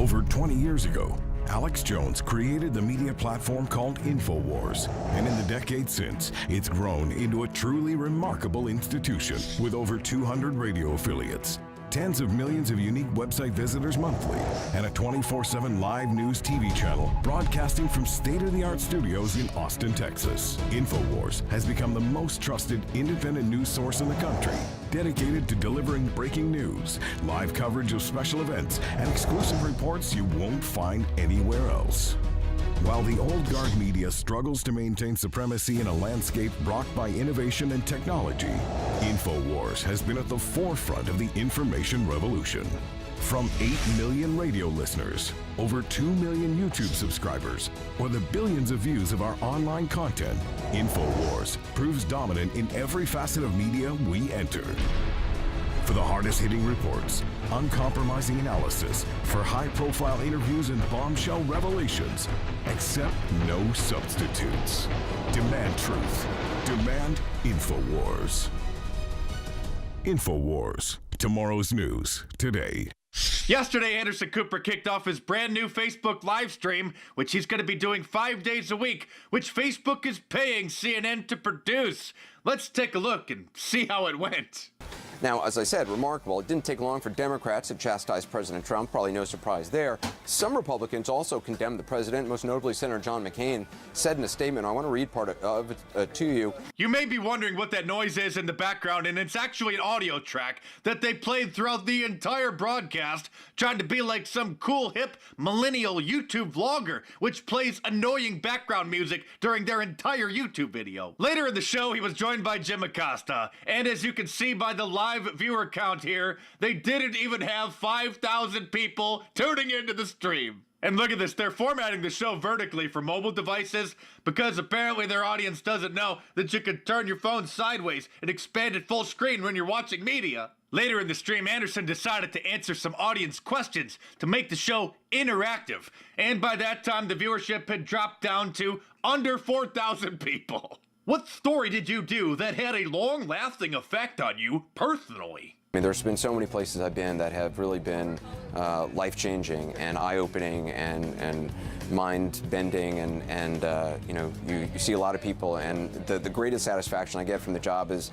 Over 20 years ago, Alex Jones created the media platform called InfoWars, and in the decades since, it's grown into a truly remarkable institution with over 200 radio affiliates, tens of millions of unique website visitors monthly, and a 24/7 live news TV channel broadcasting from state-of-the-art studios in Austin, Texas. InfoWars has become the most trusted independent news source in the country, dedicated to delivering breaking news, live coverage of special events, and exclusive reports you won't find anywhere else. While the old guard media struggles to maintain supremacy in a landscape rocked by innovation and technology, InfoWars has been at the forefront of the information revolution. From 8 million radio listeners, over 2 million YouTube subscribers, or the billions of views of our online content, InfoWars proves dominant in every facet of media we enter. For the hardest-hitting reports, uncompromising analysis, for high-profile interviews and bombshell revelations, accept no substitutes. Demand truth. Demand InfoWars. InfoWars. Tomorrow's news today. Yesterday, Anderson Cooper kicked off his brand new Facebook live stream, which he's going to be doing 5 days a week, which Facebook is paying CNN to produce. Let's take a look and see how it went. Now, as I said, remarkable. It didn't take long for Democrats to chastise President Trump. Probably no surprise there. Some Republicans also condemned the president. Most notably, Senator John McCain said in a statement, I want to read part of it to you. You may be wondering what that noise is in the background, and it's actually an audio track that they played throughout the entire broadcast, trying to be like some cool, hip, millennial YouTube vlogger, which plays annoying background music during their entire YouTube video. Later in the show, he was joined by Jim Acosta, and as you can see by the live viewer count here, they didn't even have 5,000 people tuning into the stream. And look at this, they're formatting the show vertically for mobile devices because apparently their audience doesn't know that you can turn your phone sideways and expand it full screen when you're watching media. Later in the stream, Anderson decided to answer some audience questions to make the show interactive. And by that time, the viewership had dropped down to under 4,000 people. What story did you do that had a long-lasting effect on you personally? I mean, there's been so many places I've been that have really been life-changing and eye-opening and mind-bending, and you know, you see a lot of people, and the greatest satisfaction I get from the job is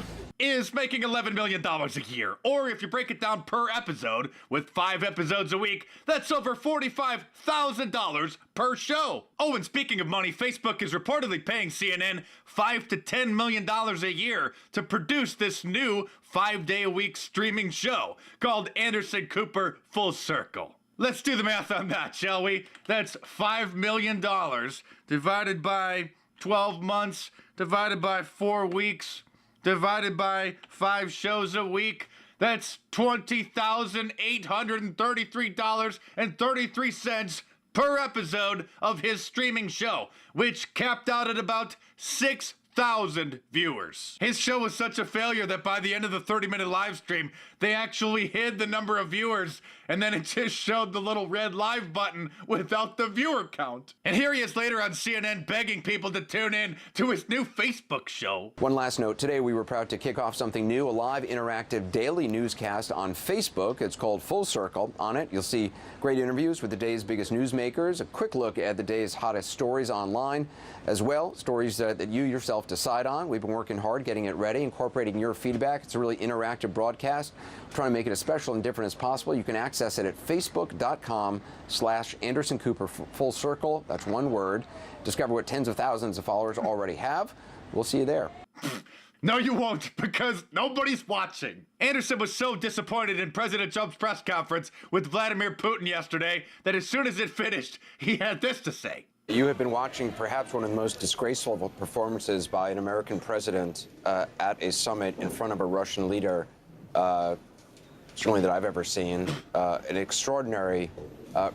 making $11 million a year. Or if you break it down per episode, with 5 episodes a week, that's over $45,000 per show. Oh, and speaking of money, Facebook is reportedly paying CNN $5 to $10 million a year to produce this new 5-day-a-week streaming show called Anderson Cooper Full Circle. Let's do the math on that, shall we? That's $5 million divided by 12 months, divided by 4 weeks, divided by 5 shows a week. That's $20,833.33 per episode of his streaming show, which capped out at about 6,000 viewers. His show was such a failure that by the end of the 30-minute live stream, they actually hid the number of viewers, and then it just showed the little red live button without the viewer count. And here he is later on CNN begging people to tune in to his new Facebook show. One last note. Today, we were proud to kick off something new, a live interactive daily newscast on Facebook. It's called Full Circle. On it, you'll see great interviews with the day's biggest newsmakers, a quick look at the day's hottest stories online, as well, stories that you yourself decide on. We've been working hard getting it ready, incorporating your feedback. It's a really interactive broadcast. We're trying to make it as special and different as possible. You can access it at facebook.com/Anderson Cooper Full Circle. That's one word. Discover what tens of thousands of followers already have. We'll see you there. No, you won't, because nobody's watching. Anderson was so disappointed in President Trump's press conference with Vladimir Putin yesterday that as soon as it finished, he had this to say. You have been watching perhaps one of the most disgraceful performances by an American president at a summit in front of a Russian leader, certainly that I've ever seen. An extraordinary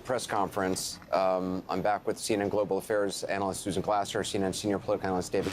press conference. I'm back with CNN Global Affairs analyst Susan Glasser, CNN senior political analyst David.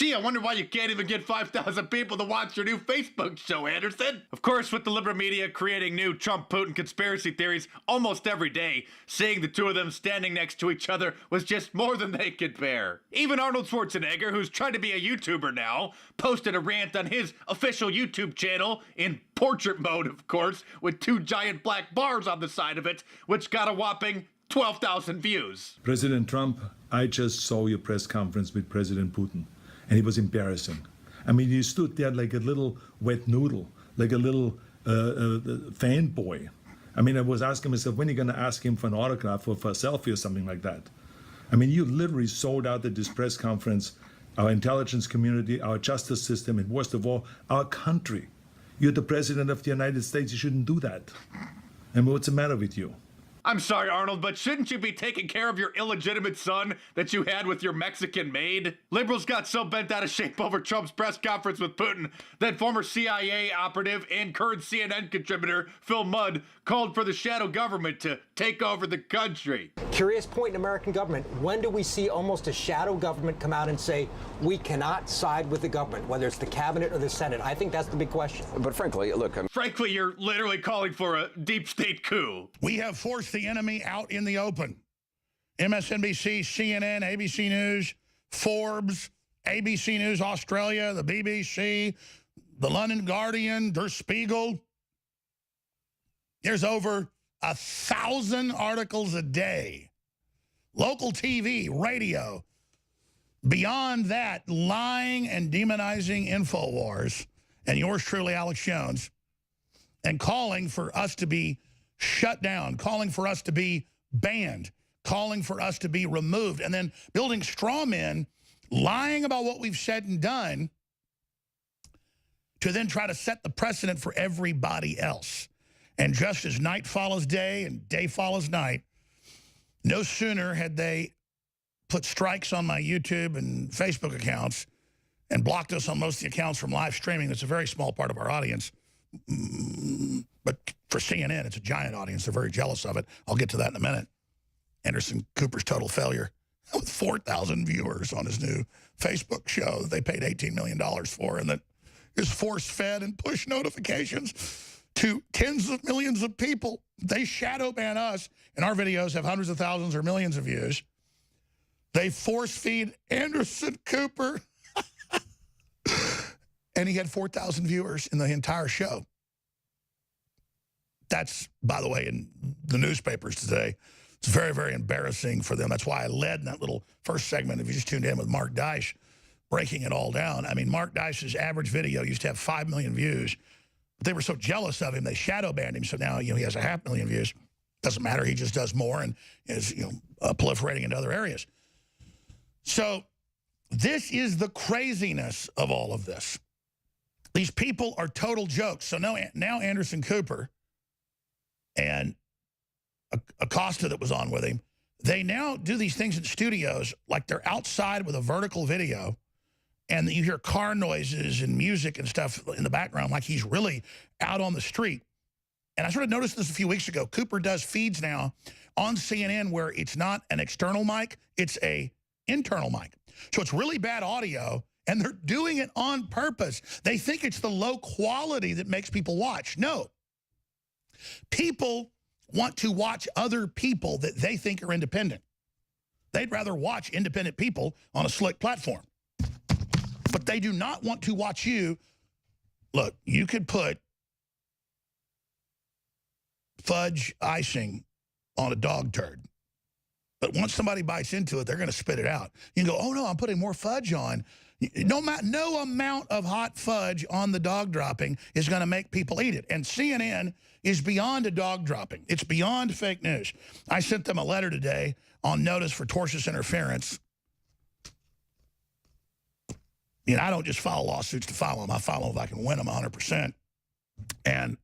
Gee, I wonder why you can't even get 5,000 people to watch your new Facebook show, Anderson. Of course, with the liberal media creating new Trump-Putin conspiracy theories almost every day, seeing the two of them standing next to each other was just more than they could bear. Even Arnold Schwarzenegger, who's trying to be a YouTuber now, posted a rant on his official YouTube channel, in portrait mode, of course, with 2 giant black bars on the side of it, which got a whopping 12,000 views. President Trump, I just saw your press conference with President Putin, and it was embarrassing. I mean, you stood there like a little wet noodle, like a little fanboy. I mean, I was asking myself, when are you going to ask him for an autograph or for a selfie or something like that? I mean, you literally sold out at this press conference our intelligence community, our justice system, and worst of all, our country. You're the president of the United States. You shouldn't do that. I mean, what's the matter with you? I'm sorry, Arnold, but shouldn't you be taking care of your illegitimate son that you had with your Mexican maid? Liberals got so bent out of shape over Trump's press conference with Putin that former CIA operative and current CNN contributor Phil Mudd called for the shadow government to take over the country. Curious point in American government. When do we see almost a shadow government come out and say, we cannot side with the government, whether it's the cabinet or the Senate? I think that's the big question. But frankly, look. Frankly, you're literally calling for a deep state coup. We have forced the enemy out in the open. MSNBC, CNN, ABC News, Forbes, ABC News Australia, the BBC, the London Guardian, Der Spiegel. There's over 1,000 articles a day. Local TV, radio. Beyond that, lying and demonizing InfoWars, and yours truly, Alex Jones, and calling for us to be shut down, calling for us to be banned, calling for us to be removed, and then building straw men, lying about what we've said and done to then try to set the precedent for everybody else. And just as night follows day and day follows night, no sooner had they put strikes on my YouTube and Facebook accounts and blocked us on most of the accounts from live streaming. That's a very small part of our audience. But for CNN, it's a giant audience. They're very jealous of it. I'll get to that in a minute. Anderson Cooper's total failure with 4,000 viewers on his new Facebook show that they paid $18 million for, and that is force-fed and push notifications to tens of millions of people. They shadow ban us, and our videos have hundreds of thousands or millions of views. They force-feed Anderson Cooper, and he had 4,000 viewers in the entire show. That's, by the way, in the newspapers today. It's very, very embarrassing for them. That's why I led in that little first segment, if you just tuned in with Mark Dice, breaking it all down. I mean, Mark Dice's average video used to have 5 million views. But they were so jealous of him, they shadow banned him. So now, he has 500,000 views. Doesn't matter. He just does more and is, proliferating into other areas. So this is the craziness of all of this. These people are total jokes. So now Anderson Cooper and Acosta that was on with him, they now do these things in studios like they're outside with a vertical video, and you hear car noises and music and stuff in the background like he's really out on the street. And I sort of noticed this a few weeks ago. Cooper does feeds now on CNN where it's not an external mic, it's a internal mic. So it's really bad audio, and they're doing it on purpose. They think it's the low quality that makes people watch. No. People want to watch other people that they think are independent. They'd rather watch independent people on a slick platform. But they do not want to watch you. Look, you could put fudge icing on a dog turd. But once somebody bites into it, they're going to spit it out. You can go, oh, no, I'm putting more fudge on. No amount of hot fudge on the dog dropping is going to make people eat it. And CNN is beyond a dog dropping. It's beyond fake news. I sent them a letter today on notice for tortious interference. I don't just file lawsuits to file them. I file them if I can win them 100%. And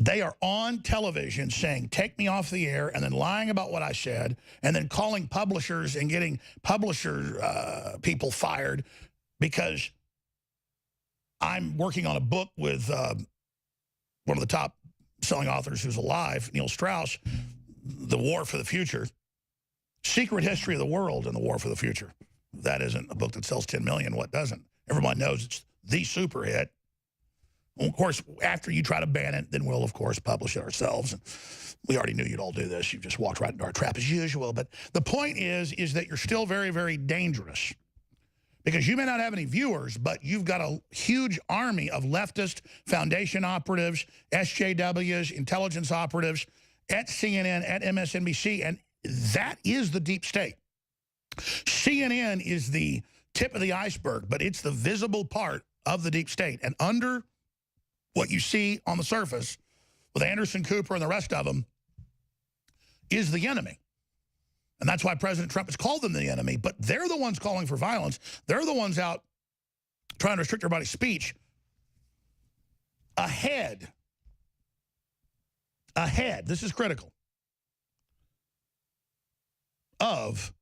they are on television saying, take me off the air, and then lying about what I said, and then calling publishers and getting publisher people fired because I'm working on a book with one of the top selling authors who's alive, Neil Strauss, The War for the Future, Secret History of the World and the War for the Future. That isn't a book that sells 10 million. What doesn't? Everyone knows it's the super hit. Well, of course, after you try to ban it, then we'll, of course, publish it ourselves. And we already knew you'd all do this. You just walked right into our trap as usual. But the point is that you're still very, very dangerous. Because you may not have any viewers, but you've got a huge army of leftist foundation operatives, SJWs, intelligence operatives at CNN, at MSNBC, and that is the deep state. CNN is the tip of the iceberg, but it's the visible part of the deep state. And under what you see on the surface with Anderson Cooper and the rest of them is the enemy. And that's why President Trump has called them the enemy, but they're the ones calling for violence. They're the ones out trying to restrict everybody's speech ahead, this is critical, of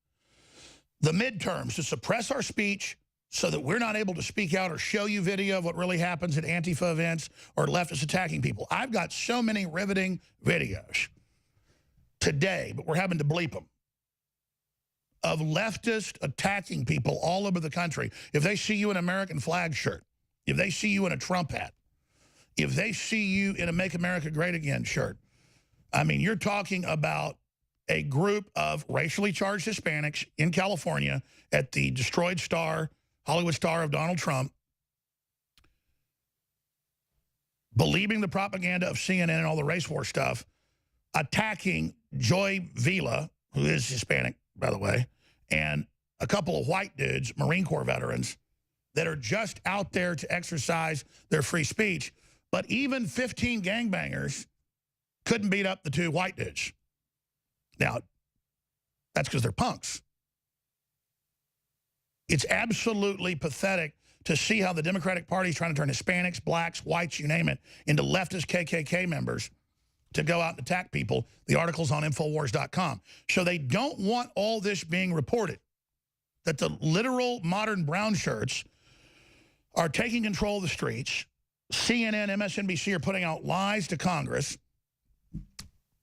the midterms to suppress our speech so that we're not able to speak out or show you video of what really happens at Antifa events or leftists attacking people. I've got so many riveting videos today, but we're having to bleep them, of leftists attacking people all over the country. If they see you in an American flag shirt, if they see you in a Trump hat, if they see you in a Make America Great Again shirt, I mean, you're talking about a group of racially charged Hispanics in California at the destroyed star, Hollywood star of Donald Trump, believing the propaganda of CNN and all the race war stuff, attacking Joy Vila, who is Hispanic, by the way, and a couple of white dudes, Marine Corps veterans, that are just out there to exercise their free speech. But even 15 gangbangers couldn't beat up the two white dudes. Now, that's because they're punks. It's absolutely pathetic to see how the Democratic Party is trying to turn Hispanics, blacks, whites, you name it, into leftist KKK members to go out and attack people. The article's on Infowars.com. So they don't want all this being reported, that the literal modern brown shirts are taking control of the streets. CNN, MSNBC are putting out lies to Congress,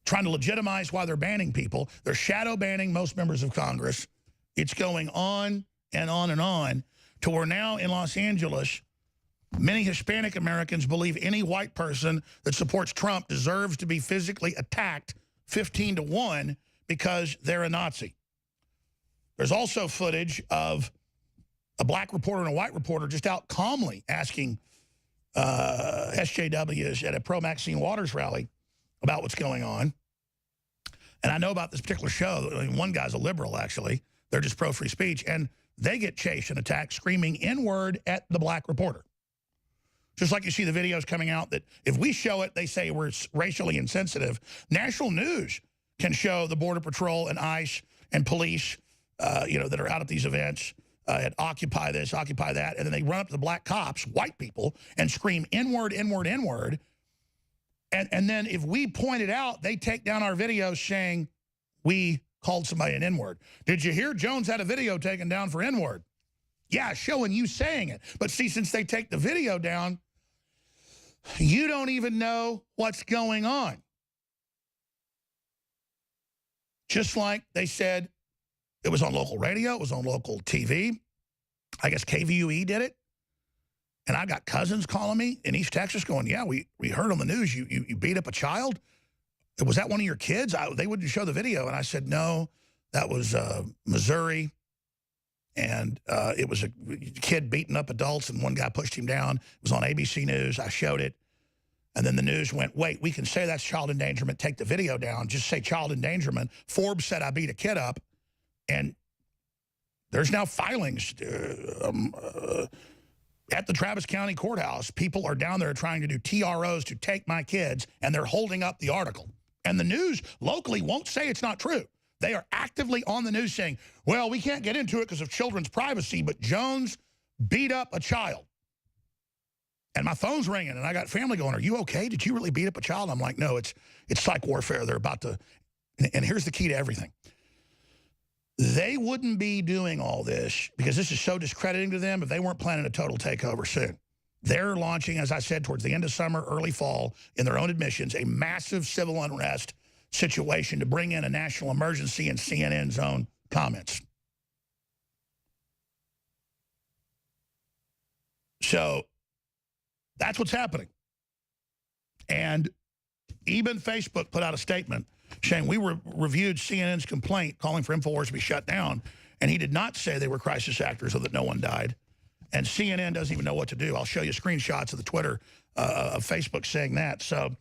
trying to legitimize why they're banning people. They're shadow banning most members of Congress. It's going on and on and on to where now in Los Angeles, many Hispanic Americans believe any white person that supports Trump deserves to be physically attacked 15-1 because they're a Nazi. There's also footage of a black reporter and a white reporter just out calmly asking SJWs at a pro-Maxine Waters rally about what's going on. And I know about this particular show. I mean, one guy's a liberal, actually. They're just pro-free speech. And they get chased and attacked, screaming N-word at the black reporter. Just like you see the videos coming out that if we show it, they say we're racially insensitive. National news can show the Border Patrol and ICE and police, that are out at these events and occupy this, occupy that. And then they run up to the black cops, white people, and scream N-word, N-word, N-word. And then if we point it out, they take down our videos saying we called somebody an N-word. Did you hear Jones had a video taken down for N-word? Yeah, showing you saying it. But see, since they take the video down, you don't even know what's going on. Just like they said it was on local radio, it was on local TV. I guess KVUE did it. And I got cousins calling me in East Texas going, yeah, we heard on the news you beat up a child. Was that one of your kids? They wouldn't show the video. And I said, no, that was Missouri. And it was a kid beating up adults, and one guy pushed him down. It was on ABC News. I showed it. And then the news went, wait, we can say that's child endangerment. Take the video down. Just say child endangerment. Forbes said I beat a kid up. And there's now filings at the Travis County Courthouse. People are down there trying to do TROs to take my kids, and they're holding up the article. And the news locally won't say it's not true. They are actively on the news saying, well, we can't get into it because of children's privacy, but Jones beat up a child. And my phone's ringing, and I got family going, are you okay? Did you really beat up a child? I'm like, no, it's psych warfare. They're about to, and here's the key to everything. They wouldn't be doing all this because this is so discrediting to them if they weren't planning a total takeover soon. They're launching, as I said, towards the end of summer, early fall, in their own admissions, a massive civil unrest situation to bring in a national emergency in CNN's own comments. So that's what's happening. And even Facebook put out a statement saying we reviewed CNN's complaint calling for InfoWars to be shut down, and he did not say they were crisis actors or that no one died. And CNN doesn't even know what to do. I'll show you screenshots of the Twitter of Facebook saying that. So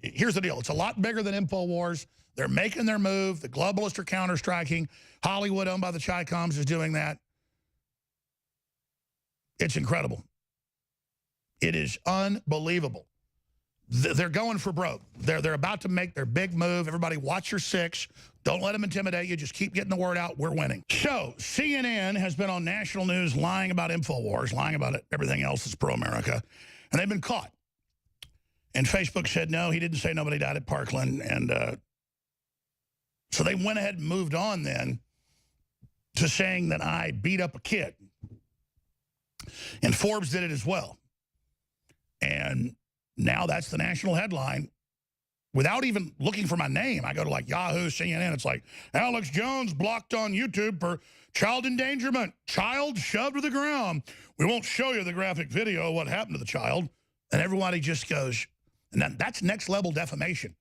here's the deal. It's a lot bigger than InfoWars. They're making their move. The globalists are counter-striking. Hollywood, owned by the Chi-Coms, is doing that. It's incredible. It is unbelievable. They're going for broke. They're about to make their big move. Everybody watch your six. Don't let them intimidate you. Just keep getting the word out. We're winning. So CNN has been on national news lying about InfoWars, lying about everything else that's pro-America, and they've been caught. And Facebook said, no, he didn't say nobody died at Parkland. And so they went ahead and moved on then to saying that I beat up a kid. And Forbes did it as well. And now that's the national headline. Without even looking for my name, I go to like Yahoo, CNN. It's like, Alex Jones blocked on YouTube for child endangerment. Child shoved to the ground. We won't show you the graphic video of what happened to the child. And everybody just goes, and that's next level defamation.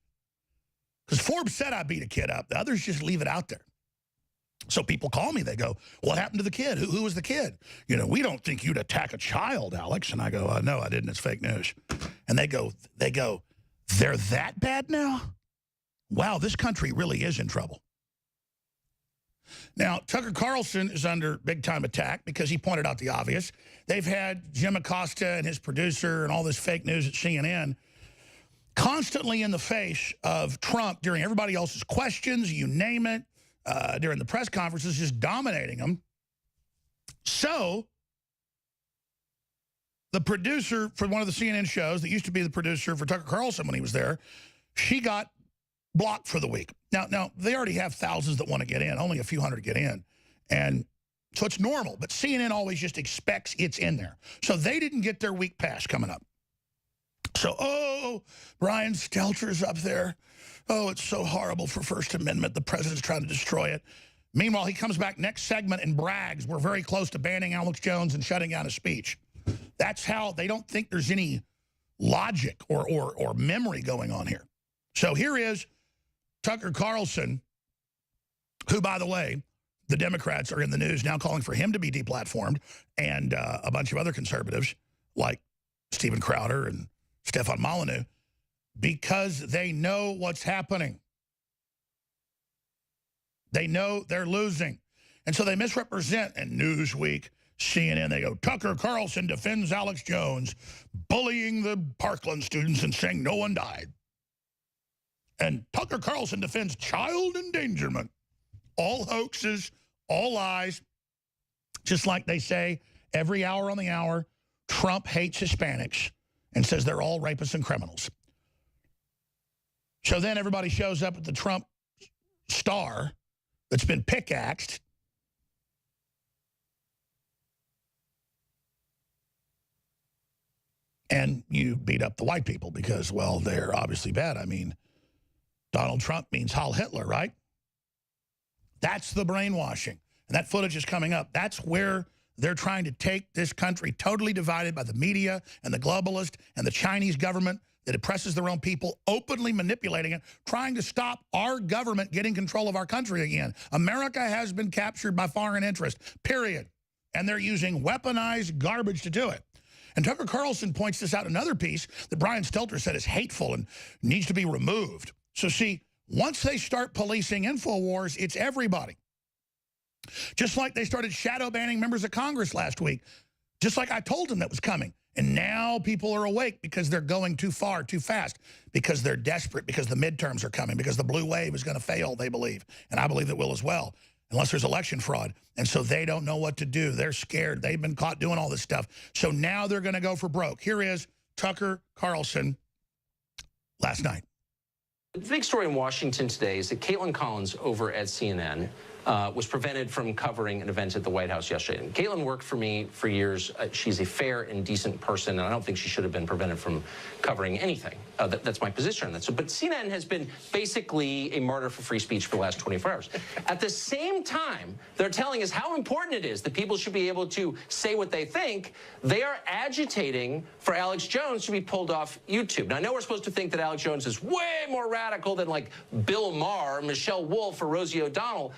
Because Forbes said I beat a kid up. The others just leave it out there. So people call me. They go, what happened to the kid? Who was the kid? You know, we don't think you'd attack a child, Alex. And I go, no, I didn't. It's fake news. And they go, they're that bad now? Wow, this country really is in trouble. Now, Tucker Carlson is under big-time attack because he pointed out the obvious. They've had Jim Acosta and his producer and all this fake news at CNN constantly in the face of Trump during everybody else's questions, you name it, during the press conferences, just dominating them. So the producer for one of the CNN shows that used to be the producer for Tucker Carlson when he was there, she got blocked for the week. Now they already have thousands that want to get in, only a few hundred get in. And so it's normal, but CNN always just expects it's in there. So they didn't get their week pass coming up. So, oh, Brian Stelter's up there. Oh, it's so horrible for First Amendment. The president's trying to destroy it. Meanwhile, he comes back next segment and brags we're very close to banning Alex Jones and shutting down his speech. That's how they don't think there's any logic or memory going on here. So here is Tucker Carlson, who, by the way, the Democrats are in the news now calling for him to be deplatformed, and a bunch of other conservatives like Steven Crowder and Stefan Molyneux, because they know what's happening. They know they're losing. And so they misrepresent. And Newsweek, CNN, they go, Tucker Carlson defends Alex Jones, bullying the Parkland students and saying no one died. And Tucker Carlson defends child endangerment. All hoaxes, all lies. Just like they say every hour on the hour, Trump hates Hispanics and says they're all rapists and criminals. So then everybody shows up at the Trump star that's been pickaxed. And you beat up the white people because, well, they're obviously bad. I mean, Donald Trump means Heil Hitler, right? That's the brainwashing. And that footage is coming up. That's where they're trying to take this country totally divided by the media and the globalist and the Chinese government that oppresses their own people, openly manipulating it, trying to stop our government getting control of our country again. America has been captured by foreign interest, period. And they're using weaponized garbage to do it. And Tucker Carlson points this out in another piece that Brian Stelter said is hateful and needs to be removed. So see, once they start policing InfoWars, it's everybody. Just like they started shadow banning members of Congress last week, just like I told them that was coming. And now people are awake because they're going too far, too fast, because they're desperate, because the midterms are coming, because the blue wave is going to fail, they believe. And I believe it will as well, unless there's election fraud. And so they don't know what to do. They're scared. They've been caught doing all this stuff. So now they're going to go for broke. Here is Tucker Carlson last night. The big story in Washington today is that Caitlin Collins over at CNN was prevented from covering an event at the White House yesterday. And Caitlin worked for me for years. She's a fair and decent person, and I don't think she should have been prevented from covering anything. That's my position on that. So, but CNN has been basically a martyr for free speech for the last 24 hours. At the same time, they're telling us how important it is that people should be able to say what they think. They are agitating for Alex Jones to be pulled off YouTube. Now, I know we're supposed to think that Alex Jones is way more radical than like Bill Maher, Michelle Wolf, or Rosie O'Donnell.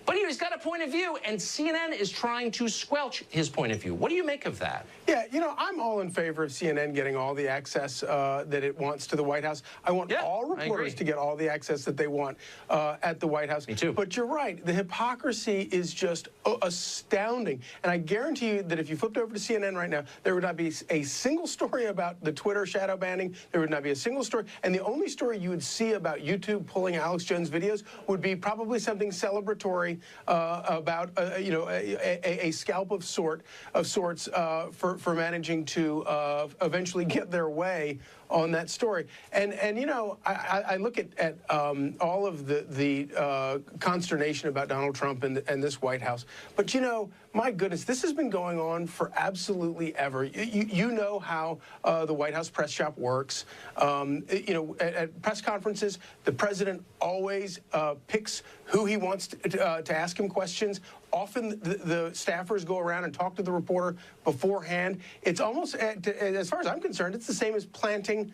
But he's got a point of view, and CNN is trying to squelch his point of view. What do you make of that? Yeah, you know, I'm all in favor of CNN getting all the access that it wants to the White House. I want all reporters to get all the access that they want at the White House. Me too. But you're right. The hypocrisy is just astounding. And I guarantee you that if you flipped over to CNN right now, there would not be a single story about the Twitter shadow banning. There would not be a single story. And the only story you would see about YouTube pulling Alex Jones videos would be probably something celebratory about you know, a scalp of sorts for managing to eventually get their way on that story. And you know, I look at all of the consternation about Donald Trump and this White House. But you know, my goodness, this has been going on for absolutely ever. You know how the White House press shop works. You know, at press conferences, the president always picks who he wants to ask him questions. Often the staffers go around and talk to the reporter beforehand. It's almost, as far as I'm concerned, it's the same as planting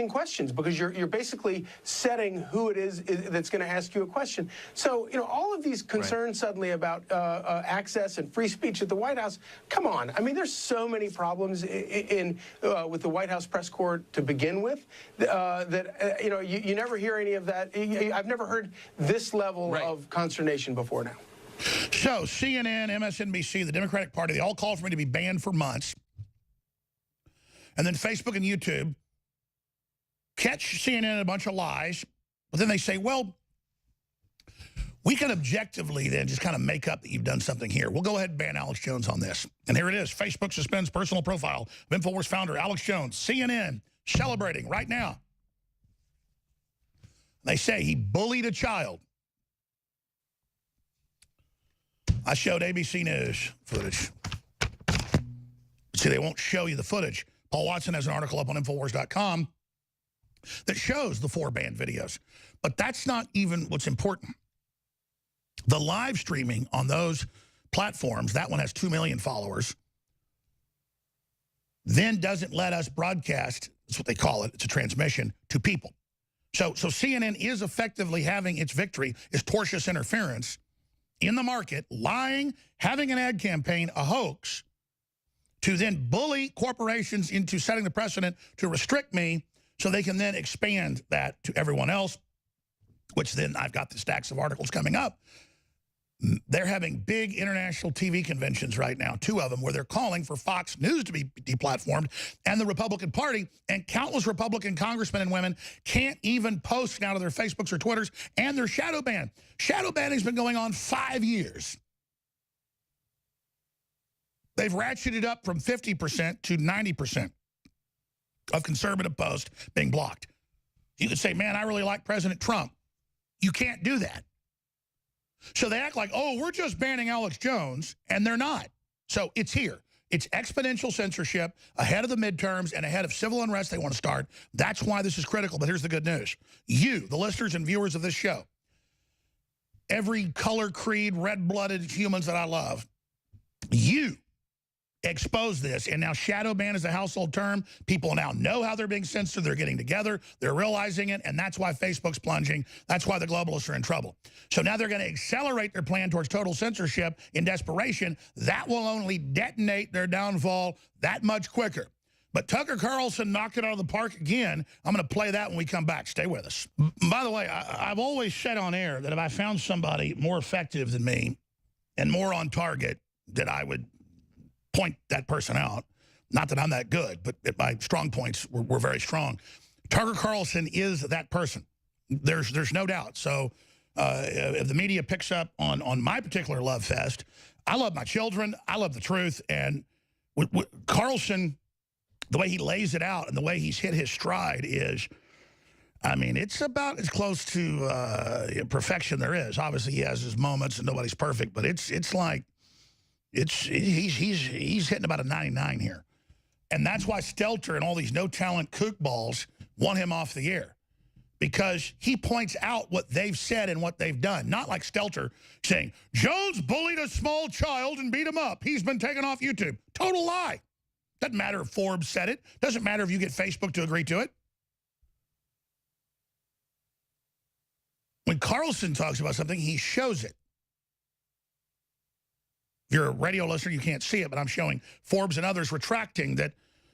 questions, because you're basically setting who it is that's going to ask you a question. So, you know, all of these concerns suddenly about access and free speech at the White House, come on. I mean, there's so many problems with the White House press corps to begin with that, you know, you never hear any of that. I've never heard this level of consternation before now. So CNN, MSNBC, the Democratic Party, they all called for me to be banned for months. And then Facebook and YouTube catch CNN in a bunch of lies, but then they say, well, we can objectively then just kind of make up that you've done something here. We'll go ahead and ban Alex Jones on this. And here it is. Facebook suspends personal profile of InfoWars founder Alex Jones. CNN celebrating right now. They say he bullied a child. I showed ABC News footage. See, they won't show you the footage. Paul Watson has an article up on Infowars.com that shows the 4 banned videos. But that's not even what's important. The live streaming on those platforms, that one has 2 million followers, then doesn't let us broadcast, that's what they call it, it's a transmission, to people. So CNN is effectively having its victory, is tortious interference in the market, lying, having an ad campaign, a hoax, to then bully corporations into setting the precedent to restrict me so they can then expand that to everyone else, which then I've got the stacks of articles coming up. They're having big international TV conventions right now, 2 of them, where they're calling for Fox News to be deplatformed, and the Republican Party and countless Republican congressmen and women can't even post now to their Facebooks or Twitters, and they're shadow banned. Shadow banning's been going on 5 years. They've ratcheted up from 50% to 90% of conservative posts being blocked. You could say, man, I really like President Trump. You can't do that. So they act like, oh, we're just banning Alex Jones, and they're not. So it's here. It's exponential censorship ahead of the midterms and ahead of civil unrest they want to start. That's why this is critical. But here's the good news. You, the listeners and viewers of this show, every color, creed, red-blooded humans that I love, you expose this, and now shadow ban is a household term. People now know how they're being censored. They're getting together. They're realizing it, and that's why Facebook's plunging. That's why the globalists are in trouble. So now they're going to accelerate their plan towards total censorship in desperation. That will only detonate their downfall that much quicker. But Tucker Carlson knocked it out of the park again. I'm going to play that when we come back. Stay with us. By the way, I've always said on air that if I found somebody more effective than me and more on target, that I would point that person out. Not that I'm that good, but my strong points were very strong. Tucker Carlson is that person. There's no doubt. So if the media picks up on my particular love fest, I love my children. I love the truth. And Carlson, the way he lays it out and the way he's hit his stride is I mean, it's about as close to perfection there is. Obviously, he has his moments, and nobody's perfect, but it's like he's hitting about a 99 here, and that's why Stelter and all these no-talent kook balls want him off the air, because he points out what they've said and what they've done. Not like Stelter saying Jones bullied a small child and beat him up. He's been taken off YouTube. Total lie. Doesn't matter if Forbes said it. Doesn't matter if you get Facebook to agree to it. When Carlson talks about something, he shows it. If you're a radio listener, you can't see it, but I'm showing Forbes and others retracting that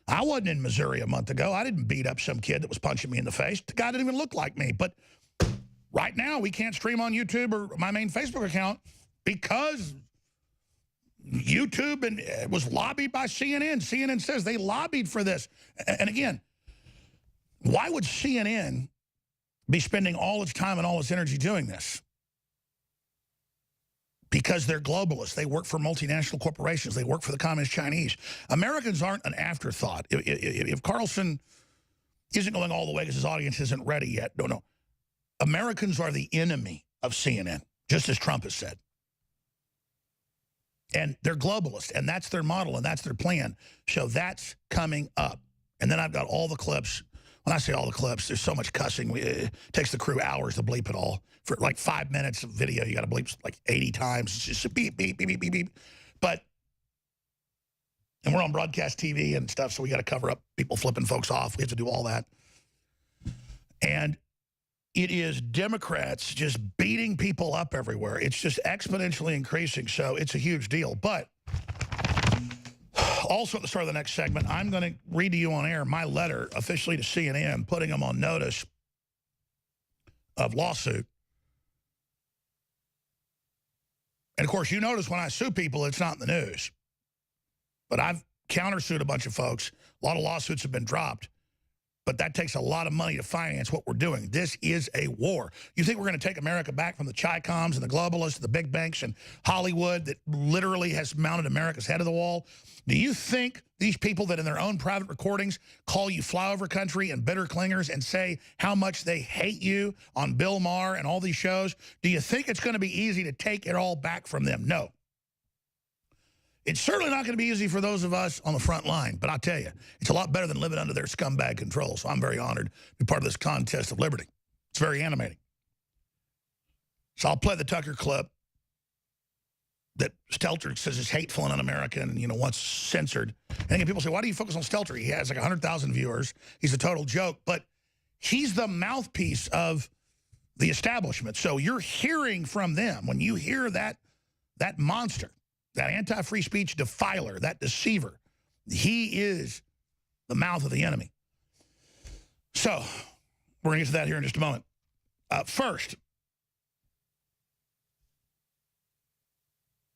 I wasn't in Missouri a month ago. I didn't beat up some kid that was punching me in the face. The guy didn't even look like me. But right now, we can't stream on YouTube or my main Facebook account because YouTube was lobbied by CNN. CNN says they lobbied for this. And again, why would CNN be spending all its time and all its energy doing this? Because they're globalists. They work for multinational corporations. They work for the Communist Chinese. Americans aren't an afterthought. If Carlson isn't going all the way because his audience isn't ready yet, no. Americans are the enemy of CNN, just as Trump has said. And they're globalists, and that's their model, and that's their plan. So that's coming up. And then I've got all the clips. When I say all the clips, there's so much cussing. It takes the crew hours to bleep it all. For like 5 minutes of video, you got to bleep like 80 times. It's just a beep, beep, beep, beep, beep, beep. And we're on broadcast TV and stuff, so we got to cover up people flipping folks off. We have to do all that. And it is Democrats just beating people up everywhere. It's just exponentially increasing, so it's a huge deal. But also at the start of the next segment, I'm going to read to you on air my letter officially to CNN, putting them on notice of lawsuit. And, of course, you notice when I sue people, it's not in the news. But I've countersued a bunch of folks. A lot of lawsuits have been dropped. But that takes a lot of money to finance what we're doing. This is a war. You think we're going to take America back from the Chi-Coms and the globalists, the big banks and Hollywood that literally has mounted America's head of the wall? Do you think these people that in their own private recordings call you flyover country and bitter clingers and say how much they hate you on Bill Maher and all these shows, do you think it's going to be easy to take it all back from them? No. It's certainly not going to be easy for those of us on the front line, but I'll tell you, it's a lot better than living under their scumbag control, so I'm very honored to be part of this contest of liberty. It's very animating. So I'll play the Tucker clip that Stelter says is hateful and un-American and, once censored. And again, people say, why do you focus on Stelter? He has like 100,000 viewers. He's a total joke, but he's the mouthpiece of the establishment. So you're hearing from them. When you hear that monster, that anti-free speech defiler, that deceiver, he is the mouth of the enemy. So we're going to get to that here in just a moment. First,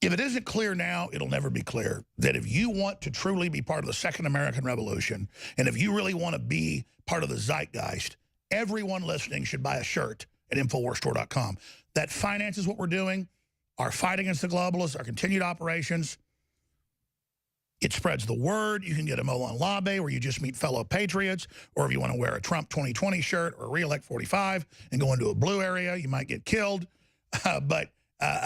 if it isn't clear now, it'll never be clear that if you want to truly be part of the Second American Revolution, and if you really want to be part of the zeitgeist, everyone listening should buy a shirt at InfoWarsStore.com. That finances what we're doing. Our fight against the globalists, our continued operations. It spreads the word. You can get a Molon Labe where you just meet fellow patriots, or if you want to wear a Trump 2020 shirt or Reelect 45 and go into a blue area, you might get killed. I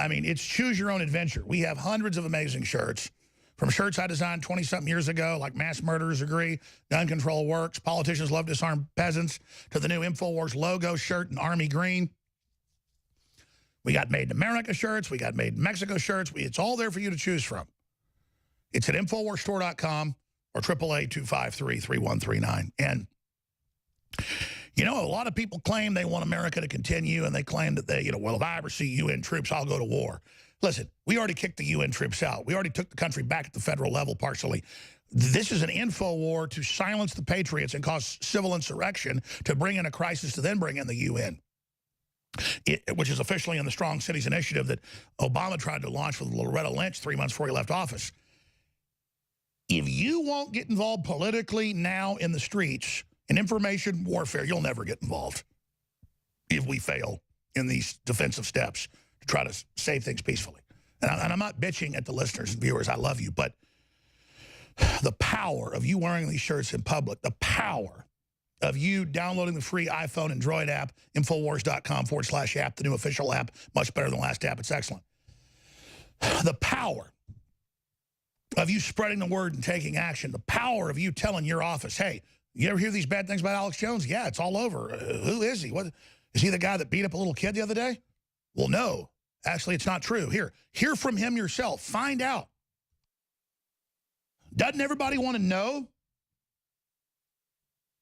mean, it's choose your own adventure. We have hundreds of amazing shirts, from shirts I designed 20-something years ago, like Mass Murderers Agree, Gun Control Works, Politicians Love Disarmed Peasants, to the new InfoWars logo shirt in Army Green. We got Made in America shirts. We got Made in Mexico shirts. It's all there for you to choose from. It's at InfoWarsStore.com or 888-253-3139. And, a lot of people claim they want America to continue, and they claim that they, well, if I ever see UN troops, I'll go to war. Listen, we already kicked the UN troops out. We already took the country back at the federal level partially. This is an info war to silence the patriots and cause civil insurrection to bring in a crisis to then bring in the UN. Which is officially in the Strong Cities Initiative that Obama tried to launch with Loretta Lynch 3 months before he left office. If you won't get involved politically now in the streets in information warfare, you'll never get involved if we fail in these defensive steps to try to save things peacefully. And I'm not bitching at the listeners and viewers. I love you. But the power of you wearing these shirts in public, the power of you downloading the free iPhone Android app, Infowars.com/app, the new official app, much better than the last app. It's excellent. The power of you spreading the word and taking action, the power of you telling your office, hey, you ever hear these bad things about Alex Jones? Yeah, it's all over. Who is he? What, is he the guy that beat up a little kid the other day? Well, no. Actually, it's not true. Hear from him yourself. Find out. Doesn't everybody want to know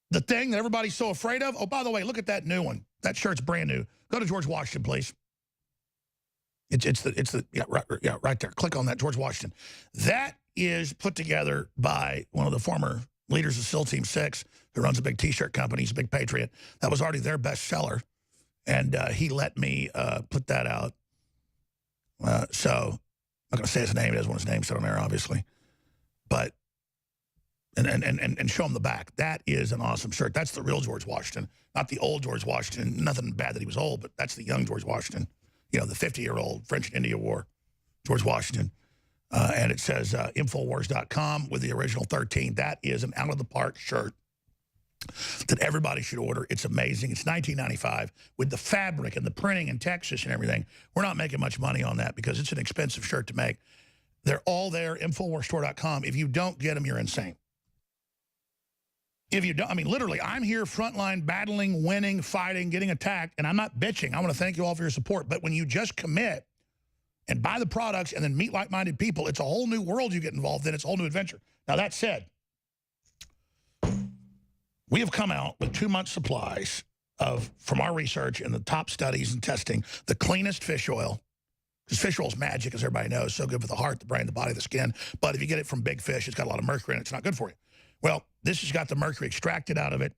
the thing that everybody's so afraid of? Oh, by the way, look at that new one. That shirt's brand new. Go to George Washington, please. Yeah, right there. Click on that, George Washington. That is put together by one of the former leaders of SEAL Team 6, who runs a big T-shirt company. He's a big patriot. That was already their bestseller, and he let me put that out. So I'm not going to say his name. He doesn't want his name said on there, obviously. But and show him the back. That is an awesome shirt. That's the real George Washington, not the old George Washington. Nothing bad that he was old, but that's the young George Washington. You know, the 50-year-old French and India War, George Washington. And it says Infowars.com with the original 13. That is an out-of-the-park shirt that everybody should order. It's amazing. It's $19.95 with the fabric and the printing in Texas and everything. We're not making much money on that because it's an expensive shirt to make. They're all there, InfoWarsStore.com. If you don't get them, you're insane. If you don't, I mean, literally, I'm here frontline, battling, winning, fighting, getting attacked, and I'm not bitching. I want to thank you all for your support. But when you just commit and buy the products and then meet like-minded people, it's a whole new world you get involved in. It's a whole new adventure. Now, that said, we have come out with 2 months' supplies from our research and the top studies and testing, the cleanest fish oil. Because fish oil is magic, as everybody knows. So good for the heart, the brain, the body, the skin. But if you get it from big fish, it's got a lot of mercury in it. It's not good for you. Well, this has got the mercury extracted out of it.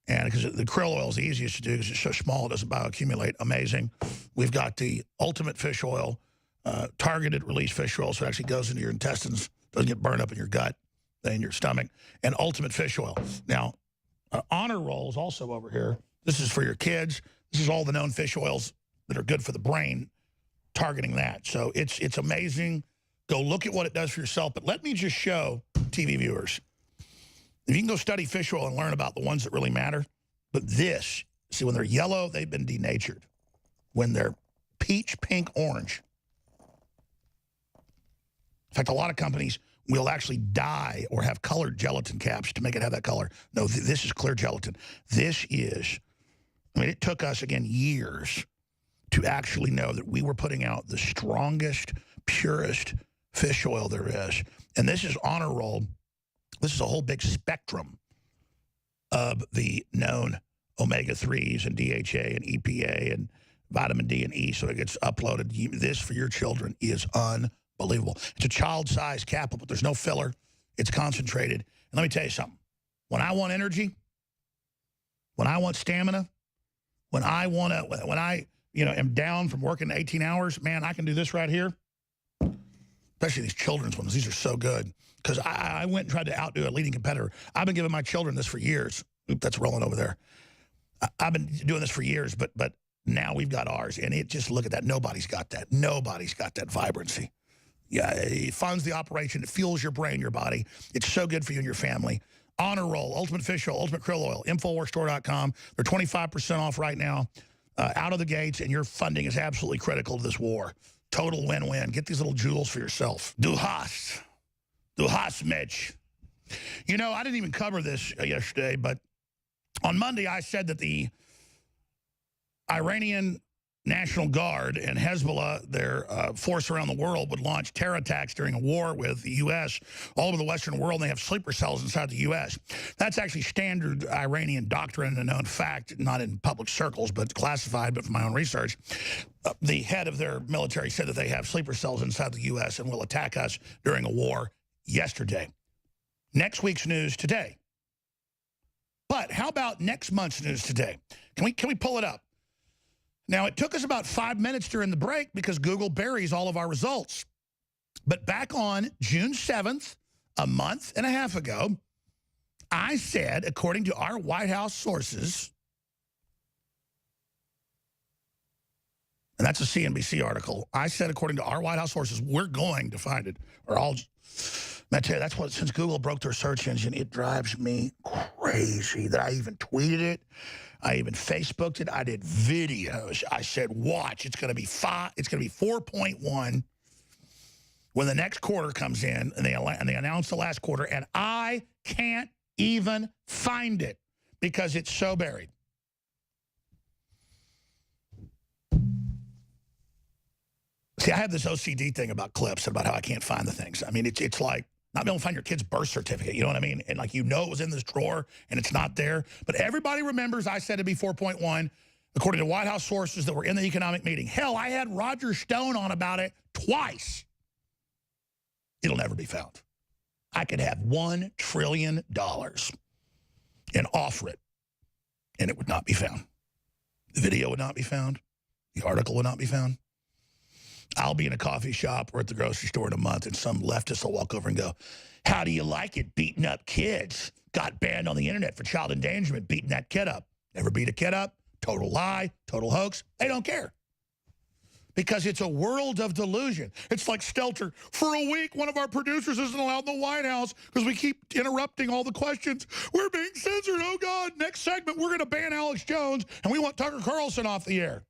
And because the krill oil is the easiest to do because it's so small, it doesn't bioaccumulate. Amazing. We've got the ultimate fish oil, targeted release fish oil, so it actually goes into your intestines, doesn't get burned up in your gut, in your stomach, and ultimate fish oil. Now, Honor Roll is also over here. This is for your kids. This is all the known fish oils that are good for the brain, targeting that. So it's amazing. Go look at what it does for yourself. But let me just show TV viewers. If you can go study fish oil and learn about the ones that really matter. But this, see, when they're yellow, they've been denatured. When they're peach, pink, orange. In fact, a lot of companies will actually dye or have colored gelatin caps to make it have that color. No, this is clear gelatin. This is, I mean, it took us, again, years to actually know that we were putting out the strongest, purest fish oil there is. And this is Honor Roll. This is a whole big spectrum of the known omega-3s and DHA and EPA and vitamin D and E, so it gets uploaded. This for your children is unbelievable. It's a child-sized capsule, but there's no filler. It's concentrated. And let me tell you something. When I want energy, when I want stamina, when I am down from working 18 hours, man, I can do this right here. Especially these children's ones. These are so good. Because I went and tried to outdo a leading competitor. I've been giving my children this for years. Oop, that's rolling over there. I've been doing this for years, but now we've got ours. And it just, look at that. Nobody's got that. Nobody's got that vibrancy. Yeah, it funds the operation. It fuels your brain, your body. It's so good for you and your family. Honor Roll, Ultimate Fish Oil, Ultimate Krill Oil, InfoWarsStore.com. They're 25% off right now, out of the gates, and your funding is absolutely critical to this war. Total win-win. Get these little jewels for yourself. Du hast, Mitch. You know, I didn't even cover this yesterday, but on Monday I said that the Iranian National Guard and Hezbollah, their force around the world, would launch terror attacks during a war with the U.S. all over the Western world, and they have sleeper cells inside the U.S. That's actually standard Iranian doctrine and a known fact, not in public circles, but classified, but from my own research. The head of their military said that they have sleeper cells inside the U.S. and will attack us during a war yesterday. Next week's news today. But how about next month's news today? Can we pull it up? Now, it took us about 5 minutes during the break because Google buries all of our results. But back on June 7th, a month and a half ago, I said, according to our White House sources, and that's a CNBC article, I said, according to our White House sources, we're going to find it. Or I'll tell you, that's what, since Google broke their search engine, it drives me crazy. crazy that I even tweeted it. I even Facebooked it. I did videos. I said, watch, it's going to be 4.1 when the next quarter comes in and they announce the last quarter, and I can't even find it because it's so buried. See, I have this OCD thing about clips, about how I can't find the things. I mean, it's like not being able to find your kid's birth certificate, you know what I mean? And like, you know it was in this drawer and it's not there. But everybody remembers I said it'd be 4.1, according to White House sources that were in the economic meeting. Hell, I had Roger Stone on about it twice. It'll never be found. I could have $1 trillion and offer it, and it would not be found. The video would not be found. The article would not be found. I'll be in a coffee shop or at the grocery store in a month, and some leftist will walk over and go, how do you like it beating up kids? Got banned on the internet for child endangerment, beating that kid up. Never beat a kid up. Total lie, total hoax. They don't care. Because it's a world of delusion. It's like Stelter. For a week, one of our producers isn't allowed in the White House because we keep interrupting all the questions. We're being censored. Oh, God. Next segment, we're going to ban Alex Jones, and we want Tucker Carlson off the air.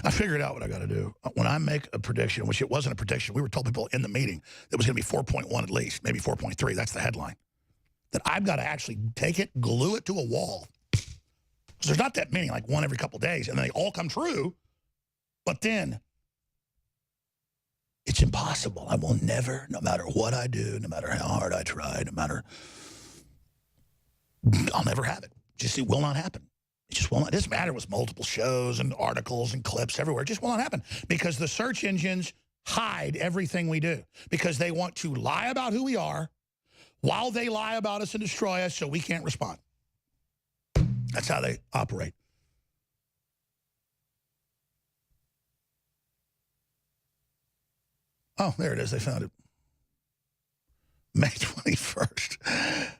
I figured out what I got to do. When I make a prediction, which it wasn't a prediction, we were told people in the meeting that it was going to be 4.1 at least, maybe 4.3. That's the headline. That I've got to actually take it, glue it to a wall. Because there's not that many, like one every couple of days, and they all come true. But then it's impossible. I will never, no matter what I do, no matter how hard I try, I'll never have it. Just it will not happen. It just will not. It doesn't matter with multiple shows and articles and clips everywhere. It just will not happen because the search engines hide everything we do because they want to lie about who we are while they lie about us and destroy us so we can't respond. That's how they operate. Oh, there it is. They found it. May 21st.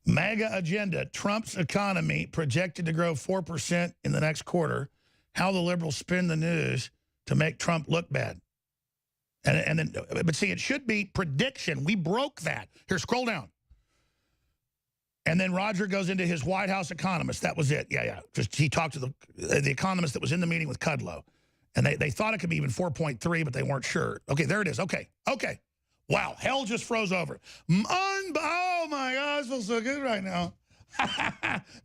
MAGA agenda, Trump's economy projected to grow 4% in the next quarter. How the liberals spin the news to make Trump look bad. And then, but see, it should be prediction. We broke that. Here, scroll down. And then Roger goes into his White House economist. That was it. Yeah. Just he talked to the economist that was in the meeting with Kudlow. And they thought it could be even 4.3, but they weren't sure. Okay, there it is. Okay. Wow, hell just froze over. Oh, my God, I feel so good right now.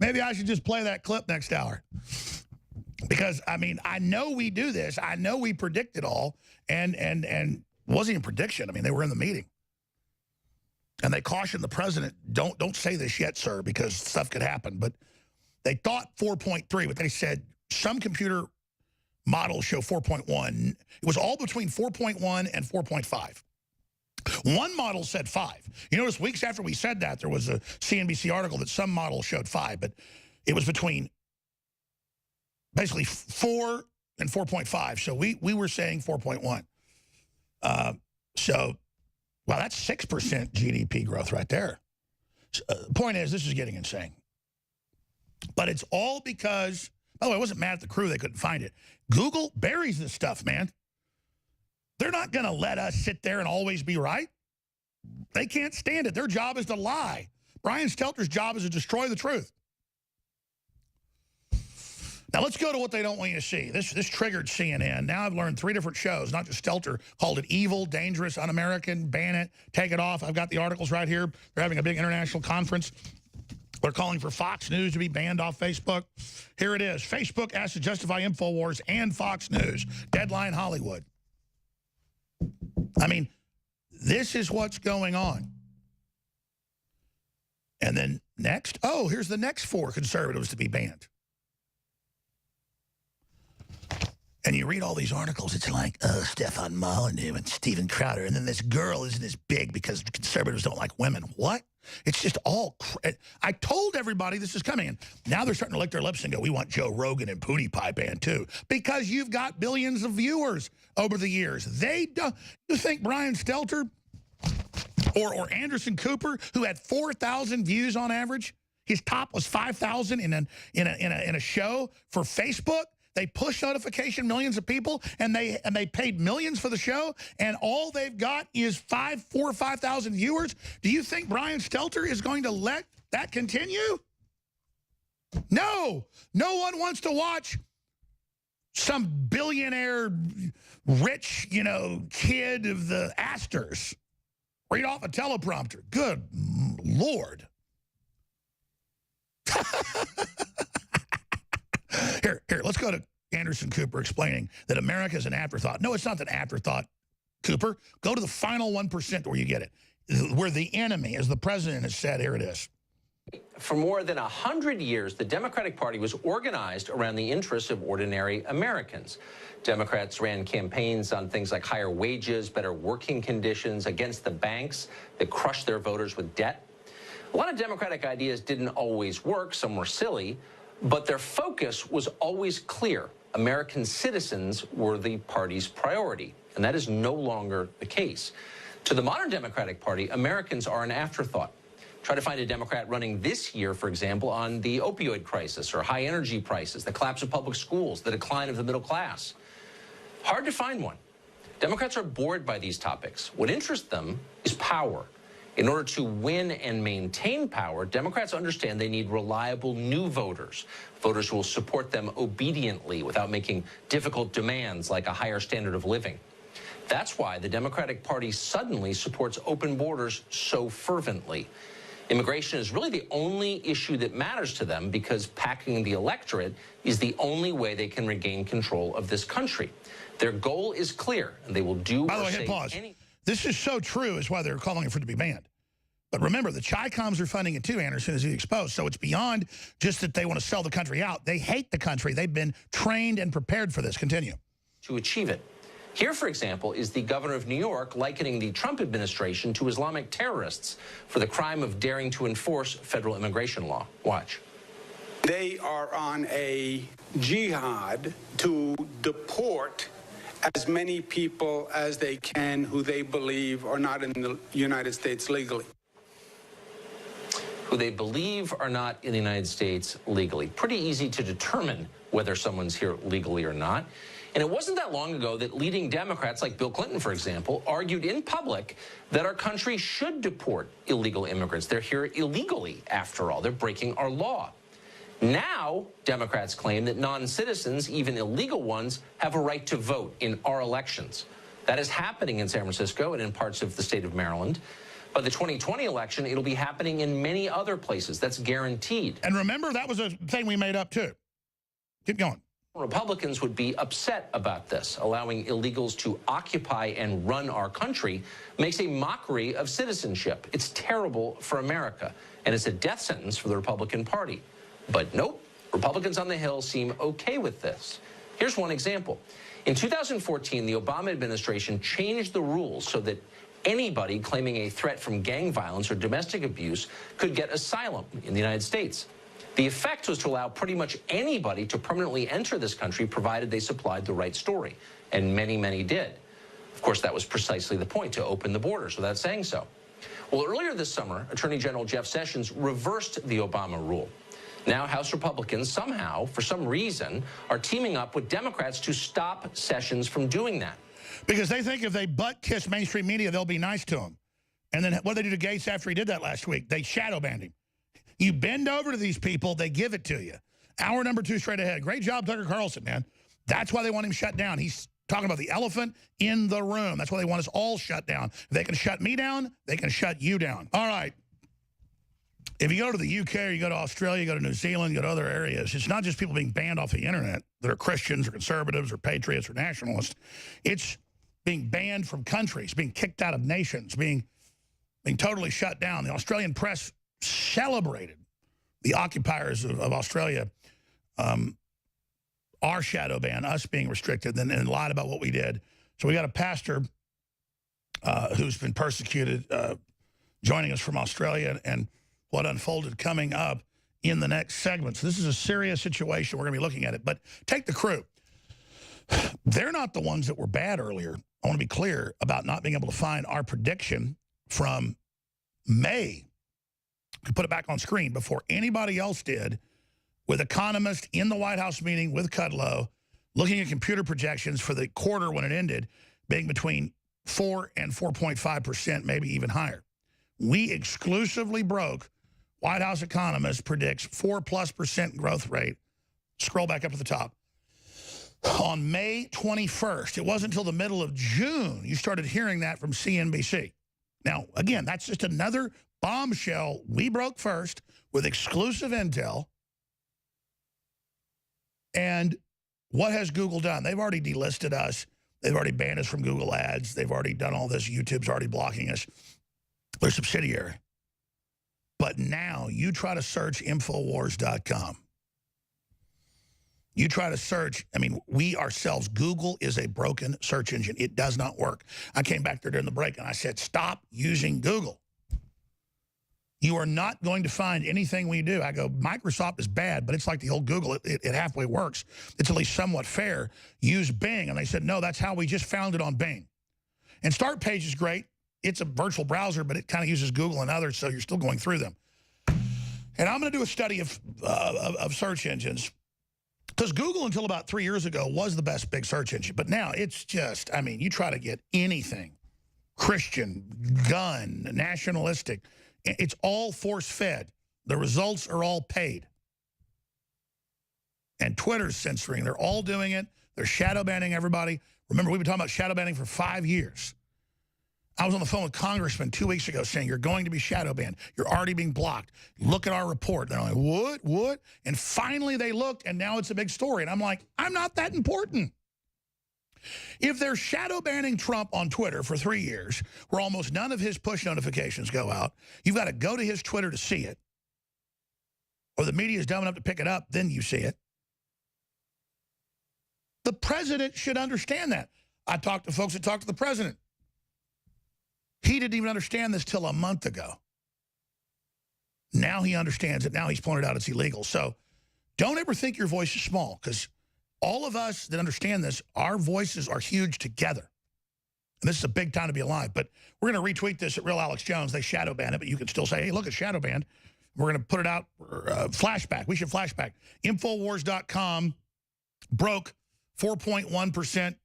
Maybe I should just play that clip next hour. Because, I mean, I know we do this. I know we predict it all. And it wasn't even prediction. I mean, they were in the meeting. And they cautioned the president, don't say this yet, sir, because stuff could happen. But they thought 4.3, but they said some computer models show 4.1. It was all between 4.1 and 4.5. One model said 5. You notice weeks after we said that, there was a CNBC article that some models showed 5, but it was between basically 4 and 4.5. So we were saying 4.1. So, wow, that's 6% GDP growth right there. Point is, this is getting insane. But it's all because, by the way, I wasn't mad at the crew. They couldn't find it. Google buries this stuff, man. They're not going to let us sit there and always be right. They can't stand it. Their job is to lie. Brian Stelter's job is to destroy the truth. Now, let's go to what they don't want you to see. This triggered CNN. Now I've learned 3 different shows, not just Stelter, called it evil, dangerous, un-American, ban it, take it off. I've got the articles right here. They're having a big international conference. They're calling for Fox News to be banned off Facebook. Here it is. Facebook asked to justify InfoWars and Fox News. Deadline Hollywood. I mean, this is what's going on. And then next, oh, here's the next 4 conservatives to be banned. And you read all these articles, it's like, oh, Stefan Molyneux and Steven Crowder, and then this girl isn't as big because conservatives don't like women. What? It's just all... I told everybody this is coming, and now they're starting to lick their lips and go, we want Joe Rogan and PewDiePie banned too, because you've got billions of viewers over the years. They don't... You think Brian Stelter or Anderson Cooper, who had 4,000 views on average, His top was 5,000 in a show for Facebook. They push notification millions of people, and they paid millions for the show, and all they've got is 4,000 or 5,000 viewers. Do you think Brian Stelter is going to let that continue? No. No one wants to watch some billionaire, rich, kid of the Astors read off a teleprompter. Good Lord. Here, let's go to Anderson Cooper explaining that America is an afterthought. No, it's not an afterthought, Cooper. Go to the final 1% where you get it. We're the enemy, as the president has said. Here it is. For more than 100 years, the Democratic Party was organized around the interests of ordinary Americans. Democrats ran campaigns on things like higher wages, better working conditions, against the banks that crushed their voters with debt. A lot of Democratic ideas didn't always work. Some were silly, but their focus was always clear. American citizens were the party's priority, and that is no longer the case. To the modern Democratic Party, Americans are an afterthought. Try to find a Democrat running this year, for example, on the opioid crisis or high energy prices, the collapse of public schools, the decline of the middle class. Hard to find one. Democrats are bored by these topics. What interests them is power. In order to win and maintain power, Democrats understand they need reliable new voters, voters who will support them obediently without making difficult demands like a higher standard of living. That's why the Democratic Party suddenly supports open borders so fervently. Immigration is really the only issue that matters to them because packing the electorate is the only way they can regain control of this country. Their goal is clear, and they will do By the way, hit pause. This is so true is why they're calling for it to be banned. But remember, the Chi-Coms are funding it too, Anderson, as he exposed. So it's beyond just that they want to sell the country out. They hate the country. They've been trained and prepared for this. Continue. To achieve it. Here, for example, is the governor of New York likening the Trump administration to Islamic terrorists for the crime of daring to enforce federal immigration law. Watch. They are on a jihad to deport as many people as they can who they believe are not in the United States legally. Who they believe are not in the United States legally. Pretty easy to determine whether someone's here legally or not. And it wasn't that long ago that leading Democrats like Bill Clinton, for example, argued in public that our country should deport illegal immigrants. They're here illegally, after all. They're breaking our law. Now, Democrats claim that non-citizens, even illegal ones, have a right to vote in our elections. That is happening in San Francisco and in parts of the state of Maryland. By the 2020 election, it'll be happening in many other places. That's guaranteed. And remember, that was a thing we made up, too. Keep going. Republicans would be upset about this. Allowing illegals to occupy and run our country makes a mockery of citizenship. It's terrible for America, and it's a death sentence for the Republican Party. But nope, Republicans on the Hill seem okay with this. Here's one example. In 2014, the Obama administration changed the rules so that anybody claiming a threat from gang violence or domestic abuse could get asylum in the United States. The effect was to allow pretty much anybody to permanently enter this country provided they supplied the right story, and many, many did. Of course, that was precisely the point, to open the borders without saying so. Well, earlier this summer, Attorney General Jeff Sessions reversed the Obama rule. Now, House Republicans somehow, for some reason, are teaming up with Democrats to stop Sessions from doing that. Because they think if they butt-kiss mainstream media, they'll be nice to him. And then what did they do to Gates after he did that last week? They shadow banned him. You bend over to these people, they give it to you. Hour number 2 straight ahead. Great job, Tucker Carlson, man. That's why they want him shut down. He's talking about the elephant in the room. That's why they want us all shut down. If they can shut me down, they can shut you down. All right. If you go to the UK or you go to Australia, you go to New Zealand, you go to other areas, it's not just people being banned off the internet that are Christians or conservatives or patriots or nationalists. It's being banned from countries, being kicked out of nations, being totally shut down. The Australian press celebrated the occupiers of Australia, our shadow ban, us being restricted, and lied about what we did. So we got a pastor who's been persecuted joining us from Australia, and what unfolded coming up in the next segment. So this is a serious situation. We're going to be looking at it. But take the crew. They're not the ones that were bad earlier. I want to be clear about not being able to find our prediction from May I put it back on screen before anybody else did, with economists in the White House meeting with Kudlow, looking at computer projections for the quarter when it ended, being between 4 and 4.5%, maybe even higher. We exclusively broke. White House economist predicts 4+% growth rate. Scroll back up to the top. On May 21st, it wasn't until the middle of June you started hearing that from CNBC. Now, again, that's just another bombshell we broke first with exclusive intel. And what has Google done? They've already delisted us. They've already banned us from Google Ads. They've already done all this. YouTube's already blocking us. They're subsidiary. But now you try to search Infowars.com. You try to search, I mean, we ourselves, Google is a broken search engine. It does not work. I came back there during the break and I said, stop using Google. You are not going to find anything we do. I go, Microsoft is bad, but it's like the old Google. It halfway works. It's at least somewhat fair. Use Bing. And they said, no, that's how we just found it on Bing. And Start Page is great. It's a virtual browser, but it kind of uses Google and others, so you're still going through them. And I'm going to do a study of search engines, because Google, until about 3 years ago, was the best big search engine. But now it's just, I mean, you try to get anything, Christian, gun, nationalistic, it's all force-fed. The results are all paid. And Twitter's censoring. They're all doing it. They're shadow banning everybody. Remember, we've been talking about shadow banning for 5 years. I was on the phone with Congressman 2 weeks ago saying, you're going to be shadow banned. You're already being blocked. Look at our report. They're like, what? And finally they looked, and now it's a big story. And I'm like, I'm not that important. If they're shadow banning Trump on Twitter for 3 years, where almost none of his push notifications go out, you've got to go to his Twitter to see it. Or the media is dumb enough to pick it up, then you see it. The president should understand that. I talked to folks that talked to the president. He didn't even understand this till a month ago. Now he understands it. Now he's pointed out it's illegal. So don't ever think your voice is small, because all of us that understand this, our voices are huge together. And this is a big time to be alive. But we're going to retweet this at Real Alex Jones. They shadow ban it, but you can still say, hey, look, it's shadow banned. We're going to put it out, flashback. We should flashback. Infowars.com broke 4.1%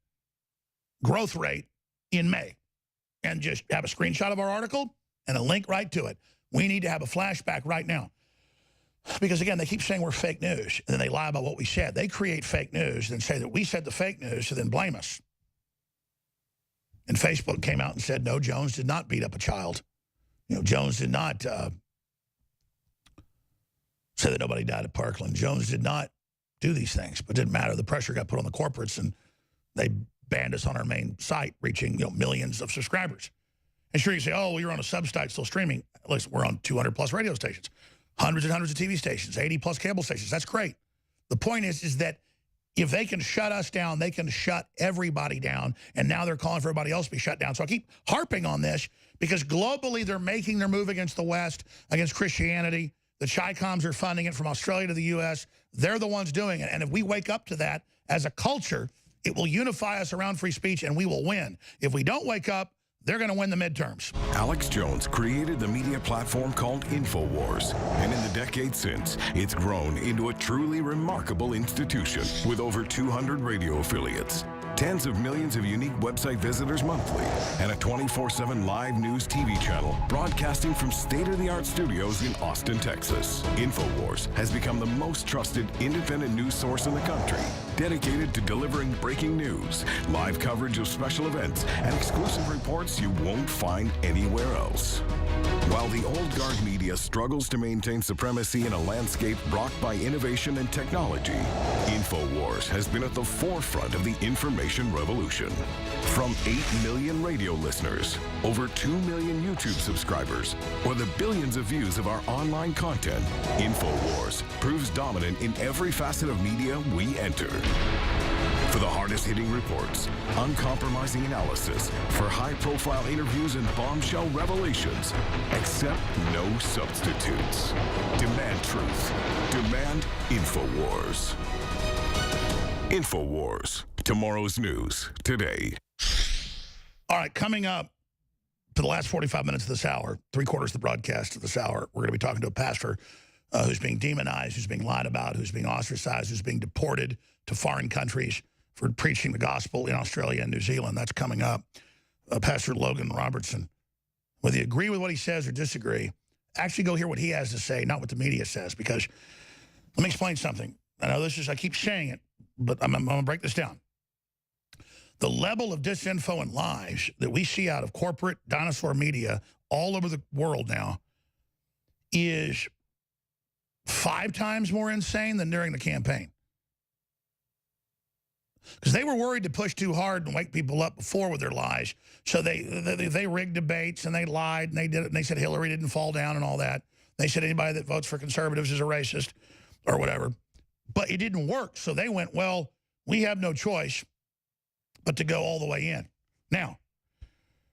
growth rate in May. And just have a screenshot of our article and a link right to it. We need to have a flashback right now. Because, again, they keep saying we're fake news, and then they lie about what we said. They create fake news and say that we said the fake news, and then blame us. And Facebook came out and said, no, Jones did not beat up a child. You know, Jones did not say that nobody died at Parkland. Jones did not do these things, but it didn't matter. The pressure got put on the corporates, and they banned us on our main site, reaching millions of subscribers. And sure, you say, oh, well, you're on a sub-site still streaming. Listen, we're on 200-plus radio stations, hundreds and hundreds of TV stations, 80-plus cable stations. That's great. The point is that if they can shut us down, they can shut everybody down. And now they're calling for everybody else to be shut down. So I keep harping on this because globally they're making their move against the West, against Christianity. The Chi-Coms are funding it from Australia to the U.S. They're the ones doing it. And if we wake up to that as a culture, it will unify us around free speech, and we will win. If we don't wake up, they're going to win the midterms. Alex Jones created the media platform called InfoWars, and in the decades since, it's grown into a truly remarkable institution with over 200 radio affiliates, tens of millions of unique website visitors monthly, and a 24/7 live news TV channel broadcasting from state-of-the-art studios in Austin, Texas. InfoWars has become the most trusted independent news source in the country, dedicated to delivering breaking news, live coverage of special events, and exclusive reports you won't find anywhere else. While the old guard media struggles to maintain supremacy in a landscape rocked by innovation and technology, InfoWars has been at the forefront of the information revolution. From 8 million radio listeners, over 2 million YouTube subscribers, or the billions of views of our online content, InfoWars proves dominant in every facet of media we enter. For the hardest-hitting reports, uncompromising analysis, for high-profile interviews and bombshell revelations, accept no substitutes. Demand truth. Demand InfoWars. InfoWars. Tomorrow's news today. All right, coming up, for the last 45 minutes of this hour, 3/4 of the broadcast of this hour, we're going to be talking to a pastor who's being demonized, who's being lied about, who's being ostracized, who's being deported to foreign countries for preaching the gospel in Australia and New Zealand. That's coming up. Pastor Logan Robertson. Whether you agree with what he says or disagree, actually go hear what he has to say, not what the media says, because let me explain something. I know I keep saying it, but I'm going to break this down. The level of disinfo and lies that we see out of corporate dinosaur media all over the world now is 5 times more insane than during the campaign. Because they were worried to push too hard and wake people up before with their lies. So they rigged debates and they lied and they did it. And they said Hillary didn't fall down and all that. They said anybody that votes for conservatives is a racist or whatever. But it didn't work. So they went, well, we have no choice but to go all the way in. Now,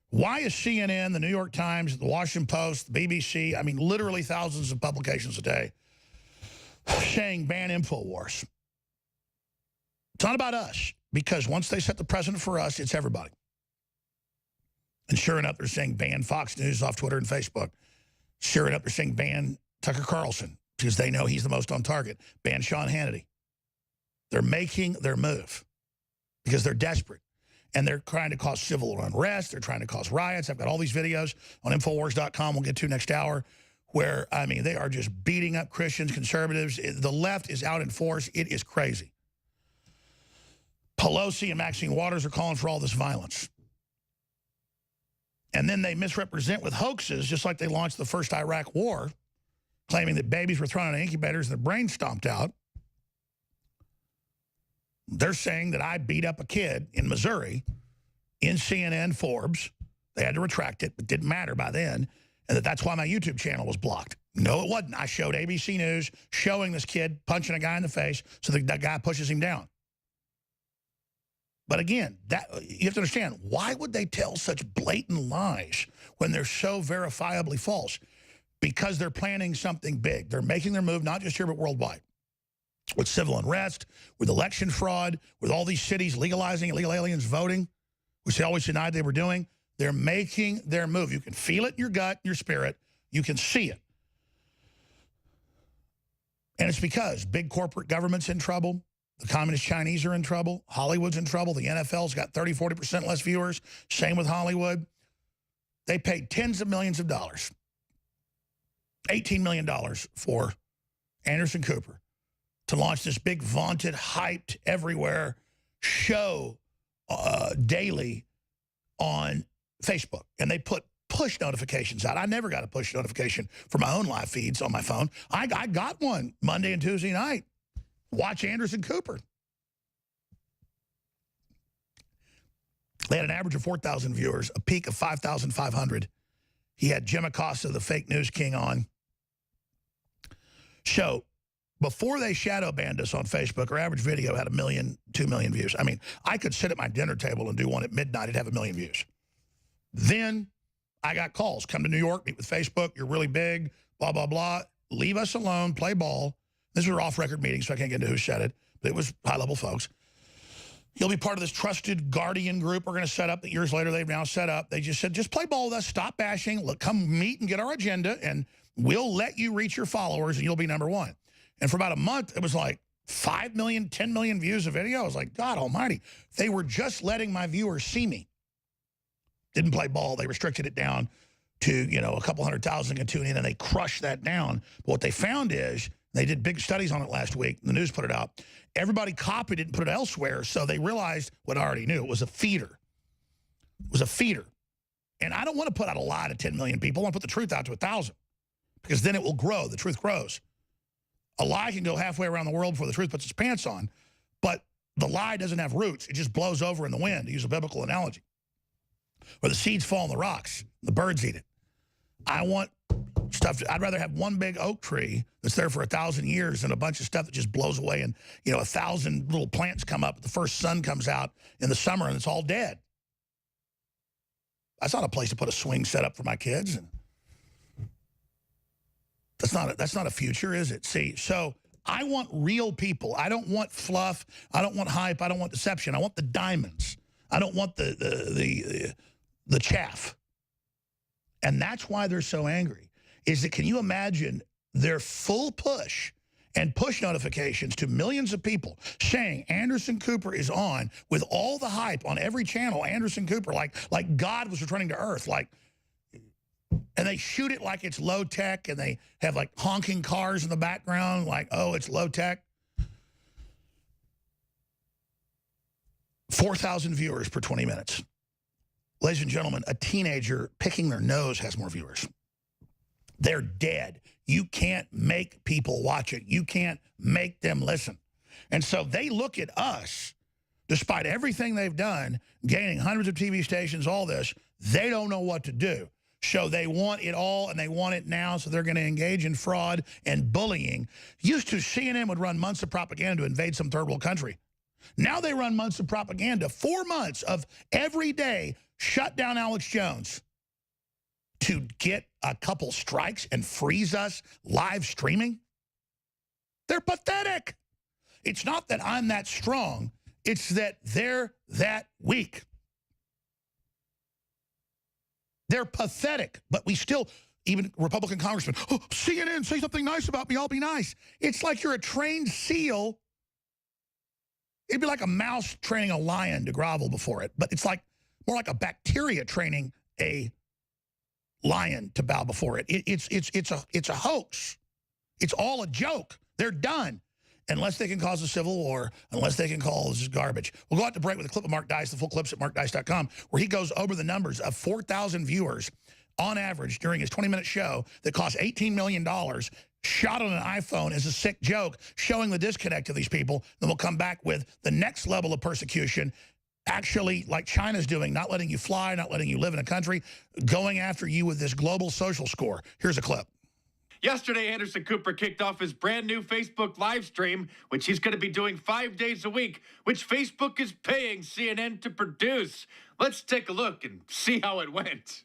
why is CNN, the New York Times, the Washington Post, the BBC, I mean, literally thousands of publications a day saying ban InfoWars? It's not about us, because once they set the precedent for us, it's everybody. And sure enough, they're saying ban Fox News off Twitter and Facebook. Sure enough, they're saying ban Tucker Carlson, because they know he's the most on target. Ban Sean Hannity. They're making their move because they're desperate. And they're trying to cause civil unrest. They're trying to cause riots. I've got all these videos on Infowars.com we'll get to next hour where, I mean, they are just beating up Christians, conservatives. The left is out in force. It is crazy. Pelosi and Maxine Waters are calling for all this violence. And then they misrepresent with hoaxes, just like they launched the first Iraq war, claiming that babies were thrown in incubators and their brains stomped out. They're saying that I beat up a kid in Missouri in CNN Forbes. They had to retract it, but it didn't matter by then. And that's why my YouTube channel was blocked. No, it wasn't. I showed ABC News showing this kid punching a guy in the face so that guy pushes him down. But again, you have to understand, why would they tell such blatant lies when they're so verifiably false? Because they're planning something big. They're making their move, not just here, but worldwide. With civil unrest, with election fraud, with all these cities legalizing illegal aliens voting, which they always denied they were doing. They're making their move. You can feel it in your gut, your spirit. You can see it. And it's because big corporate government's in trouble. The communist Chinese are in trouble. Hollywood's in trouble. The NFL's got 30, 40% less viewers. Same with Hollywood. They paid tens of millions of dollars. $18 million for Anderson Cooper to launch this big, vaunted, hyped, everywhere show daily on Facebook. And they put push notifications out. I never got a push notification for my own live feeds on my phone. I got one Monday and Tuesday night. Watch Anderson Cooper. They had an average of 4,000 viewers, a peak of 5,500. He had Jim Acosta, the fake news king, on. So before they shadow banned us on Facebook, our average video had 1 million, 2 million views. I mean, I could sit at my dinner table and do one at midnight. It'd have 1 million views. Then I got calls. Come to New York, meet with Facebook. You're really big, blah, blah, blah. Leave us alone, play ball. These were off-record meetings, so I can't get into who said it, but it was high-level folks. You'll be part of this trusted guardian group we're going to set up that years later they've now set up. They just said, just play ball with us, stop bashing, come meet and get our agenda, and we'll let you reach your followers, and you'll be number one. And for about a month, it was like 5 million, 10 million views of video. I was like, God almighty. They were just letting my viewers see me. Didn't play ball. They restricted it down to, you know, a couple 100,000 can tune in, and they crushed that down. But what they found is, they did big studies on it last week. The news put it out. Everybody copied it and put it elsewhere, so they realized what I already knew. It was a feeder. It was a feeder. And I don't want to put out a lie to 10 million people. I want to put the truth out to 1,000, because then it will grow. The truth grows. A lie can go halfway around the world before the truth puts its pants on, but the lie doesn't have roots. It just blows over in the wind, to use a biblical analogy. Or the seeds fall on the rocks. The birds eat it. I want stuff. I'd rather have one big oak tree that's there for 1,000 years than a bunch of stuff that just blows away and, you know, 1,000 little plants come up. The first sun comes out in the summer and it's all dead. That's not a place to put a swing set up for my kids. And that's not a future, is it? See, so I want real people. I don't want fluff. I don't want hype. I don't want deception. I want the diamonds. I don't want the chaff. And that's why they're so angry, is that can you imagine their full push and push notifications to millions of people saying Anderson Cooper is on with all the hype on every channel, Anderson Cooper, like God was returning to Earth, and they shoot it like it's low tech, and they have like honking cars in the background, like, oh, it's low tech. 4,000 viewers per 20 minutes. Ladies and gentlemen, a teenager picking their nose has more viewers. They're dead. You can't make people watch it. You can't make them listen. And so they look at us, despite everything they've done, gaining hundreds of TV stations, all this, they don't know what to do. So they want it all, and they want it now, so they're going to engage in fraud and bullying. Used to, CNN would run months of propaganda to invade some third world country. Now they run months of propaganda, 4 months of every day, shut down Alex Jones to get a couple strikes and freeze us live streaming. They're pathetic. It's not that I'm that strong. It's that they're that weak. They're pathetic, but we still, even Republican congressmen, oh, CNN, say something nice about me, I'll be nice. It's like you're a trained seal. It'd be like a mouse training a lion to grovel before it, but it's like more like a bacteria training a lion to bow before it. It's a hoax. It's all a joke. They're done. Unless they can cause a civil war, unless they can call this garbage. We'll go out to break with a clip of Mark Dice, the full clip's at markdice.com, where he goes over the numbers of 4,000 viewers on average during his 20-minute show that cost $18 million, shot on an iPhone as a sick joke, showing the disconnect of these people. Then we'll come back with the next level of persecution, actually like China's doing, not letting you fly, not letting you live in a country, going after you with this global social score. Here's a clip. Yesterday, Anderson Cooper kicked off his brand new Facebook live stream, which he's going to be doing 5 days a week, which Facebook is paying CNN to produce. Let's take a look and see how it went.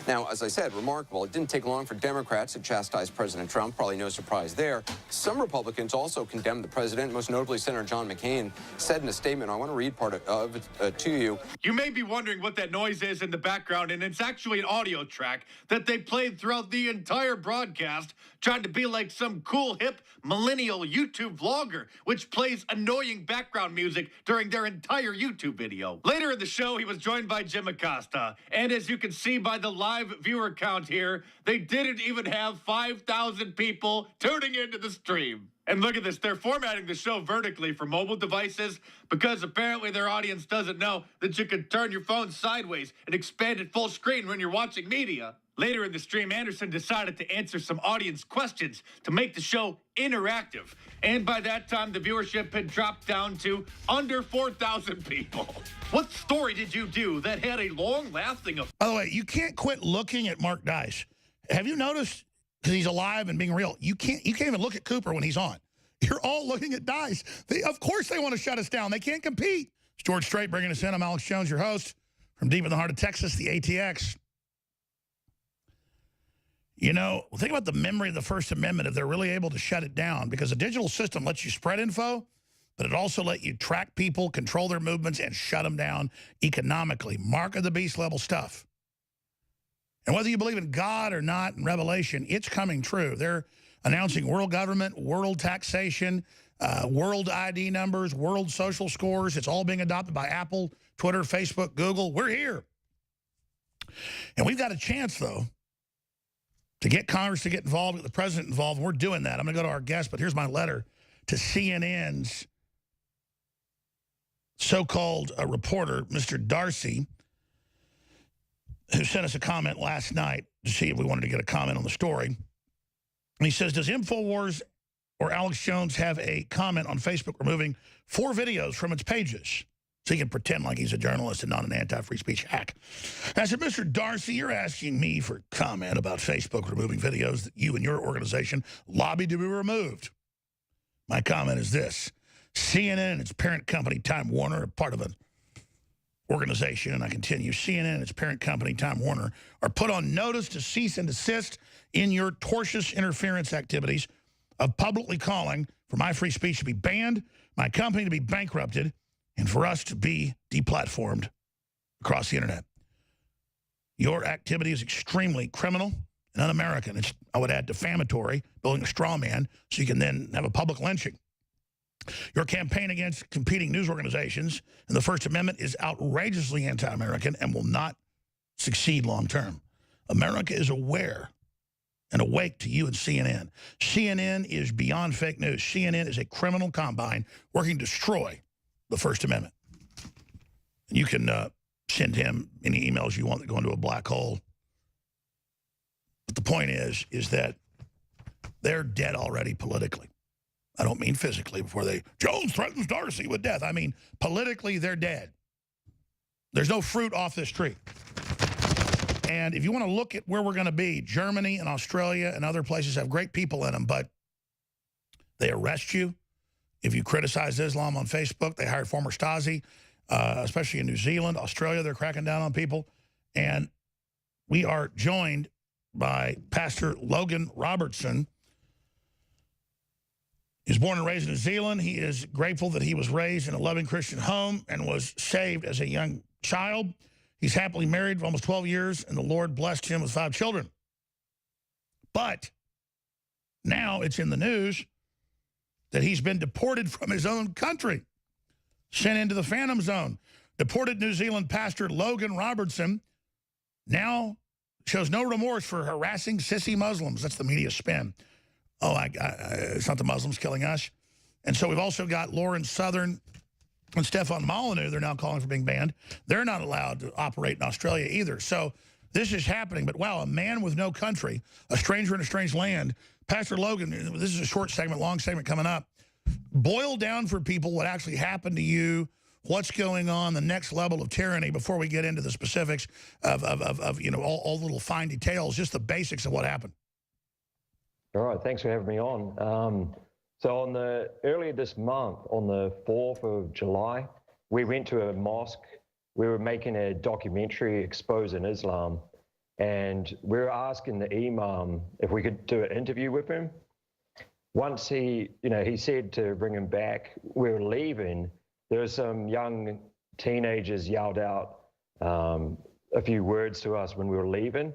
Now, as I said, remarkable. It didn't take long for Democrats to chastise President Trump. Probably no surprise there. Some Republicans also condemned the president. Most notably, Senator John McCain said in a statement, I want to read part of it to you. You may be wondering what that noise is in the background, and it's actually an audio track that they played throughout the entire broadcast, trying to be like some cool, hip, millennial YouTube vlogger, which plays annoying background music during their entire YouTube video. Later in the show, he was joined by Jim Acosta, and as you can see by the live viewer count here, they didn't even have 5,000 people tuning into the stream. And look at this, they're formatting the show vertically for mobile devices because apparently their audience doesn't know that you can turn your phone sideways and expand it full screen when you're watching media. Later in the stream, Anderson decided to answer some audience questions to make the show interactive. And by that time, the viewership had dropped down to under 4,000 people. What story did you do that had a long-lasting effect? By the way, you can't quit looking at Mark Dice. Have you noticed, because he's alive and being real, you can't even look at Cooper when he's on. You're all looking at Dice. Of course they want to shut us down. They can't compete. It's George Strait bringing us in. I'm Alex Jones, your host, from deep in the heart of Texas, the ATX. You know, think about the memory of the First Amendment if they're really able to shut it down, because a digital system lets you spread info, but it also lets you track people, control their movements, and shut them down economically. Mark of the beast level stuff. And whether you believe in God or not, in Revelation, it's coming true. They're announcing world government, world taxation, world ID numbers, world social scores. It's all being adopted by Apple, Twitter, Facebook, Google. We're here. And we've got a chance, though, to get Congress to get involved, get the president involved. We're doing that. I'm going to go to our guest, but here's my letter to CNN's so-called reporter, Mr. Darcy, who sent us a comment last night to see if we wanted to get a comment on the story. And he says, does InfoWars or Alex Jones have a comment on Facebook removing 4 videos from its pages? So he can pretend like he's a journalist and not an anti-free speech hack. And I said, Mr. Darcy, you're asking me for comment about Facebook removing videos that you and your organization lobbied to be removed. My comment is this. CNN and its parent company, Time Warner, are part of an organization, and I continue, CNN and its parent company, Time Warner, are put on notice to cease and desist in your tortious interference activities of publicly calling for my free speech to be banned, my company to be bankrupted, and for us to be deplatformed across the internet. Your activity is extremely criminal and un-American. It's, I would add, defamatory, building a straw man so you can then have a public lynching. Your campaign against competing news organizations and the First Amendment is outrageously anti-American and will not succeed long term. America is aware and awake to you and CNN. CNN is beyond fake news. CNN is a criminal combine working to destroy the First Amendment. And you can send him any emails you want that go into a black hole. But the point is that they're dead already politically. I don't mean physically before they, Jones threatens Darcy with death. I mean, politically, they're dead. There's no fruit off this tree. And if you want to look at where we're going to be, Germany and Australia and other places have great people in them, but they arrest you if you criticize Islam on Facebook. They hired former Stasi, especially in New Zealand, Australia. They're cracking down on people. And we are joined by Pastor Logan Robertson. He was born and raised in New Zealand. He is grateful that he was raised in a loving Christian home and was saved as a young child. He's happily married for almost 12 years, and the Lord blessed him with 5 children. But now it's in the news that he's been deported from his own country, sent into the Phantom Zone. Deported New Zealand pastor Logan Robertson now shows no remorse for harassing sissy Muslims. That's the media spin. Oh, it's not the Muslims killing us. And so we've also got Lauren Southern and Stefan Molyneux. They're now calling for being banned. They're not allowed to operate in Australia either. So this is happening. But wow, a man with no country, a stranger in a strange land. Pastor Logan, this is a short segment, long segment coming up. Boil down for people what actually happened to you, what's going on, the next level of tyranny before we get into the specifics of you know, all little fine details, just the basics of what happened. All right, thanks for having me on. So earlier this month, on the 4th of July, we went to a mosque. We were making a documentary exposing Islam, and we were asking the imam if we could do an interview with him. Once he said to bring him back, we were leaving, there were some young teenagers yelled out a few words to us when we were leaving.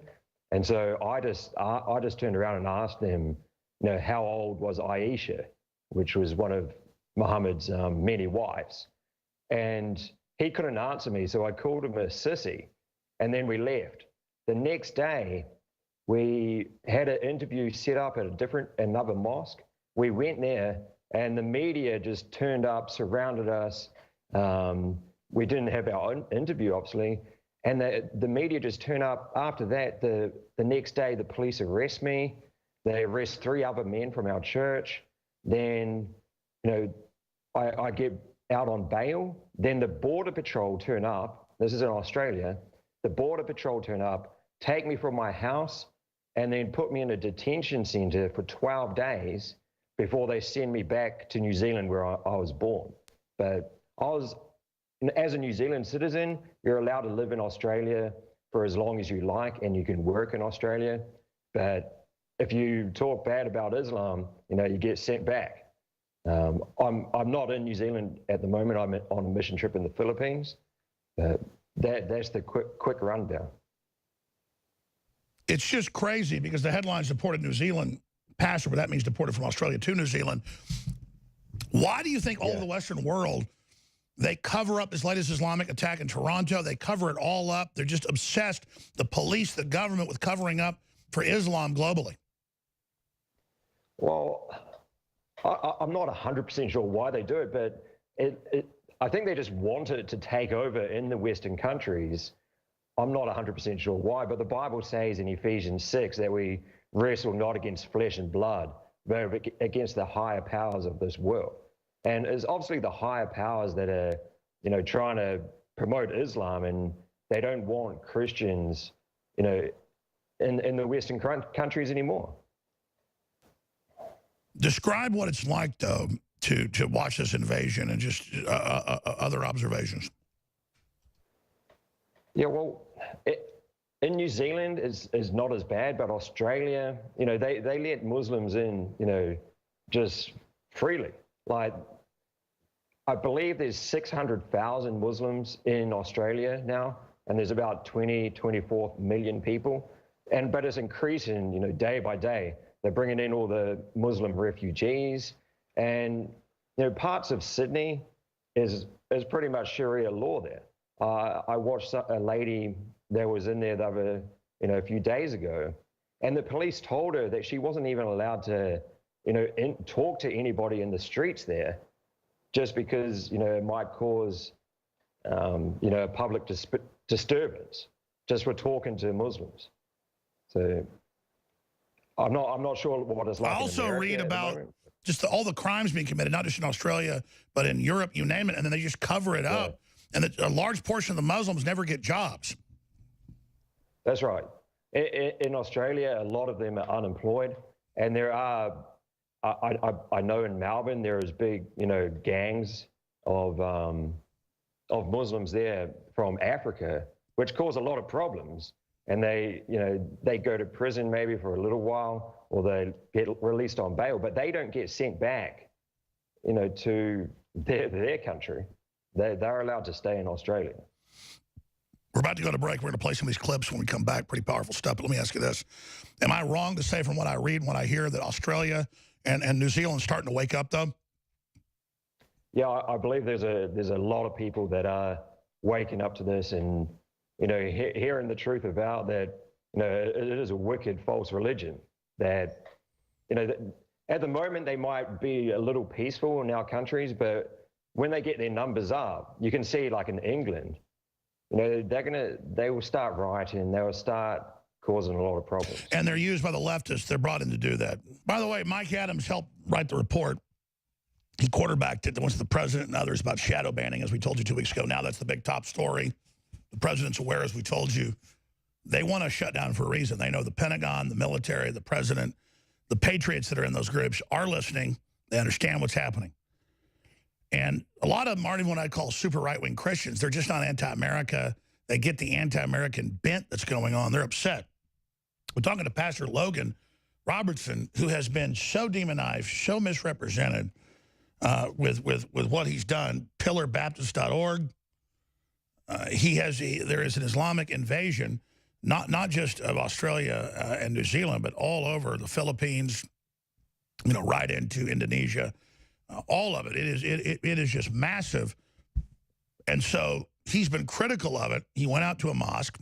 And so I just turned around and asked them, you know, how old was Aisha, which was one of Muhammad's many wives. And he couldn't answer me, so I called him a sissy, and then we left. The next day, we had an interview set up at another mosque. We went there, and the media just turned up, surrounded us. We didn't have our own interview, obviously. And the media just turn up. After that, the next day, the police arrest me. They arrest 3 other men from our church. Then, you know, I get out on bail. Then the Border Patrol turn up. This is in Australia. The Border Patrol turn up, take me from my house, and then put me in a detention center for 12 days before they send me back to New Zealand where I was born. But as a New Zealand citizen, you're allowed to live in Australia for as long as you like, and you can work in Australia. But if you talk bad about Islam, you know, you get sent back. I'm not in New Zealand at the moment. I'm on a mission trip in the Philippines. That's the quick rundown. It's just crazy because the headlines deported New Zealand pastor, but that means deported from Australia to New Zealand. Why do you think all of the Western world, they cover up this latest Islamic attack in Toronto? They cover it all up. They're just obsessed, the police, the government, with covering up for Islam globally. Well, I'm not 100% sure why they do it, but I think they just want it to take over in the Western countries. I'm not 100% sure why, but the Bible says in Ephesians 6 that we wrestle not against flesh and blood, but against the higher powers of this world. And it's obviously the higher powers that are, you know, trying to promote Islam, and they don't want Christians, you know, in the Western countries anymore. Describe what it's like, though, to watch this invasion and just other observations. Yeah, well, in New Zealand is not as bad, but Australia, you know, they let Muslims in, you know, just freely. Like, I believe there's 600,000 Muslims in Australia now, and there's about 24 million people. But it's increasing, you know, day by day. They're bringing in all the Muslim refugees, and you know, parts of Sydney is pretty much Sharia law there. I watched a lady that was in there a few days ago, and the police told her that she wasn't even allowed to, you know, talk to anybody in the streets there, just because, you know, it might cause, you know, a public disturbance just for talking to Muslims. So I'm not sure what it's like. I also read about just all the crimes being committed, not just in Australia, but in Europe, you name it, and then they just cover it up. And a large portion of the Muslims never get jobs. That's right. In Australia, a lot of them are unemployed, and there are, I know in Melbourne, there is big, you know, gangs of Muslims there from Africa, which cause a lot of problems. And they, you know, they go to prison maybe for a little while, or they get released on bail, but they don't get sent back, you know, to their country. They're allowed to stay in Australia. We're about to go to break. We're going to play some of these clips when we come back. Pretty powerful stuff. But let me ask you this. Am I wrong to say, from what I read and what I hear, that Australia and New Zealand's starting to wake up, though? Yeah, I believe there's a lot of people that are waking up to this, and you know, hearing the truth about that, you know, it is a wicked, false religion that, you know, at the moment they might be a little peaceful in our countries, but when they get their numbers up, you can see, like in England, you know, they will start rioting, they will start causing a lot of problems. And they're used by the leftists. They're brought in to do that. By the way, Mike Adams helped write the report. He quarterbacked it. Went to the president and others about shadow banning, as we told you 2 weeks ago. Now that's the big top story. The president's aware, as we told you. They want to shut down for a reason. They know the Pentagon, the military, the president, the patriots that are in those groups are listening. They understand what's happening. And a lot of them aren't even what I'd call super right-wing Christians. They're just not anti-America. They get the anti-American bent that's going on. They're upset. We're talking to Pastor Logan Robertson, who has been so demonized, so misrepresented with what he's done. PillarBaptist.org. There is an Islamic invasion, not just of Australia and New Zealand, but all over the Philippines, you know, right into Indonesia, all of it. It is just massive. And so he's been critical of it. He went out to a mosque,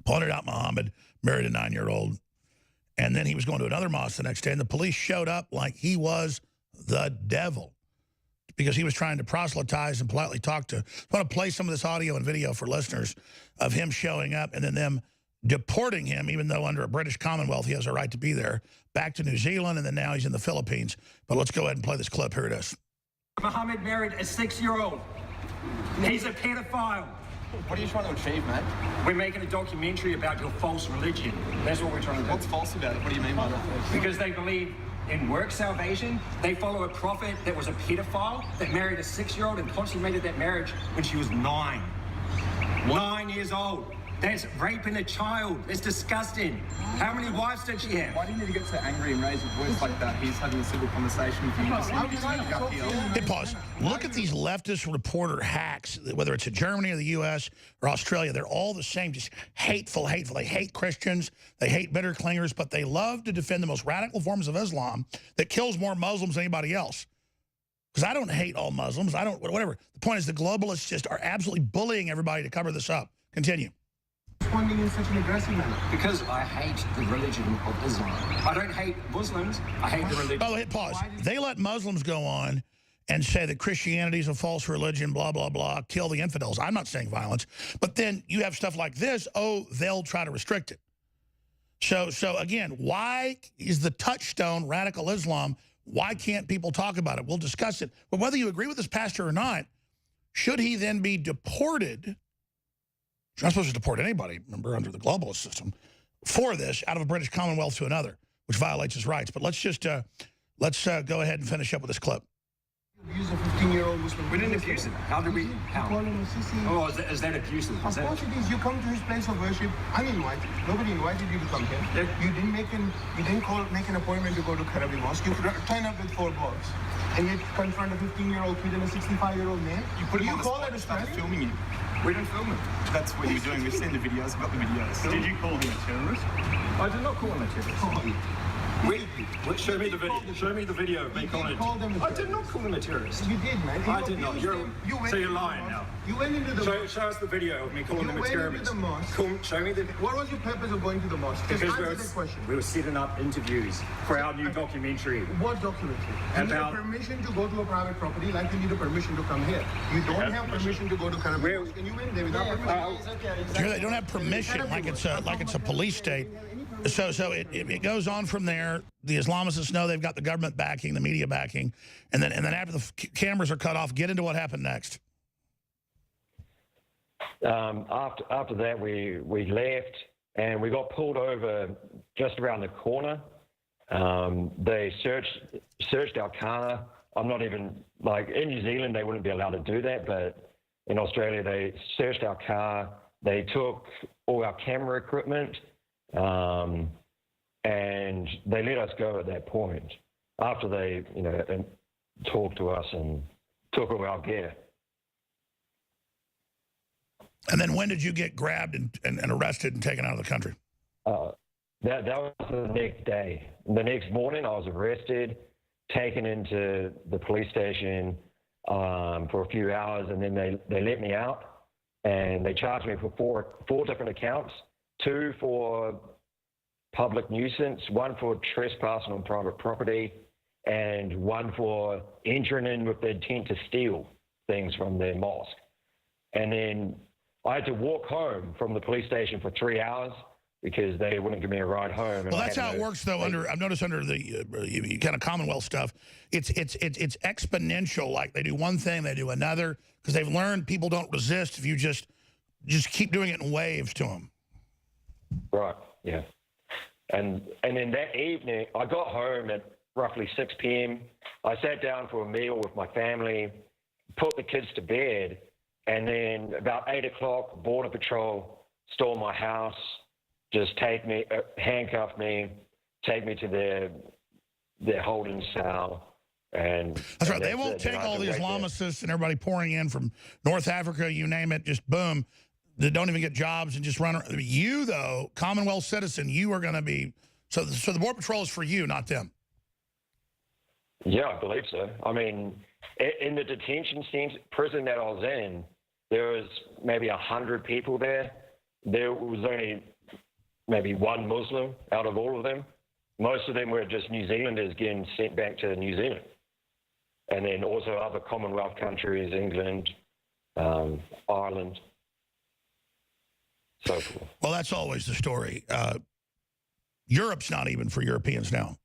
pointed out Muhammad, married a 9-year-old, and then he was going to another mosque the next day, and the police showed up like he was the devil, because he was trying to proselytize and politely talk to. I want to play some of this audio and video for listeners of him showing up and then them deporting him, even though under a British Commonwealth he has a right to be there, back to New Zealand, and then now he's in the Philippines. But let's go ahead and play this clip. Here it is. Muhammad married a 6-year-old. He's a pedophile. What are you trying to achieve, mate? We're making a documentary about your false religion. That's what we're trying to do. What's false about it? What do you mean by that? Because they believe in work salvation. They follow a prophet that was a pedophile, that married a 6-year-old and consummated that marriage when she was 9. What? 9 years old. That's raping a child. It's disgusting. How many wives did she have? Why do you need to get so angry and raise your voice like that? He's having a civil conversation with you. Hit pause. Look at these leftist reporter hacks, whether it's in Germany or the U.S. or Australia. They're all the same, just hateful. They hate Christians. They hate bitter clingers, but they love to defend the most radical forms of Islam that kills more Muslims than anybody else. Because I don't hate all Muslims. I don't, whatever. The point is the globalists just are absolutely bullying everybody to cover this up. Continue. Responding in such an aggressive manner? Because I hate the religion of Islam. I don't hate Muslims. I hate the religion. Oh, hit pause. They let Muslims go on and say that Christianity is a false religion, blah, blah, blah, kill the infidels. I'm not saying violence. But then you have stuff like this, oh, they'll try to restrict it. So again, why is the touchstone radical Islam? Why can't people talk about it? We'll discuss it. But whether you agree with this pastor or not, should he then be deported? You're not supposed to deport anybody, remember, under the globalist system, for this out of a British Commonwealth to another, which violates his rights. But let's just go ahead and finish up with this clip. Abuse a 15-year-old Muslim. We didn't abuse him. How did we? How? Call him a sissy. Oh, is that abusive? Of course it is. You come to his place of worship uninvited. Nobody invited you to come here. Yeah. You didn't make an appointment to go to Karabi Mosque. You turn up with 4 bucks. And you confront a 15-year-old kid and a 65-year-old man. You put him on the call spot that a started strategy? filming you. We didn't film him. That's what you were doing. We've seen the videos. We've got the videos. Did you call him a terrorist? I did not call him a terrorist. Show me the video. Show me the video of me calling him. I did not call him a terrorist. You did, man. I did not. So you're lying now. You went into the mosque. Show us the video of me calling him a terrorist. You went into the mosque. Show me the. What was your purpose of going to the mosque? Just answer the question. We were setting up interviews for our new documentary. What documentary? You need a permission to go to a private property like you need a permission to come here. You don't have permission to go to Karabi Mosque. Can you win there without permission? They don't have permission like it's a police state. So it goes on from there. The Islamists know they've got the government backing, the media backing, and then after the cameras are cut off, get into what happened next. After that, we left and we got pulled over just around the corner. They searched our car. I'm not even like in New Zealand they wouldn't be allowed to do that, but in Australia they searched our car. They took all our camera equipment. And they let us go at that point after they, talked to us and took all our gear. And then when did you get grabbed and arrested and taken out of the country? That was the next day. The next morning, I was arrested, taken into the police station for a few hours, and then they let me out, and they charged me for four different accounts. 2 for public nuisance, 1 for trespassing on private property, and 1 for entering in with the intent to steal things from their mosque. And then I had to walk home from the police station for 3 hours because they wouldn't give me a ride home. Well, that's how it works, though. I've noticed under the kind of Commonwealth stuff, it's exponential. Like they do one thing, they do another, because they've learned people don't resist if you just keep doing it in waves to them. Right, yeah. And then that evening, I got home at roughly 6 p.m. I sat down for a meal with my family, put the kids to bed, and then about 8 o'clock, Border Patrol stormed my house, just handcuff me, take me to their holding cell. And that's right. They won't take all the Islamicists and everybody pouring in from North Africa, you name it, just boom. They don't even get jobs and just run. You, though, Commonwealth citizen, you are going to be... So the Border Patrol is for you, not them. Yeah, I believe so. I mean, in the detention prison that I was in, there was maybe 100 people there. There was only maybe 1 Muslim out of all of them. Most of them were just New Zealanders getting sent back to New Zealand. And then also other Commonwealth countries, England, Ireland. So cool. Well, that's always the story. Europe's not even for Europeans now.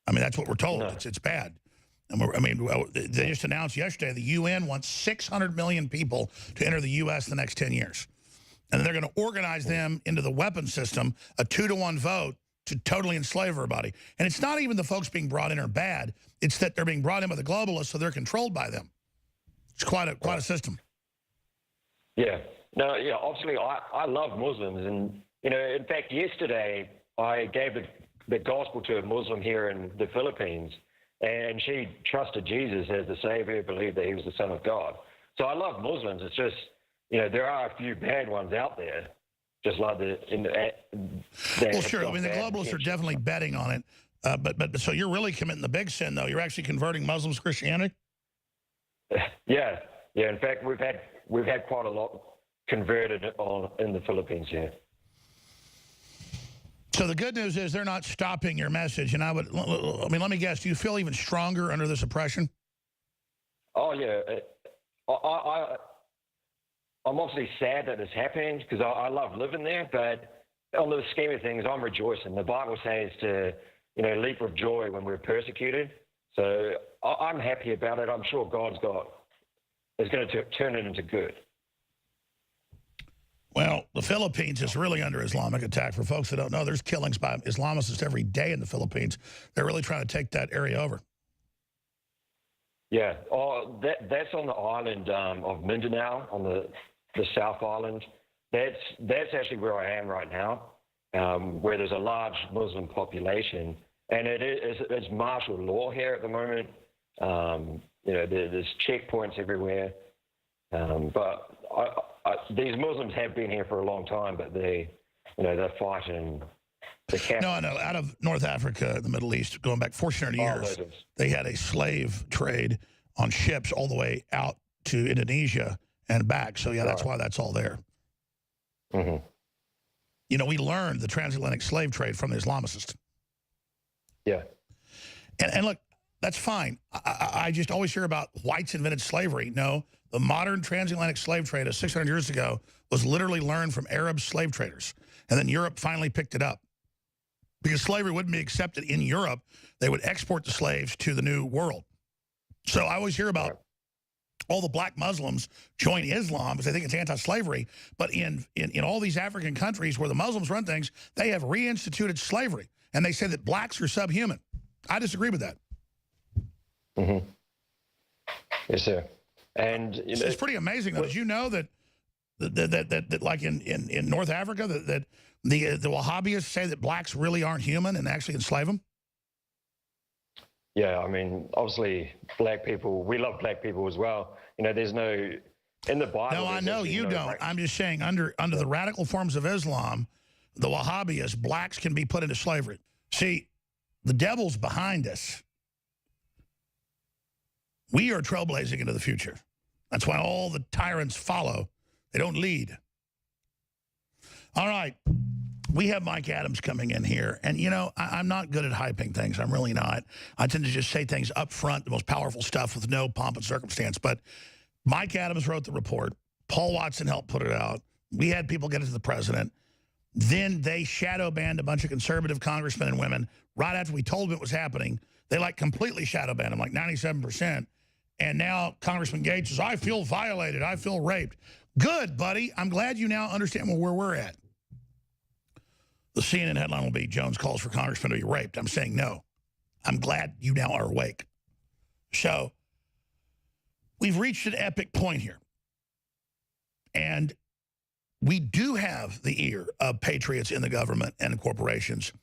I mean, that's what we're told. No. It's bad. And they just announced yesterday the UN wants 600 million people to enter the U.S. the next 10 years. And they're going to organize them into the weapon system, a 2-to-1 vote to totally enslave everybody. And it's not even the folks being brought in are bad. It's that they're being brought in by the globalists, so they're controlled by them. It's quite a system. Yeah. No, yeah, obviously I love Muslims. And, in fact, yesterday I gave the gospel to a Muslim here in the Philippines, and she trusted Jesus as the Savior, believed that he was the Son of God. So I love Muslims. It's just, there are a few bad ones out there, just like well, sure. I mean, the globalists are definitely betting on it. But so you're really committing the big sin, though. You're actually converting Muslims to Christianity? Yeah. Yeah, in fact, we've had quite a lot converted in the Philippines, yeah. So the good news is they're not stopping your message. And let me guess, do you feel even stronger under this oppression? Oh, yeah. I'm obviously sad that it's happened because I love living there, but on the scheme of things, I'm rejoicing. The Bible says to, leap with joy when we're persecuted. So I'm happy about it. I'm sure God's is going to turn it into good. Well, the Philippines is really under Islamic attack. For folks that don't know, there's killings by Islamists every day in the Philippines. They're really trying to take that area over. Yeah, that's on the island of Mindanao, on the South Island. That's actually where I am right now, where there's a large Muslim population, and it's martial law here at the moment. There's checkpoints everywhere, but these Muslims have been here for a long time, but they're fighting. No, out of North Africa, the Middle East, going back 1,400 years, they had a slave trade on ships all the way out to Indonesia and back. So, yeah, that's why that's all there. Mm-hmm. We learned the transatlantic slave trade from the Islamicists. Yeah. And look, that's fine. I just always hear about whites invented slavery. No, the modern transatlantic slave trade of 600 years ago was literally learned from Arab slave traders. And then Europe finally picked it up. Because slavery wouldn't be accepted in Europe, they would export the slaves to the New World. So I always hear about all the black Muslims join Islam because they think it's anti-slavery. But in all these African countries where the Muslims run things, they have reinstituted slavery. And they say that blacks are subhuman. I disagree with that. Mm-hmm. Yes, sir. And it's pretty amazing, though. Did you know that like in North Africa, that the Wahhabis say that blacks really aren't human and actually enslave them? Yeah, I mean, obviously, black people, we love black people as well. There's no, in the Bible... No, I know you don't. I'm just saying, under the radical forms of Islam, the Wahhabis, blacks can be put into slavery. See, the devil's behind us. We are trailblazing into the future. That's why all the tyrants follow. They don't lead. All right. We have Mike Adams coming in here. And, I'm not good at hyping things. I'm really not. I tend to just say things up front, the most powerful stuff with no pomp and circumstance. But Mike Adams wrote the report. Paul Watson helped put it out. We had people get it to the president. Then they shadow banned a bunch of conservative congressmen and women right after we told them it was happening. They completely shadow banned them, 97%. And now Congressman Gates says, I feel violated. I feel raped. Good, buddy. I'm glad you now understand where we're at. The CNN headline will be, Jones calls for congressmen to be raped. I'm saying no. I'm glad you now are awake. So we've reached an epic point here. And we do have the ear of patriots in the government and corporations.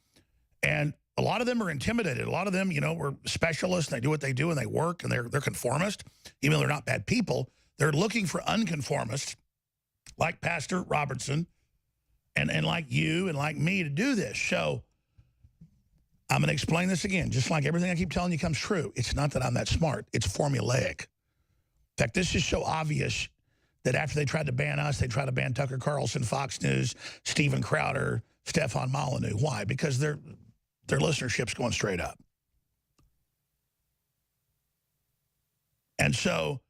And a lot of them are intimidated. A lot of them, were specialists. And they do what they do and they work and they're conformist. Even though they're not bad people, they're looking for unconformists like Pastor Robertson and like you and like me to do this. So I'm going to explain this again. Just like everything I keep telling you comes true. It's not that I'm that smart. It's formulaic. In fact, this is so obvious that after they tried to ban us, they tried to ban Tucker Carlson, Fox News, Steven Crowder, Stefan Molyneux. Why? Because their listenership's going straight up. And so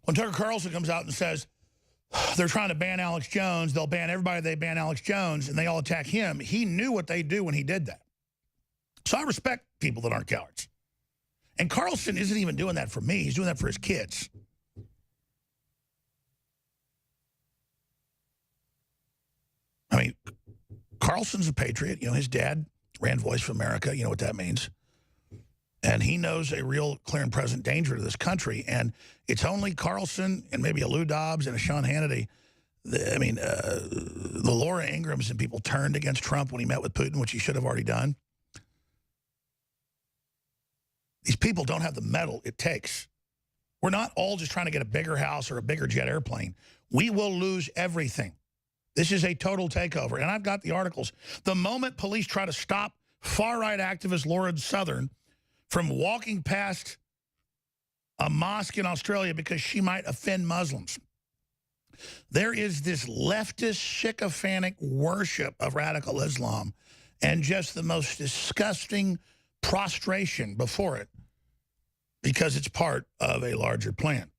when Tucker Carlson comes out and says, they're trying to ban Alex Jones, they'll ban everybody, they ban Alex Jones, and they all attack him, he knew what they'd do when he did that. So I respect people that aren't cowards. And Carlson isn't even doing that for me. He's doing that for his kids. I mean, Carlson's a patriot. His dad ran Voice of America. You know what that means. And he knows a real clear and present danger to this country. And it's only Carlson and maybe a Lou Dobbs and a Sean Hannity. The Laura Ingrams and people turned against Trump when he met with Putin, which he should have already done. These people don't have the mettle it takes. We're not all just trying to get a bigger house or a bigger jet airplane. We will lose everything. This is a total takeover. And I've got the articles. The moment police try to stop far-right activist Laura Southern from walking past a mosque in Australia because she might offend Muslims, there is this leftist, sycophantic worship of radical Islam and just the most disgusting prostration before it because it's part of a larger plan.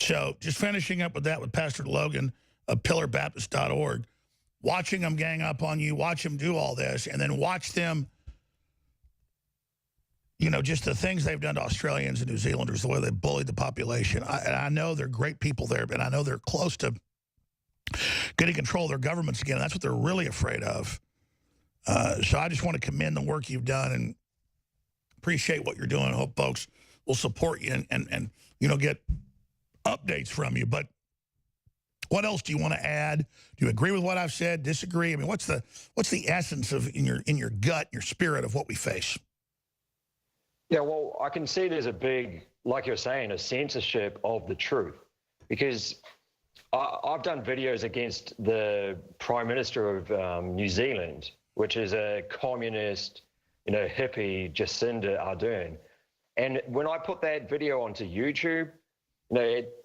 So just finishing up with that with Pastor Logan of PillarBaptist.org, watching them gang up on you, watch them do all this, and then watch them, just the things they've done to Australians and New Zealanders, the way they bullied the population. I know they're great people there, but I know they're close to getting control of their governments again. That's what they're really afraid of. So I just want to commend the work you've done. And Appreciate what you're doing. Hope folks will support you and get updates from you. But what else do you want to add? Do you agree with what I've said? Disagree? I mean, what's the essence of in your gut, your spirit of what we face? Yeah, well, I can see there's a big, like you're saying, a censorship of the truth, because I've done videos against the Prime Minister of New Zealand, which is a communist, hippie, Jacinda Ardern. And when I put that video onto YouTube,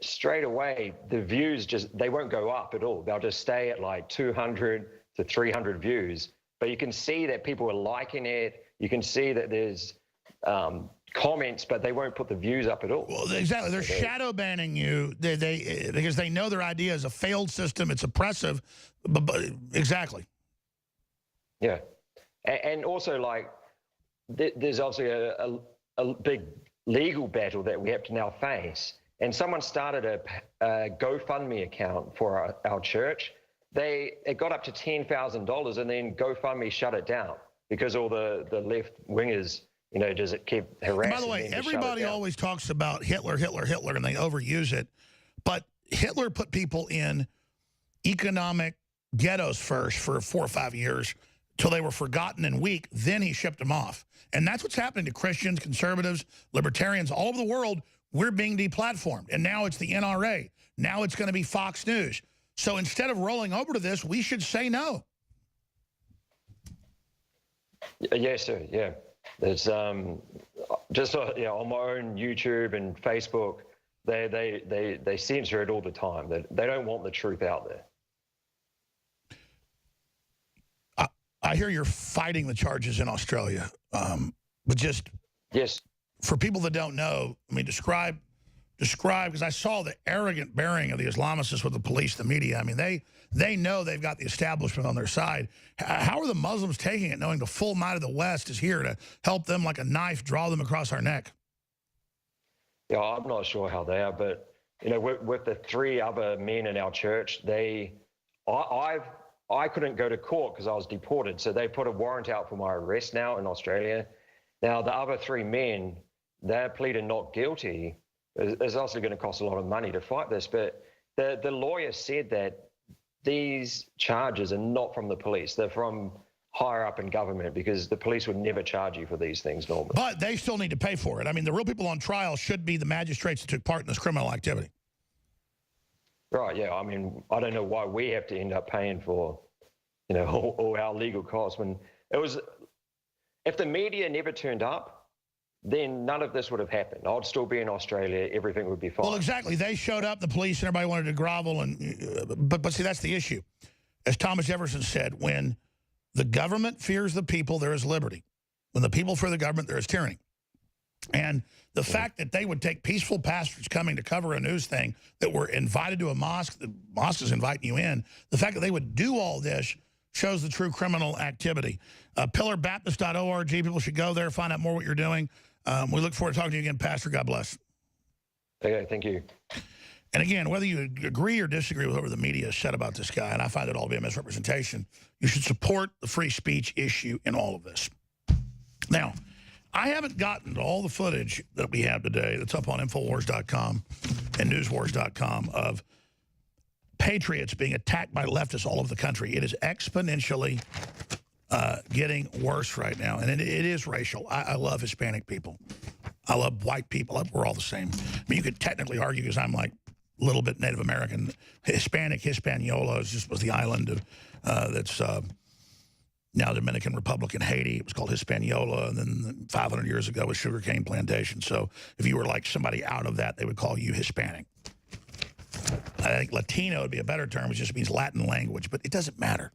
straight away, the views they won't go up at all. They'll just stay at like 200 to 300 views. But you can see that people are liking it. You can see that there's comments, but they won't put the views up at all. Well, exactly. They're shadow banning you because they know their idea is a failed system. It's oppressive. But exactly. Yeah. And also, like, there's obviously a big legal battle that we have to now face. And someone started a GoFundMe account for our church. It got up to $10,000, and then GoFundMe shut it down because all the left wingers, just keep harassing. And by the way, everybody always talks about Hitler, and they overuse it. But Hitler put people in economic ghettos first for 4 or 5 years till they were forgotten and weak. Then he shipped them off. And that's what's happening to Christians, conservatives, libertarians all over the world. We're being deplatformed. And now it's the NRA. Now it's going to be Fox News. So instead of rolling over to this, we should say no. Yes, sir. Yeah. There's just on my own YouTube and Facebook, they censor it all the time. They don't want the truth out there. I hear you're fighting the charges in Australia, but just yes, for people that don't know, I mean, describe because I saw the arrogant bearing of the Islamists with the police, the media. I mean, they know they've got the establishment on their side. How are the Muslims taking it, knowing the full might of the West is here to help them like a knife, draw them across our neck? Yeah, I'm not sure how they are, but with the 3 other men in our church, I couldn't go to court because I was deported, so they put a warrant out for my arrest now in Australia. Now, the other 3 men, they're pleading not guilty. It's also going to cost a lot of money to fight this, but the lawyer said that these charges are not from the police. They're from higher up in government, because the police would never charge you for these things normally. But they still need to pay for it. I mean, the real people on trial should be the magistrates that took part in this criminal activity. Right, yeah. I mean, I don't know why we have to end up paying for, all our legal costs. When if the media never turned up, then none of this would have happened. I'd still be in Australia. Everything would be fine. Well, exactly. They showed up, the police, and everybody wanted to grovel. But see, that's the issue. As Thomas Jefferson said, when the government fears the people, there is liberty. When the people fear the government, there is tyranny. And the fact that they would take peaceful pastors coming to cover a news thing that were invited to a mosque, the mosque is inviting you in, the fact that they would do all this shows the true criminal activity. PillarBaptist.org, people should go there, find out more what you're doing. We look forward to talking to you again, Pastor. God bless. Okay, thank you. And again, whether you agree or disagree with what the media has said about this guy, and I find it all to be a misrepresentation, you should support the free speech issue in all of this. Now, I haven't gotten to all the footage that we have today that's up on Infowars.com and NewsWars.com of patriots being attacked by leftists all over the country. It is exponentially getting worse right now, and it is racial. I love Hispanic people. I love white people. We're all the same. I mean, you could technically argue, because I'm like a little bit Native American. Hispanic, Hispaniola was the island of that's now Dominican Republic in Haiti. It was called Hispaniola, and then 500 years ago was sugarcane plantation. So if you were like somebody out of that, they would call you Hispanic. I think Latino would be a better term, which just means Latin language, but it doesn't matter.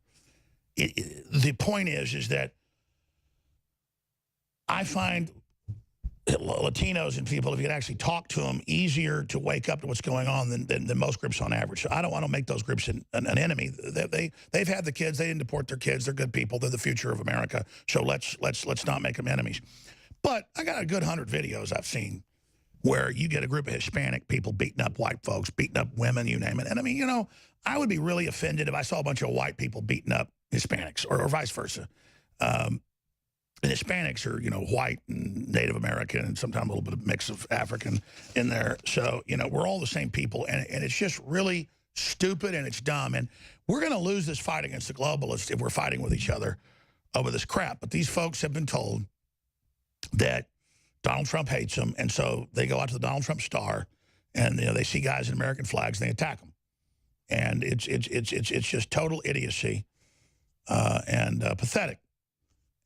The point is that I find Latinos and people, if you could actually talk to them, easier to wake up to what's going on than most groups on average. So I don't want to make those groups an enemy. They've had the kids. They didn't deport their kids. They're good people. They're the future of America. So let's not make them enemies. But I got a good 100 videos I've seen where you get a group of Hispanic people beating up white folks, beating up women, you name it. And I mean, I would be really offended if I saw a bunch of white people beating up Hispanics or vice versa. And Hispanics are, you know, white and Native American and sometimes a little bit of mix of African in there. So, you know, we're all the same people. And it's just really stupid and it's dumb. And we're going to lose this fight against the globalists if we're fighting with each other over this crap. But these folks have been told that Donald Trump hates them. And so they go out to the Donald Trump star and, you know, they see guys in American flags and they attack them. And it's just total idiocy and pathetic.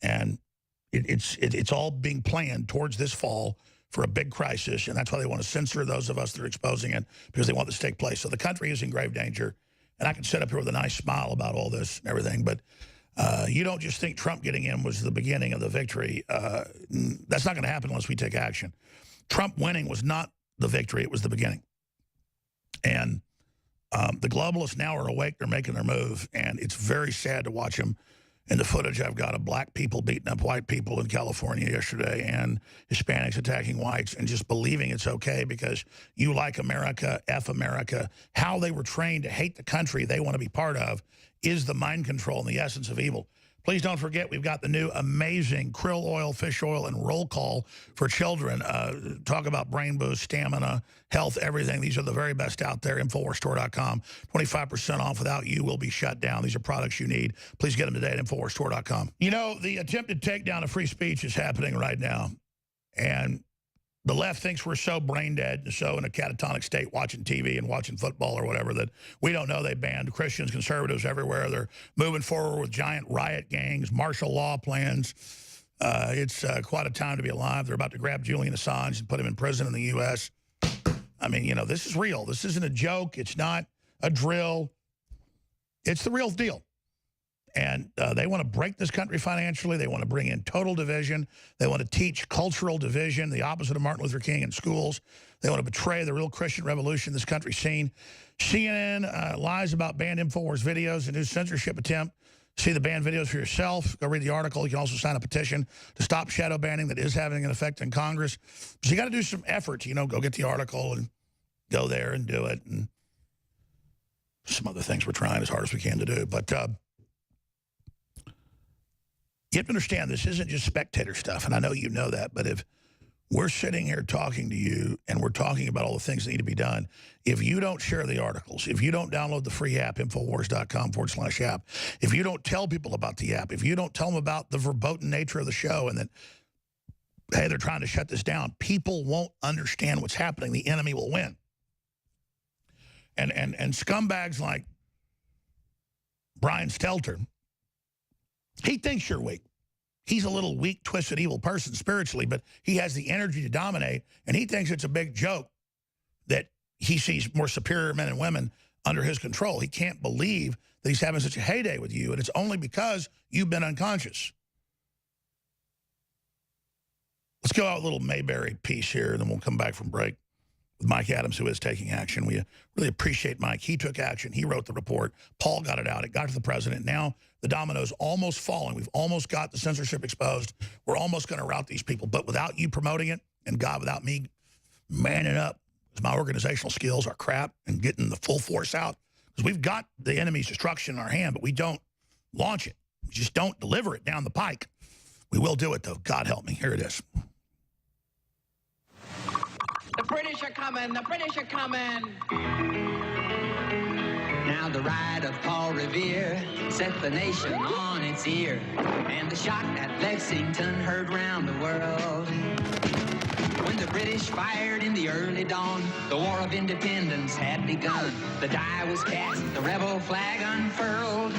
And it's all being planned towards this fall for a big crisis, and that's why they want to censor those of us that are exposing it, because they want this to take place. So the country is in grave danger, and I can sit up here with a nice smile about all this and everything, but you don't just think Trump getting in was the beginning of the victory. That's not going to happen unless we take action. Trump winning was not the victory, it was the beginning. And the globalists now are awake, they're making their move, and it's very sad to watch them. In the footage I've got of black people beating up white people in California yesterday and Hispanics attacking whites and just believing it's okay because you like America, F America. How they were trained to hate the country they want to be part of is the mind control and the essence of evil. Please don't forget, we've got the new amazing krill oil, fish oil, and roll call for children. Talk about brain boost, stamina, health, everything. These are the very best out there. InfoWarsStore.com. 25% off. Without you, we'll be shut down. These are products you need. Please get them today at InfoWarsStore.com. You know, the attempted takedown of free speech is happening right now. And the left thinks we're so brain dead and so in a catatonic state watching TV and watching football or whatever that we don't know they banned Christians, conservatives everywhere. They're moving forward with giant riot gangs, martial law plans. It's quite a time to be alive. They're about to grab Julian Assange and put him in prison in the U.S. I mean, you know, this is real. This isn't a joke. It's not a drill. It's the real deal. And they want to break this country financially. They want to bring in total division. They want to teach cultural division, the opposite of Martin Luther King in schools. They want to betray the real Christian revolution this country's seen. CNN lies about banned InfoWars videos, a new censorship attempt. See the banned videos for yourself. Go read the article. You can also sign a petition to stop shadow banning that is having an effect in Congress. So you got to do some effort, you know, go get the article and go there and do it. And some other things we're trying as hard as we can to do. But you have to understand, this isn't just spectator stuff, and I know you know that, but if we're sitting here talking to you and we're talking about all the things that need to be done, if you don't share the articles, if you don't download the free app, Infowars.com/app, if you don't tell people about the app, if you don't tell them about the verboten nature of the show and that, hey, they're trying to shut this down, people won't understand what's happening. The enemy will win. And scumbags like Brian Stelter, he thinks you're weak. He's a little weak, twisted, evil person spiritually, but he has the energy to dominate, and he thinks it's a big joke that he sees more superior men and women under his control. He can't believe that he's having such a heyday with you, and it's only because you've been unconscious. Let's go out with a little Mayberry piece here, and then we'll come back from break with Mike Adams, who is taking action. We really appreciate Mike. He took action. He wrote the report. Paul got it out. It got to the president. Now the domino's almost falling. We've almost got the censorship exposed. We're almost going to rout these people. But without you promoting it, and God, without me manning up, because my organizational skills are crap, and getting the full force out, because we've got the enemy's destruction in our hand, but we don't launch it. We just don't deliver it down the pike. We will do it, though. God help me. Here it is. The British are coming. The British are coming. Now the ride of Paul Revere set the nation on its ear, and the shot at Lexington heard round the world. When the British fired in the early dawn, the War of Independence had begun. The die was cast, the rebel flag unfurled,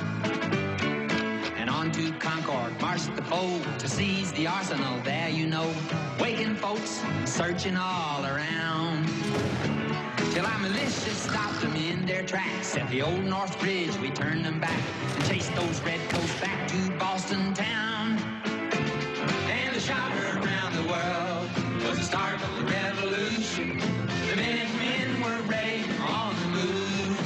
and on to Concord marched the foe to seize the arsenal there, you know, waking folks, searching all around, till our militia stopped them in their tracks. At the old North Bridge, we turned them back and chased those redcoats back to Boston town. And the shot heard around the world was the start of the revolution. The Minutemen were ready on the move.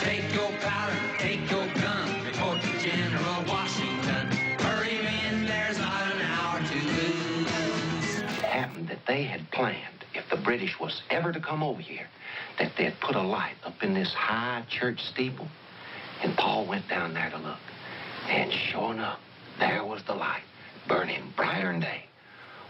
Take your powder, take your gun, report to General Washington. Hurry in, there's not an hour to lose. It happened that they had planned, if the British was ever to come over here, that they'd put a light up in this high church steeple. And Paul went down there to look. And sure enough, there was the light, burning brighter than day.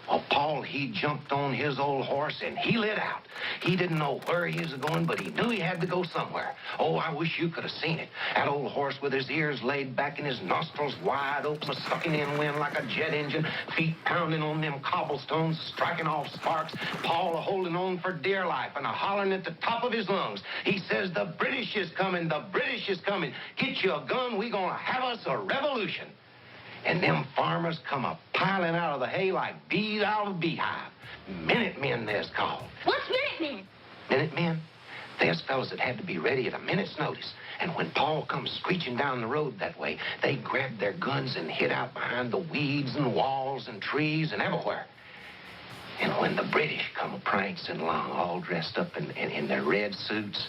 Well, Paul, he jumped on his old horse and he lit out. He didn't know where he was going, but he knew he had to go somewhere. Oh, I wish you could have seen it. That old horse with his ears laid back and his nostrils wide open, sucking in wind like a jet engine, feet pounding on them cobblestones, striking off sparks. Paul holding on for dear life and hollering at the top of his lungs. He says, the British is coming, the British is coming. Get you a gun, we gonna have us a revolution. And them farmers come a piling out of the hay like bees out of a beehive. Minutemen, there's called. What's Minutemen? Minutemen? There's fellas that had to be ready at a minute's notice. And when Paul comes screeching down the road that way, they grabbed their guns and hid out behind the weeds and walls and trees and everywhere. And when the British come prancing along, all dressed up in their red suits,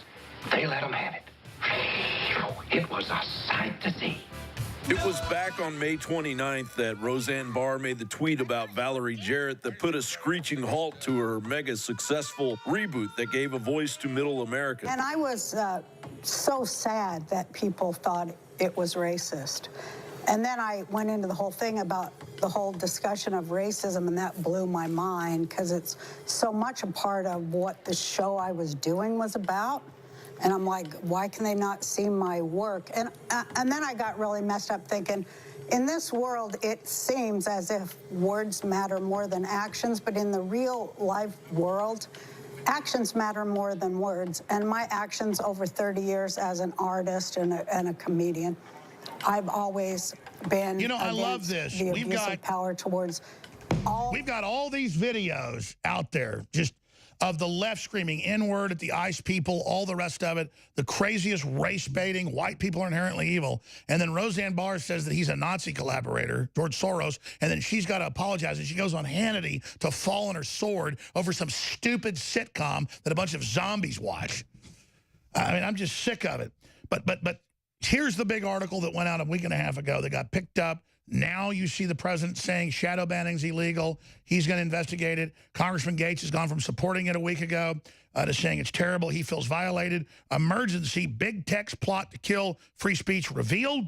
they let them have it. It was a sight to see. It was back on May 29th that Roseanne Barr made the tweet about Valerie Jarrett that put a screeching halt to her mega successful reboot that gave a voice to middle America. And I was so sad that people thought it was racist. And then I went into the whole thing about the whole discussion of racism, and that blew my mind because it's so much a part of what the show I was doing was about. And I'm like, why can they not see my work? And then I got really messed up thinking, in this world, it seems as if words matter more than actions, but in the real life world, actions matter more than words. And my actions over 30 years as an artist and a comedian, I've always been I love this. The abuse of power towards all. We've got all these videos out there just of the left screaming N-word at the ICE people, all the rest of it, the craziest race baiting, white people are inherently evil. And then Roseanne Barr says that he's a Nazi collaborator, George Soros, and then she's got to apologize. And she goes on Hannity to fall on her sword over some stupid sitcom that a bunch of zombies watch. I mean, I'm just sick of it. But here's the big article that went out a week and a half ago that got picked up. Now you see the president saying shadow banning's illegal. He's going to investigate it. Congressman Gates has gone from supporting it a week ago to saying it's terrible. He feels violated. Emergency, big tech's plot to kill free speech revealed.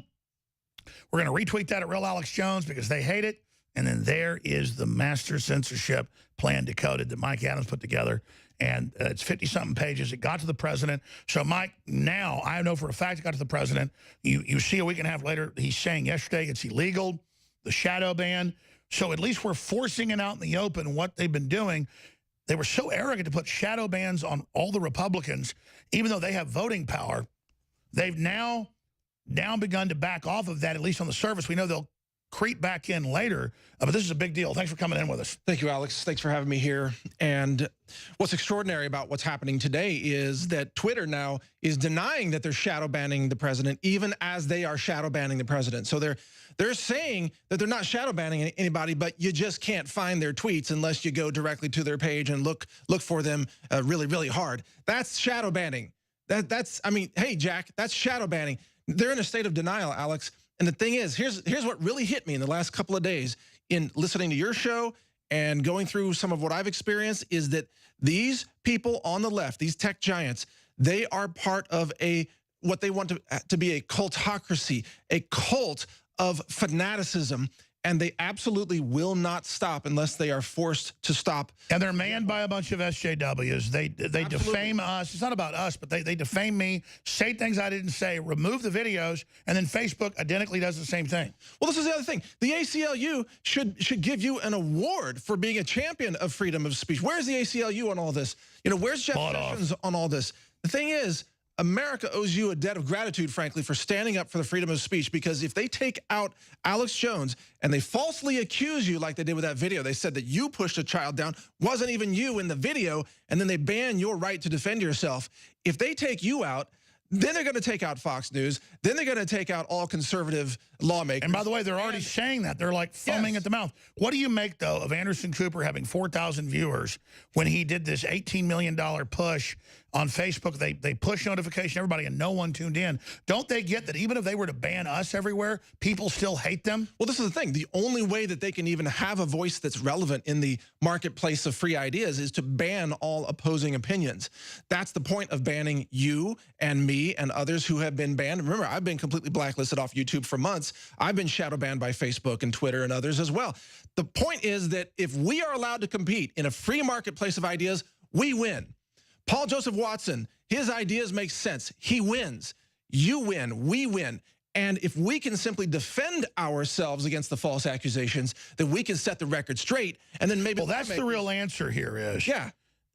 We're going to retweet that at Real Alex Jones because they hate it. And then there is the master censorship plan decoded that Mike Adams put together. And it's 50-something pages. It got to the president. So, Mike, now I know for a fact it got to the president. You see a week and a half later, he's saying yesterday it's illegal, the shadow ban. So at least we're forcing it out in the open what they've been doing. They were so arrogant to put shadow bans on all the Republicans, even though they have voting power. They've now begun to back off of that, at least on the surface. We know they'll creep back in later, but this is a big deal. Thanks for coming in with us. Thank you, Alex. Thanks for having me here. And what's extraordinary about what's happening today is that Twitter now is denying that they're shadow banning the president, even as they are shadow banning the president. So they're saying that they're not shadow banning anybody, but you just can't find their tweets unless you go directly to their page and look for them really, really hard. That's shadow banning. I mean, hey, Jack, that's shadow banning. They're in a state of denial, Alex. And the thing is, here's what really hit me in the last couple of days in listening to your show and going through some of what I've experienced is that these people on the left, these tech giants, they are part of what they want to be a cultocracy, a cult of fanaticism. And they absolutely will not stop unless they are forced to stop. And they're manned by a bunch of SJWs. They defame us. It's not about us, but they defame me, say things I didn't say, remove the videos, and then Facebook identically does the same thing. Well, this is the other thing. The ACLU should give you an award for being a champion of freedom of speech. Where's the ACLU on all this? Where's Jeff Sessions on all this? The thing is, America owes you a debt of gratitude, frankly, for standing up for the freedom of speech, because if they take out Alex Jones and they falsely accuse you like they did with that video, they said that you pushed a child down, wasn't even you in the video, and then they ban your right to defend yourself. If they take you out, then they're going to take out Fox News. Then they're going to take out all conservative lawmakers. And by the way, they're already saying that. They're like foaming at the mouth. What do you make, though, of Anderson Cooper having 4,000 viewers when he did this $18 million push on Facebook. They push notification to everybody and no one tuned in. Don't they get that even if they were to ban us everywhere, people still hate them? Well, this is the thing. The only way that they can even have a voice that's relevant in the marketplace of free ideas is to ban all opposing opinions. That's the point of banning you and me and others who have been banned. Remember, I've been completely blacklisted off YouTube for months. I've been shadow banned by Facebook and Twitter and others as well. The point is that if we are allowed to compete in a free marketplace of ideas, we win. Paul Joseph Watson, his ideas make sense. He wins. You win. We win. And if we can simply defend ourselves against the false accusations, then we can set the record straight. And then maybe... Well, that's the real answer here is... Yeah.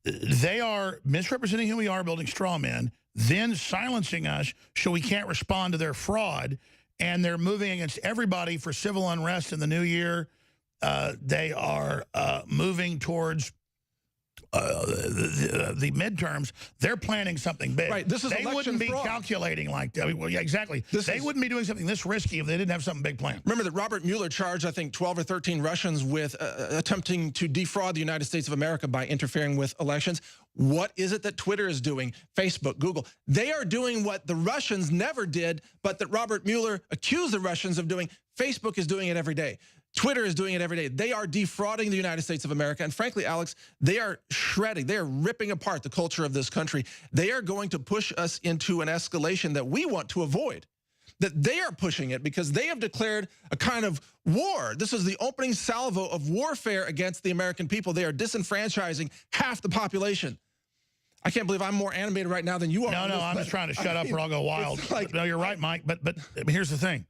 They are misrepresenting who we are, building straw men, then silencing us so we can't respond to their fraud. And they're moving against everybody for civil unrest in the new year. They are moving towards... the midterms, they're planning something big. Right, this is they wouldn't be calculating like that. Well, yeah, exactly. They wouldn't be doing something this risky if they didn't have something big planned. Remember that Robert Mueller charged, I think, 12 or 13 Russians with attempting to defraud the United States of America by interfering with elections. What is it that Twitter is doing? Facebook, Google. They are doing what the Russians never did, but that Robert Mueller accused the Russians of doing. Facebook is doing it every day. Twitter is doing it every day. They are defrauding the United States of America. And frankly, Alex, they are shredding. They are ripping apart the culture of this country. They are going to push us into an escalation that we want to avoid. That they are pushing it because they have declared a kind of war. This is the opening salvo of warfare against the American people. They are disenfranchising half the population. I can't believe I'm more animated right now than you are. No, I'm just trying to shut up or I'll go wild. Like, no, you're right, Mike. But here's the thing.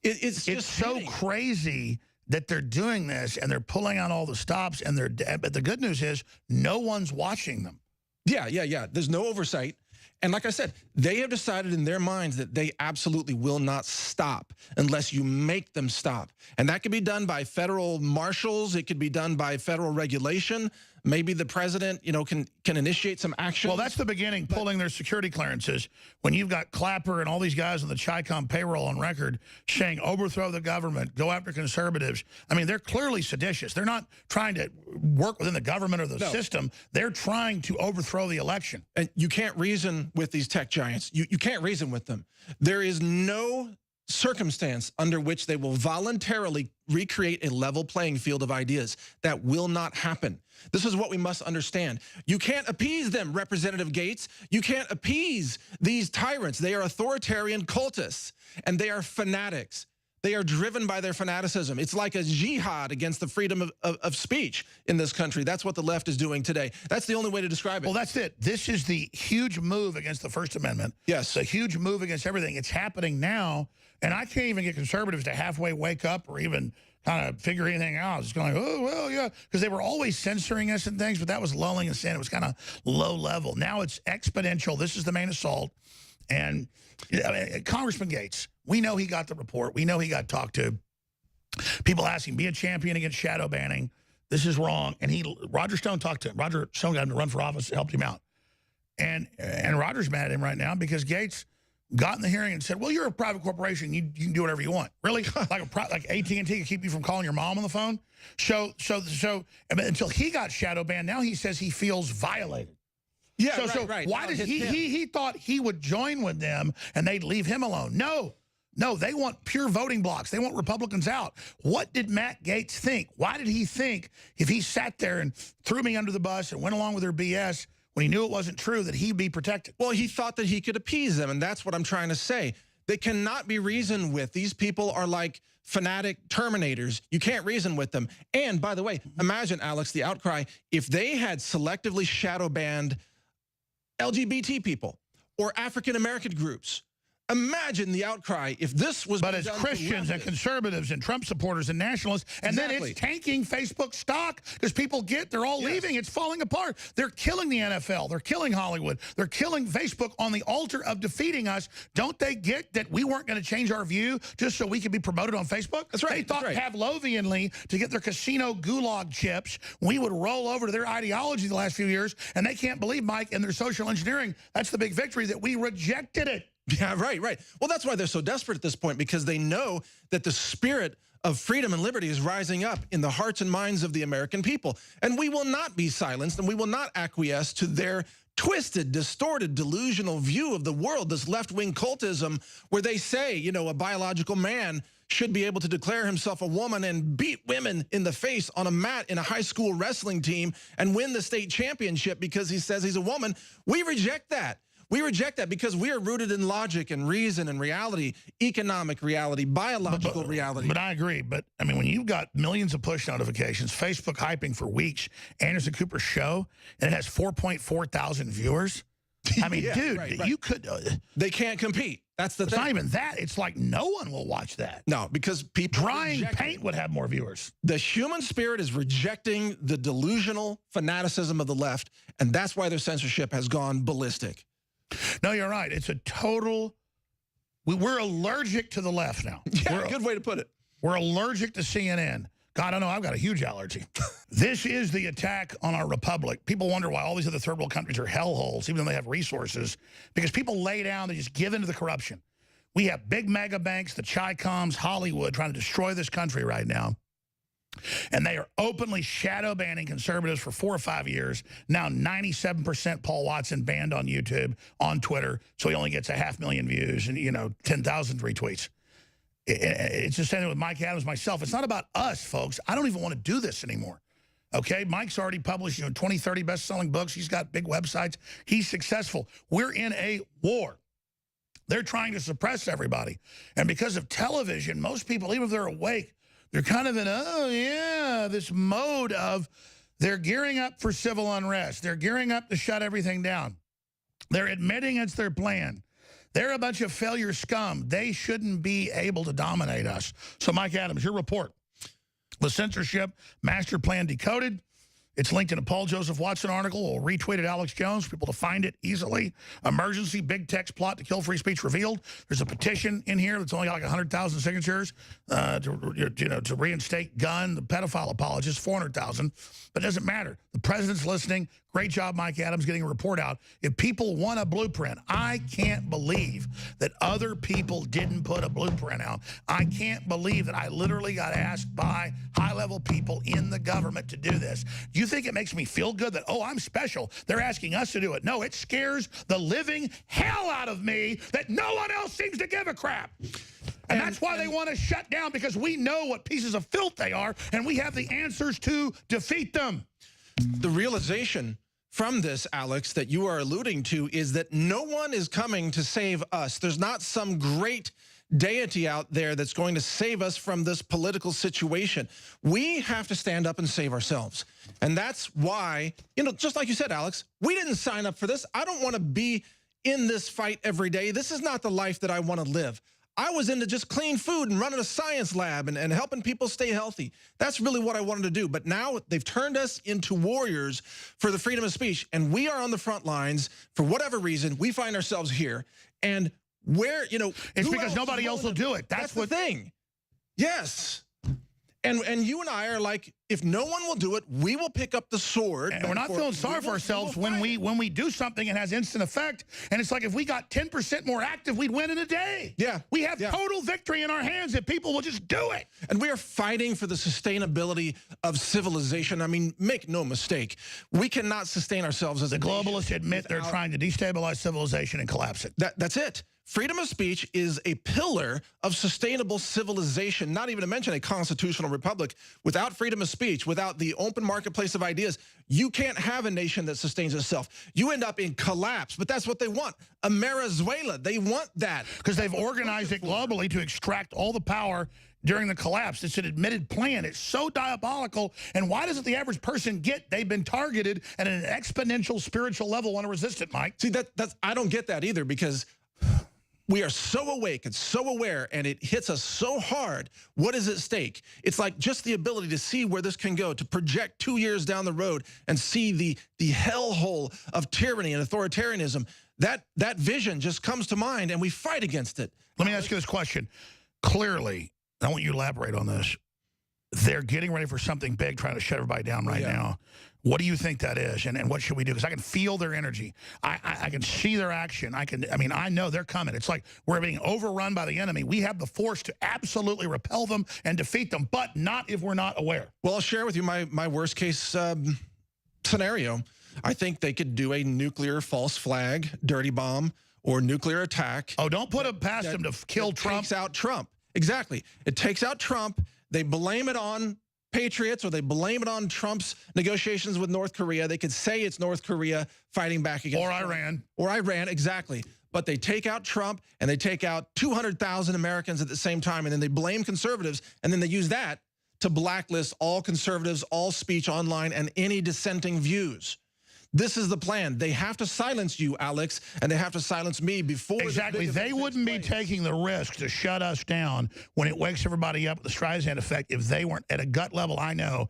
It's so crazy that they're doing this and they're pulling out all the stops and but the good news is no one's watching them. Yeah. There's no oversight. And like I said, they have decided in their minds that they absolutely will not stop unless you make them stop. And that could be done by federal marshals. It could be done by federal regulation. Maybe the president, can initiate some action. Well, that's the beginning, pulling their security clearances. When you've got Clapper and all these guys on the Chi-Com payroll on record saying overthrow the government, go after conservatives. I mean, they're clearly seditious. They're not trying to work within the government or the system. They're trying to overthrow the election. And you can't reason with these tech giants. You can't reason with them. There is no circumstance under which they will voluntarily recreate a level playing field of ideas. That will not happen. This is what we must understand. You can't appease them, Representative Gates. You can't appease these tyrants. They are authoritarian cultists, and they are fanatics. They are driven by their fanaticism. It's like a jihad against the freedom of speech in this country. That's what the left is doing today. That's the only way to describe it. Well, that's it. This is the huge move against the First Amendment. Yes. The huge move against everything. It's happening now, and I can't even get conservatives to halfway wake up or even kind of figure anything out. It's going, oh, well, yeah, because they were always censoring us and things, but that was lulling us in. It was kind of low level. Now it's exponential. This is the main assault. And Congressman Gates, we know he got the report. We know he got talked to. People asking, be a champion against shadow banning. This is wrong. And Roger Stone talked to him. Roger Stone got him to run for office, helped him out. And Roger's mad at him right now because Gates got in the hearing and said, well, you're a private corporation. You can do whatever you want. Really? like AT&T can keep you from calling your mom on the phone? So until he got shadow banned, now he says he feels violated. Yeah, right. Why did he thought he would join with them and they'd leave him alone? No, they want pure voting blocks. They want Republicans out. What did Matt Gaetz think? Why did he think if he sat there and threw me under the bus and went along with their BS when he knew it wasn't true that he'd be protected? Well, he thought that he could appease them, and that's what I'm trying to say. They cannot be reasoned with. These people are like fanatic terminators. You can't reason with them. And by the way, imagine, Alex, the outcry, if they had selectively shadow banned LGBT people or African-American groups. Imagine the outcry if this was. But it's Christians and conservatives and Trump supporters and nationalists, and then it's tanking Facebook stock because people they're all leaving. It's falling apart. They're killing the NFL. They're killing Hollywood. They're killing Facebook on the altar of defeating us. Don't they get that we weren't going to change our view just so we could be promoted on Facebook? That's right. They thought Pavlovianly to get their casino gulag chips, we would roll over to their ideology the last few years, and they can't believe, Mike, in their social engineering. That's the big victory, that we rejected it. Yeah, right. Well, that's why they're so desperate at this point, because they know that the spirit of freedom and liberty is rising up in the hearts and minds of the American people. And we will not be silenced, and we will not acquiesce to their twisted, distorted, delusional view of the world, this left-wing cultism where they say, you know, a biological man should be able to declare himself a woman and beat women in the face on a mat in a high school wrestling team and win the state championship because he says he's a woman. We reject that. We reject that because we are rooted in logic and reason and reality, economic reality, biological reality. But I agree. But, I mean, when you've got millions of push notifications, Facebook hyping for weeks, Anderson Cooper's show, and it has 4.4 thousand viewers, I mean, Yeah, dude, right. you could... They can't compete. That's the it's thing. not even that. It's like no one will watch that. No, because people... Drying paint would have more viewers. The human spirit is rejecting the delusional fanaticism of the left, and that's why their censorship has gone ballistic. No, you're right. It's a total... We're allergic to the left now. Yeah, good way to put it. We're allergic to CNN. God, I know I've got a huge allergy. This is the attack on our republic. People wonder why all these other third world countries are hellholes, even though they have resources, because people lay down, they just give into the corruption. We have big mega banks, the Chi-Coms, Hollywood, trying to destroy this country right now. And they are openly shadow banning conservatives for 4 or 5 years. Now 97% Paul Watson banned on YouTube, on Twitter, so he only gets 500,000 views and, you know, 10,000 retweets. It's the same with Mike Adams, myself. It's not about us, folks. I don't even want to do this anymore. Okay, Mike's already published, 20, 30 best-selling books. He's got big websites. He's successful. We're in a war. They're trying to suppress everybody. And because of television, most people, even if they're awake, they're kind of in, oh, yeah, this mode of they're gearing up for civil unrest. They're gearing up to shut everything down. They're admitting it's their plan. They're a bunch of failure scum. They shouldn't be able to dominate us. So, Mike Adams, your report. The censorship master plan decoded. It's linked in a Paul Joseph Watson article. We'll retweet it, Alex Jones, for people to find it easily. Emergency big text plot to kill free speech revealed. There's a petition in here that's only got like 100,000 signatures to reinstate Gunn, the pedophile apologist, 400,000. But it doesn't matter. The president's listening. Great job, Mike Adams, getting a report out. If people want a blueprint, I can't believe that other people didn't put a blueprint out. I can't believe that I literally got asked by high-level people in the government to do this. Do you think it makes me feel good that, oh, I'm special, they're asking us to do it? No, it scares the living hell out of me that no one else seems to give a crap. And that's why they want to shut down, because we know what pieces of filth they are, and we have the answers to defeat them. The realization from this, Alex, that you are alluding to is that no one is coming to save us. There's not some great deity out there that's going to save us from this political situation. We have to stand up and save ourselves. And that's why, just like you said, Alex, we didn't sign up for this. I don't want to be in this fight every day. This is not the life that I want to live. I was into just clean food and running a science lab and helping people stay healthy. That's really what I wanted to do. But now they've turned us into warriors for the freedom of speech. And we are on the front lines for whatever reason. We find ourselves here. And where, it's because nobody else will do it. That's the thing. Yes. And you and I are like, if no one will do it, we will pick up the sword. And we're not feeling sorry for ourselves when we do something and has instant effect. And it's like, if we got 10% more active, we'd win in a day. Yeah. We have total victory in our hands if people will just do it. And we are fighting for the sustainability of civilization. I mean, make no mistake. We cannot sustain ourselves as the globalists admit they're trying to destabilize civilization and collapse it. That's it. Freedom of speech is a pillar of sustainable civilization, not even to mention a constitutional republic. Without freedom of speech, without the open marketplace of ideas, you can't have a nation that sustains itself. You end up in collapse, but that's what they want. Venezuela, they want that. Because they've organized it globally to extract all the power during the collapse. It's an admitted plan. It's so diabolical. And why doesn't the average person get they've been targeted at an exponential spiritual level want to resist it, Mike? See, I don't get that either, because we are so awake and so aware, and it hits us so hard. What is at stake? It's like just the ability to see where this can go, to project 2 years down the road and see the hellhole of tyranny and authoritarianism. That vision just comes to mind, and we fight against it. Let me ask you this question. Clearly, I want you to elaborate on this. They're getting ready for something big, trying to shut everybody down right now. What do you think that is, and what should we do? Because I can feel their energy. I can see their action. I know they're coming. It's like we're being overrun by the enemy. We have the force to absolutely repel them and defeat them, but not if we're not aware. Well, I'll share with you my worst case scenario. I think they could do a nuclear false flag, dirty bomb, or nuclear attack. Oh, don't put it past them to kill Trump. Takes out Trump. Exactly. It takes out Trump. They blame it on patriots, or they blame it on Trump's negotiations with North Korea. They could say it's North Korea fighting back against Trump. Iran. Or Iran, exactly. But they take out Trump, and they take out 200,000 Americans at the same time, and then they blame conservatives, and then they use that to blacklist all conservatives, all speech online, and any dissenting views. This is the plan. They have to silence you, Alex, and they have to silence me before. Exactly. They wouldn't be taking the risk to shut us down when it wakes everybody up with the Streisand effect if they weren't at a gut level. I know.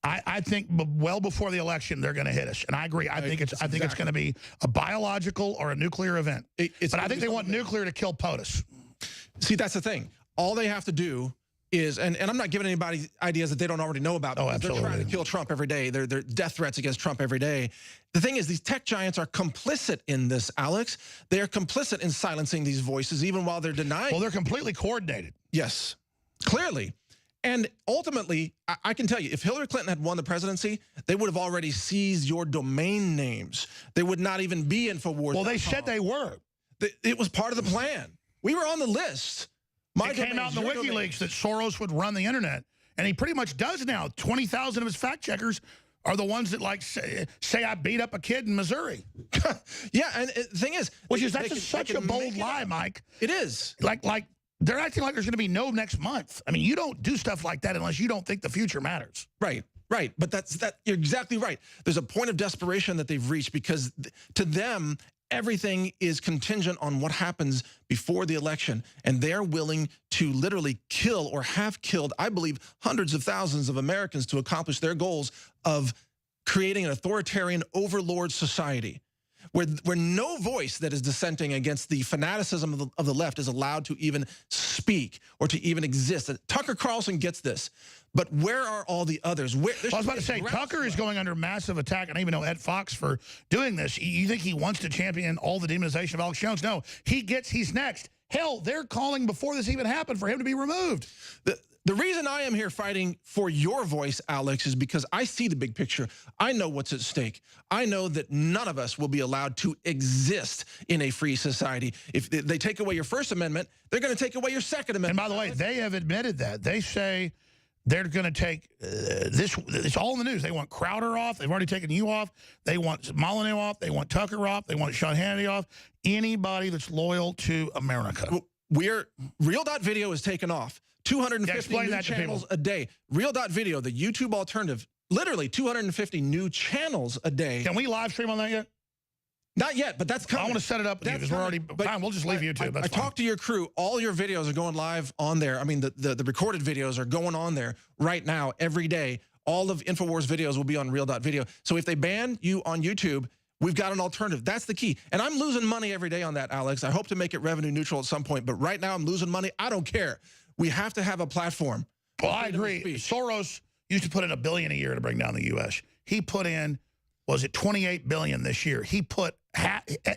I think well before the election they're going to hit us, and I agree. I think it's going to be a biological or a nuclear event. But I think they want nuclear to kill POTUS. See, that's the thing. All they have to do is, and I'm not giving anybody ideas that they don't already know about. Oh, absolutely. They're trying to kill Trump every day. They're death threats against Trump every day. The thing is, these tech giants are complicit in this, Alex. They are complicit in silencing these voices, even while they're denying. Well, they're completely coordinated. Yes, clearly. And ultimately, I can tell you, if Hillary Clinton had won the presidency, they would have already seized your domain names. They would not even be InfoWars. Well, they said they were. It was part of the plan. We were on the list. It came out in the WikiLeaks that Soros would run the internet, and he pretty much does now. 20,000 of his fact checkers are the ones that like say I beat up a kid in Missouri. Yeah, and the thing is, that's such a bold lie, Mike. It is. Like they're acting like there's going to be no next month. I mean, you don't do stuff like that unless you don't think the future matters. Right. Right, but you're exactly right. There's a point of desperation that they've reached because to them, everything is contingent on what happens before the election, and they're willing to literally kill or have killed, I believe, hundreds of thousands of Americans to accomplish their goals of creating an authoritarian overlord society where no voice that is dissenting against the fanaticism of the left is allowed to even speak or to even exist. Tucker Carlson gets this. But where are all the others? I was about to say, Tucker is going under massive attack, and I even know Ed Fox for doing this. You think he wants to champion all the demonization of Alex Jones? No, he's next. Hell, they're calling before this even happened for him to be removed. The reason I am here fighting for your voice, Alex, is because I see the big picture. I know what's at stake. I know that none of us will be allowed to exist in a free society. If they take away your First Amendment, they're going to take away your Second Amendment. And by the way, they have admitted that. They say they're going to take this. It's all in the news. They want Crowder off. They've already taken you off. They want Molyneux off. They want Tucker off. They want Sean Hannity off. Anybody that's loyal to America. Real.video is taken off. 250 new channels a day. Real.video, the YouTube alternative, literally 250 new channels a day. Can we live stream on that yet? Not yet, but that's coming. I want to set it up with you because we're already fine. We'll just leave YouTube. I talked to your crew. All your videos are going live on there. I mean, the recorded videos are going on there right now every day. All of InfoWars videos will be on Real.video. So if they ban you on YouTube, we've got an alternative. That's the key. And I'm losing money every day on that, Alex. I hope to make it revenue neutral at some point. But right now I'm losing money. I don't care. We have to have a platform. Well, I agree. Soros used to put in $1 billion a year to bring down the U.S. He put in, was it $28 billion this year? He put,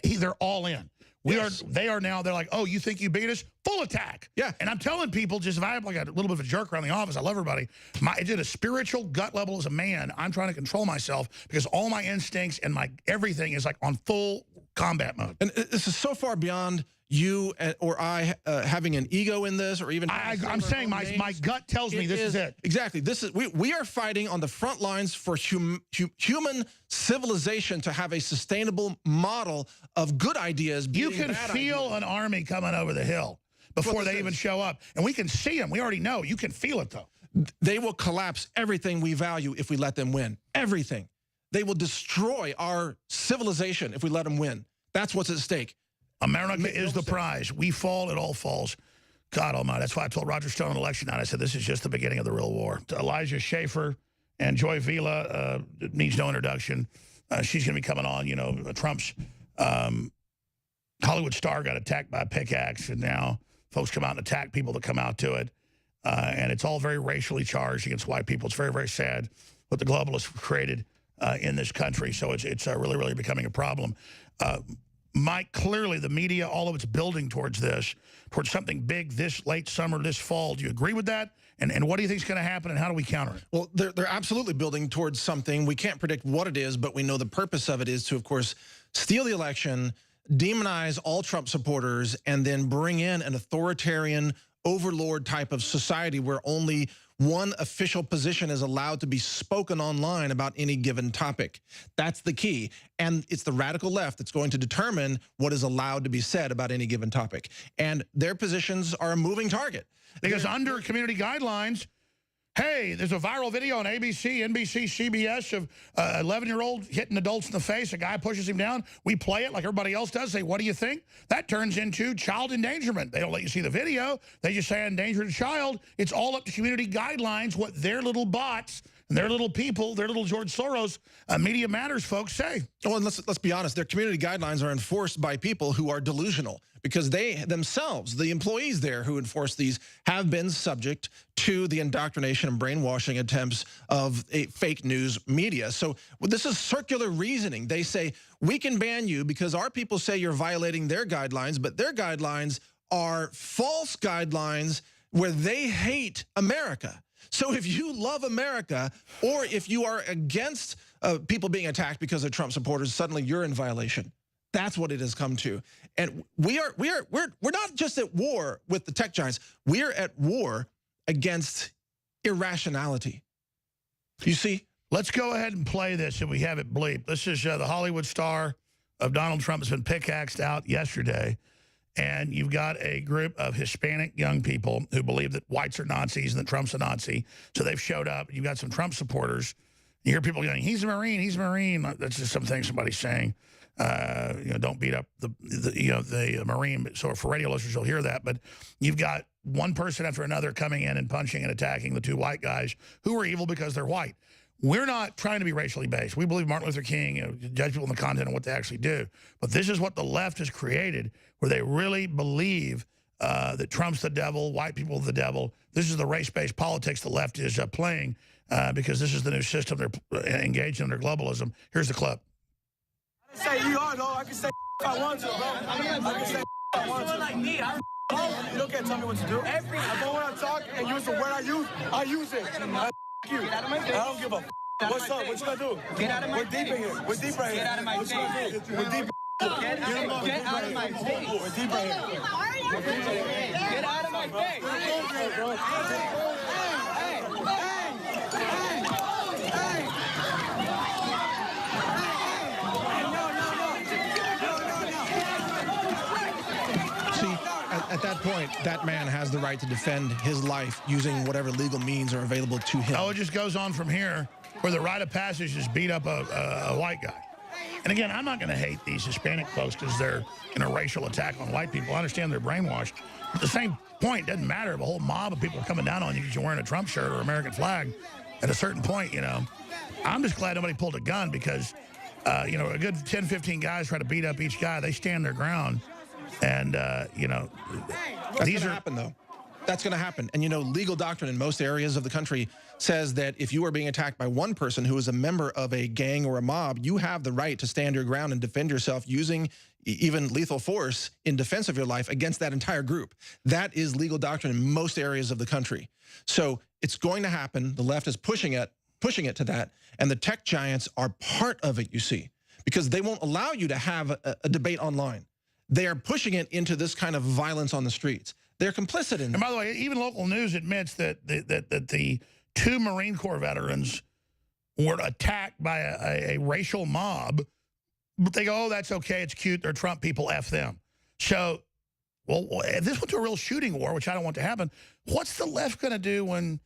they're all in. They are now, they're like, oh, you think you beat us? Full attack. Yeah. And I'm telling people, just if I have like a little bit of a jerk around the office, I love everybody. It's at a spiritual gut level as a man. I'm trying to control myself because all my instincts and my everything is like on full combat mode. And this is so far beyond you or I having an ego in this, or even I'm saying my gut tells me this is it. Exactly. This is we are fighting on the front lines for human civilization to have a sustainable model of good ideas. You can feel an army coming over the hill before they even show up, and we can see them. We already know. You can feel it though. They will collapse everything we value if we let them win. Everything. They will destroy our civilization if we let them win. That's what's at stake. America is the prize. We fall, it all falls. God almighty. That's why I told Roger Stone on election night, I said, this is just the beginning of the real war. Elijah Schaffer and Joy Vila needs no introduction. She's going to be coming on, you know, Trump's Hollywood star got attacked by a pickaxe, and now folks come out and attack people that come out to it. And it's all very racially charged against white people. It's very, very sad what the globalists created in this country. So it's really, really becoming a problem. Mike, clearly the media, all of it's building towards this, towards something big this late summer, this fall. Do you agree with that? And what do you think is going to happen, and how do we counter it? Well, they're absolutely building towards something. We can't predict what it is, but we know the purpose of it is to, of course, steal the election, demonize all Trump supporters, and then bring in an authoritarian overlord type of society where only one official position is allowed to be spoken online about any given topic. That's the key. And it's the radical left that's going to determine what is allowed to be said about any given topic. And their positions are a moving target. Because under community guidelines, hey, there's a viral video on ABC, NBC, CBS of an 11-year-old hitting adults in the face. A guy pushes him down. We play it like everybody else does. Say, what do you think? That turns into child endangerment. They don't let you see the video. They just say I endangered a child. It's all up to community guidelines, what their little bots and their little people, their little George Soros, Media Matters folks say. Well, and let's be honest. Their community guidelines are enforced by people who are delusional, because they themselves, the employees there who enforce these, have been subject to the indoctrination and brainwashing attempts of a fake news media. So this is circular reasoning. They say, we can ban you because our people say you're violating their guidelines, but their guidelines are false guidelines where they hate America. So if you love America, or if you are against people being attacked because of Trump supporters, suddenly you're in violation. That's what it has come to. And we're not just at war with the tech giants. We're at war against irrationality. You see? Let's go ahead and play this, and we have it bleeped. This is the Hollywood star of Donald Trump has been pickaxed out yesterday. And you've got a group of Hispanic young people who believe that whites are Nazis and that Trump's a Nazi. So they've showed up. You've got some Trump supporters. You hear people going, he's a Marine, he's a Marine. That's just something somebody's saying. Don't beat up the Marine. So for radio listeners, you'll hear that. But you've got one person after another coming in and punching and attacking the two white guys who are evil because they're white. We're not trying to be racially based. We believe Martin Luther King, judge people on the content and what they actually do. But this is what the left has created, where they really believe that Trump's the devil, white people are the devil. This is the race-based politics the left is playing because this is the new system. They're engaged in their globalism. Here's the clip. Say you are, though. I can say if I want to, bro. I can say if I want to. Like me, you don't get to tell me what to do. But when I talk and use the word I use it. You. Get out of my face. I don't give a What's up? What you gonna do? Get out of my face. We're deep in here. We're deep right here. Get out of my face. We're deep. Get out of my face. We're deep right here. Get out of my face. At that point, that man has the right to defend his life using whatever legal means are available to him. Oh, it just goes on from here, where the rite of passage is beat up a white guy. And again, I'm not going to hate these Hispanic folks because they're in a racial attack on white people. I understand they're brainwashed. At the same point, it doesn't matter if a whole mob of people are coming down on you because you're wearing a Trump shirt or American flag. At a certain point, I'm just glad nobody pulled a gun because, a good 10, 15 guys try to beat up each guy. They stand their ground. And, That's going to happen, though. That's going to happen. And, legal doctrine in most areas of the country says that if you are being attacked by one person who is a member of a gang or a mob, you have the right to stand your ground and defend yourself using even lethal force in defense of your life against that entire group. That is legal doctrine in most areas of the country. So it's going to happen. The left is pushing it to that. And the tech giants are part of it, you see, because they won't allow you to have a debate online. They are pushing it into this kind of violence on the streets. They're complicit in that. And by the way, even local news admits that the two Marine Corps veterans were attacked by a racial mob. But they go, oh, that's okay. It's cute. They're Trump people. F them. So, well, if this went to a real shooting war, which I don't want to happen, what's the left going to do when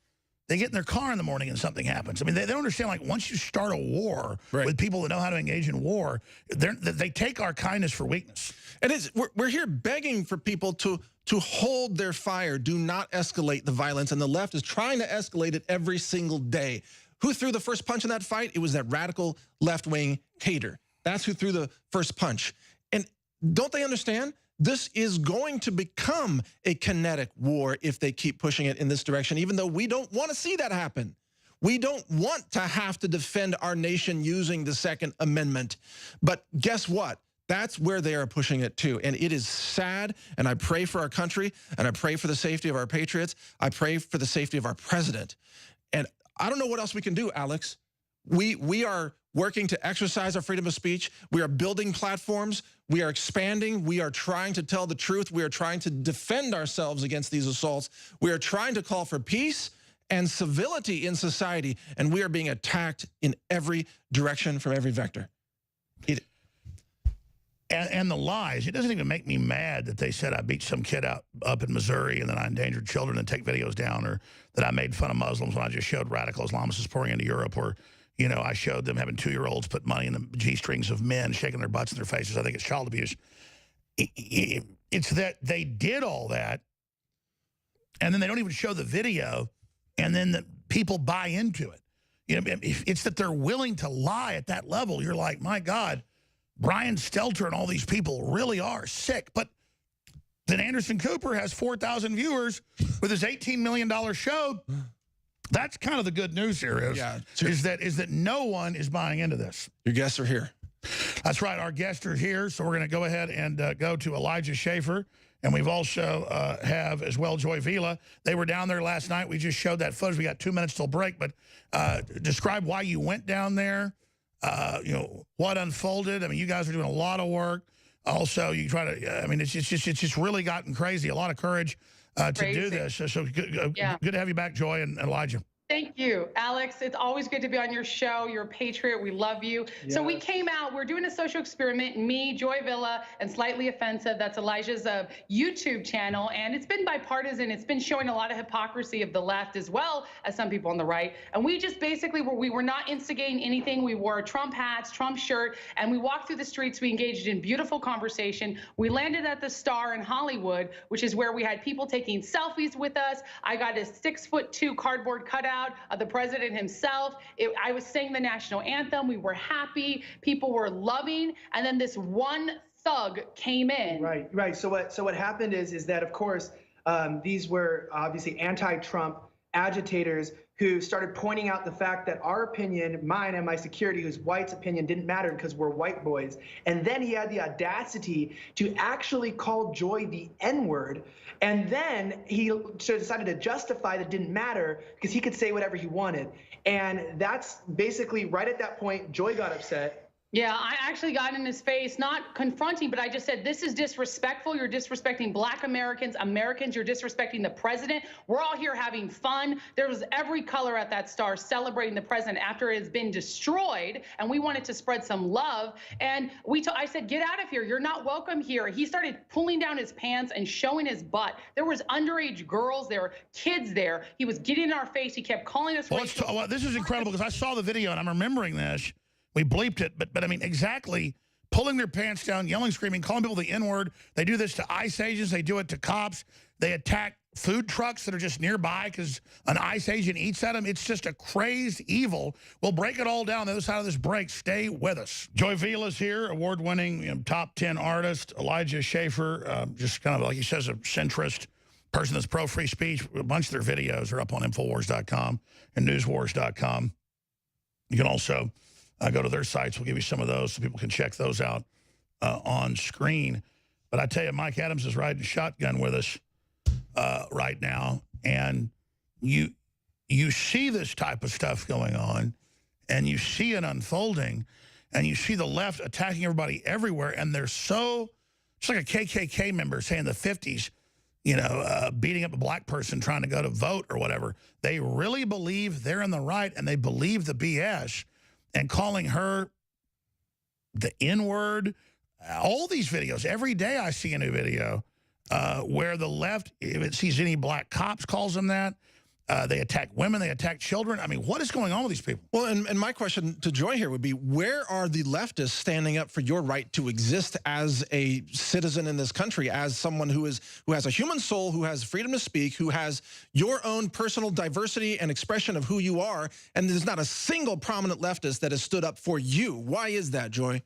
they get in their car in the morning and something happens? I mean, they don't understand, like, once you start a war with people that know how to engage in war, they take our kindness for weakness. And we're here begging for people to hold their fire, do not escalate the violence, and the left is trying to escalate it every single day. Who threw the first punch in that fight? It was that radical left-wing hater. That's who threw the first punch. And don't they understand? This is going to become a kinetic war if they keep pushing it in this direction, even though we don't want to see that happen. We don't want to have to defend our nation using the Second Amendment. But guess what? That's where they are pushing it to. And it is sad, and I pray for our country, and I pray for the safety of our patriots. I pray for the safety of our president. And I don't know what else we can do, Alex. We are working to exercise our freedom of speech. We are building platforms. We are expanding. We are trying to tell the truth. We are trying to defend ourselves against these assaults. We are trying to call for peace and civility in society, and we are being attacked in every direction from every vector. And the lies, it doesn't even make me mad that they said I beat some kid up in Missouri and then I endangered children and take videos down, or that I made fun of Muslims when I just showed radical Islamists pouring into Europe, or, you know, I showed them having 2-year-olds put money in the G-strings of men, shaking their butts in their faces. I think it's child abuse. It's that they did all that, and then they don't even show the video, and then the people buy into it. You know, it's that they're willing to lie at that level. You're like, my God, Brian Stelter and all these people really are sick. But then Anderson Cooper has 4,000 viewers with his $18 million show. That's kind of the good news here is that no one is buying into this. Your guests are here. That's right. Our guests are here. So we're going to go ahead and go to Elijah Schaffer. And we've also have as well Joy Vila. They were down there last night. We just showed that footage. We got 2 minutes till break. But describe why you went down there. You know, what unfolded. I mean, you guys are doing a lot of work. Also, you try to, I mean, it's just really gotten crazy. A lot of courage to do this. So good to have you back, Joy and Elijah. Thank you, Alex. It's always good to be on your show. You're a patriot. We love you. Yes. So we came out. We're doing a social experiment. Me, Joy Vila, and Slightly Offensive. That's Elijah's YouTube channel. And it's been bipartisan. It's been showing a lot of hypocrisy of the left as well as some people on the right. And we just basically we were not instigating anything. We wore Trump hats, Trump shirt, and we walked through the streets. We engaged in beautiful conversation. We landed at the Star in Hollywood, which is where we had people taking selfies with us. I got a 6'2" cardboard cutout of the president himself. I was singing the national anthem. We were happy. People were loving. And then this one thug came in. Right. So what happened is that, of course, these were obviously anti-Trump agitators who started pointing out the fact that our opinion, mine and my security, who's white's opinion, didn't matter because we're white boys. And then he had the audacity to actually call Joy the N-word. And then he decided to justify that it didn't matter because he could say whatever he wanted. And that's basically right at that point, Joy got upset. Yeah, I actually got in his face, not confronting, but I just said, this is disrespectful. You're disrespecting Black Americans, you're disrespecting the president. We're all here having fun. There was every color at that Star celebrating the president after it has been destroyed, and we wanted to spread some love. And I said, get out of here. You're not welcome here. He started pulling down his pants and showing his butt. There was underage girls, there were kids there. He was getting in our face. He kept calling us racist. Well, this is incredible because I saw the video and I'm remembering this. We bleeped it, but I mean, exactly, pulling their pants down, yelling, screaming, calling people the N-word. They do this to ICE agents. They do it to cops. They attack food trucks that are just nearby because an ICE agent eats at them. It's just a crazed evil. We'll break it all down the other side of this break. Stay with us. Joy Vila's here, award-winning top 10 artist. Elijah Schaffer, just kind of like he says, a centrist person that's pro-free speech. A bunch of their videos are up on Infowars.com and Newswars.com. You can also go to their sites. We'll give you some of those so people can check those out on screen. But I tell you, Mike Adams is riding shotgun with us right now. And you see this type of stuff going on, and you see it unfolding, and you see the left attacking everybody everywhere. And they're so, it's like a KKK member, say in the 50s, you know, beating up a black person trying to go to vote or whatever. They really believe they're in the right, and they believe the BS. And calling her the N-word, all these videos. Every day I see a new video where the left, if it sees any black cops, calls them that. They attack women. They attack children. I mean, what is going on with these people? Well, and my question to Joy here would be, where are the leftists standing up for your right to exist as a citizen in this country, as someone who has a human soul, who has freedom to speak, who has your own personal diversity and expression of who you are, and there's not a single prominent leftist that has stood up for you? Why is that, Joy?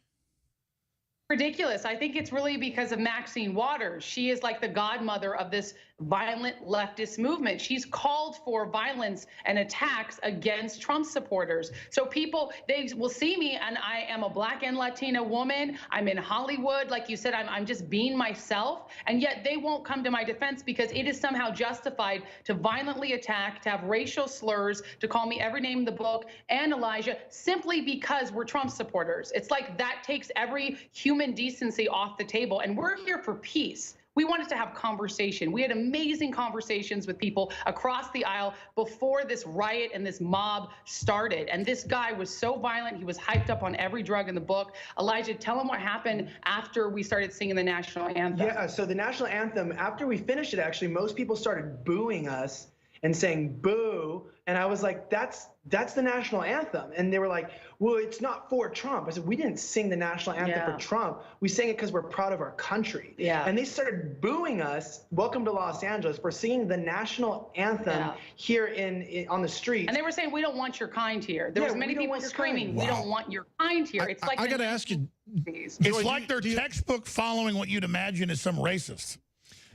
Ridiculous. I think it's really because of Maxine Waters. She is like the godmother of this violent leftist movement. She's called for violence and attacks against Trump supporters. So people, they will see me, and I am a Black and Latina woman. I'm in Hollywood. Like you said, I'm just being myself. And yet they won't come to my defense because it is somehow justified to violently attack, to have racial slurs, to call me every name in the book and Elijah, simply because we're Trump supporters. It's like that takes every human decency off the table. And we're here for peace. We wanted to have conversation. We had amazing conversations with people across the aisle before this riot and this mob started. And this guy was so violent. He was hyped up on every drug in the book. Elijah, tell him what happened after we started singing the national anthem. Yeah, so the national anthem, after we finished it, actually, most people started booing us and saying boo. And I was like, that's the national anthem. And they were like, well, it's not for Trump. I said, we didn't sing the national anthem for Trump. We sang it because we're proud of our country. Yeah. And they started booing us, welcome to Los Angeles, for singing the national anthem here on the street. And they were saying, we don't want your kind here. There was many people screaming, we don't want your kind here. It's like I got to ask you, it's like their textbook following what you'd imagine is some racist.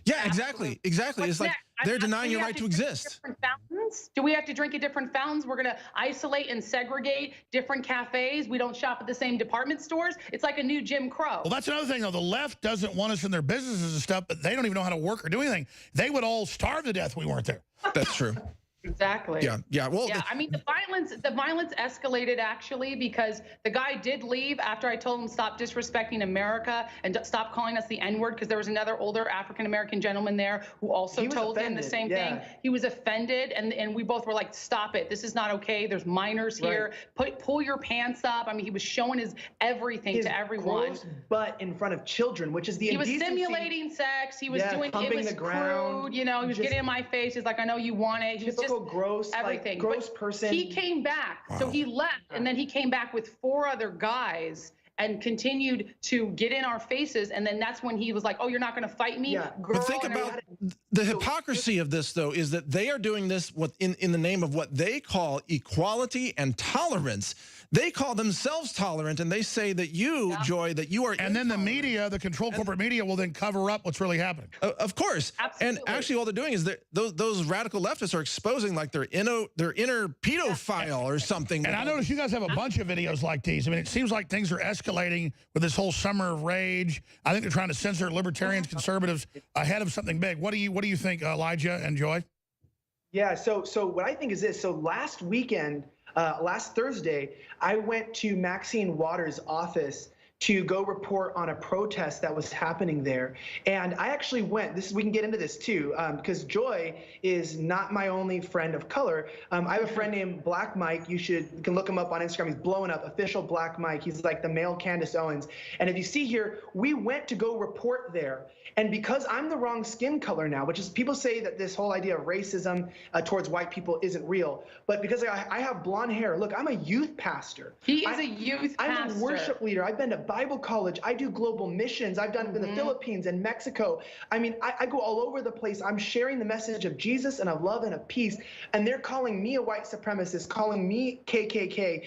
Yeah, exactly. Exactly. It's like they're denying your right to exist. Different fountains? Do we have to drink at different fountains? We're going to isolate and segregate different cafes. We don't shop at the same department stores. It's like a new Jim Crow. Well, that's another thing, though. The left doesn't want us in their businesses and stuff, but they don't even know how to work or do anything. They would all starve to death if we weren't there. That's true. Exactly. Yeah. Well, yeah. I mean, the violence escalated actually because the guy did leave after I told him stop disrespecting America and stop calling us the N-word, because there was another older African-American gentleman there who also told him the same thing. He was offended, and we both were like, stop it. This is not okay. There's minors here. Pull your pants up. I mean, he was showing his everything to everyone. Gross butt in front of children, which is the indecency. He was simulating sex. He was doing it was the ground. crude. You know, he was getting in my face. He's like, I know you want it. He was just gross, everything. Like, gross person. He came back, so he left, and then he came back with 4 other guys and continued to get in our faces. And then that's when he was like, oh, you're not going to fight me? Yeah. Girl, but think about the hypocrisy of this, though, is that they are doing this in the name of what they call equality and tolerance. They call themselves tolerant, and they say that you, Joy, that you are And then the media, the controlled corporate media, will then cover up what's really happening. Of course. Absolutely. And actually all they're doing is those radical leftists are exposing like their inner pedophile or something. And I noticed you guys have a bunch of videos like these. I mean, it seems like things are escalating with this whole summer of rage. I think they're trying to censor libertarians, conservatives ahead of something big. What do you think, Elijah and Joy? Yeah, so what I think is this. So last weekend, last Thursday, I went to Maxine Waters' office to go report on a protest that was happening there. And I actually went, we can get into this too, because Joy is not my only friend of color. I have a friend named Black Mike. You can look him up on Instagram. He's blowing up, official Black Mike. He's like the male Candace Owens. And if you see here, we went to go report there. And because I'm the wrong skin color now, which is people say that this whole idea of racism towards white people isn't real, but because I have blonde hair, look, I'm a youth pastor. He is a youth pastor. I'm a worship leader. I've been to Bible college. I do global missions. I've done it in the Philippines and Mexico. I mean, I go all over the place. I'm sharing the message of Jesus and of love and of peace. And they're calling me a white supremacist, calling me KKK.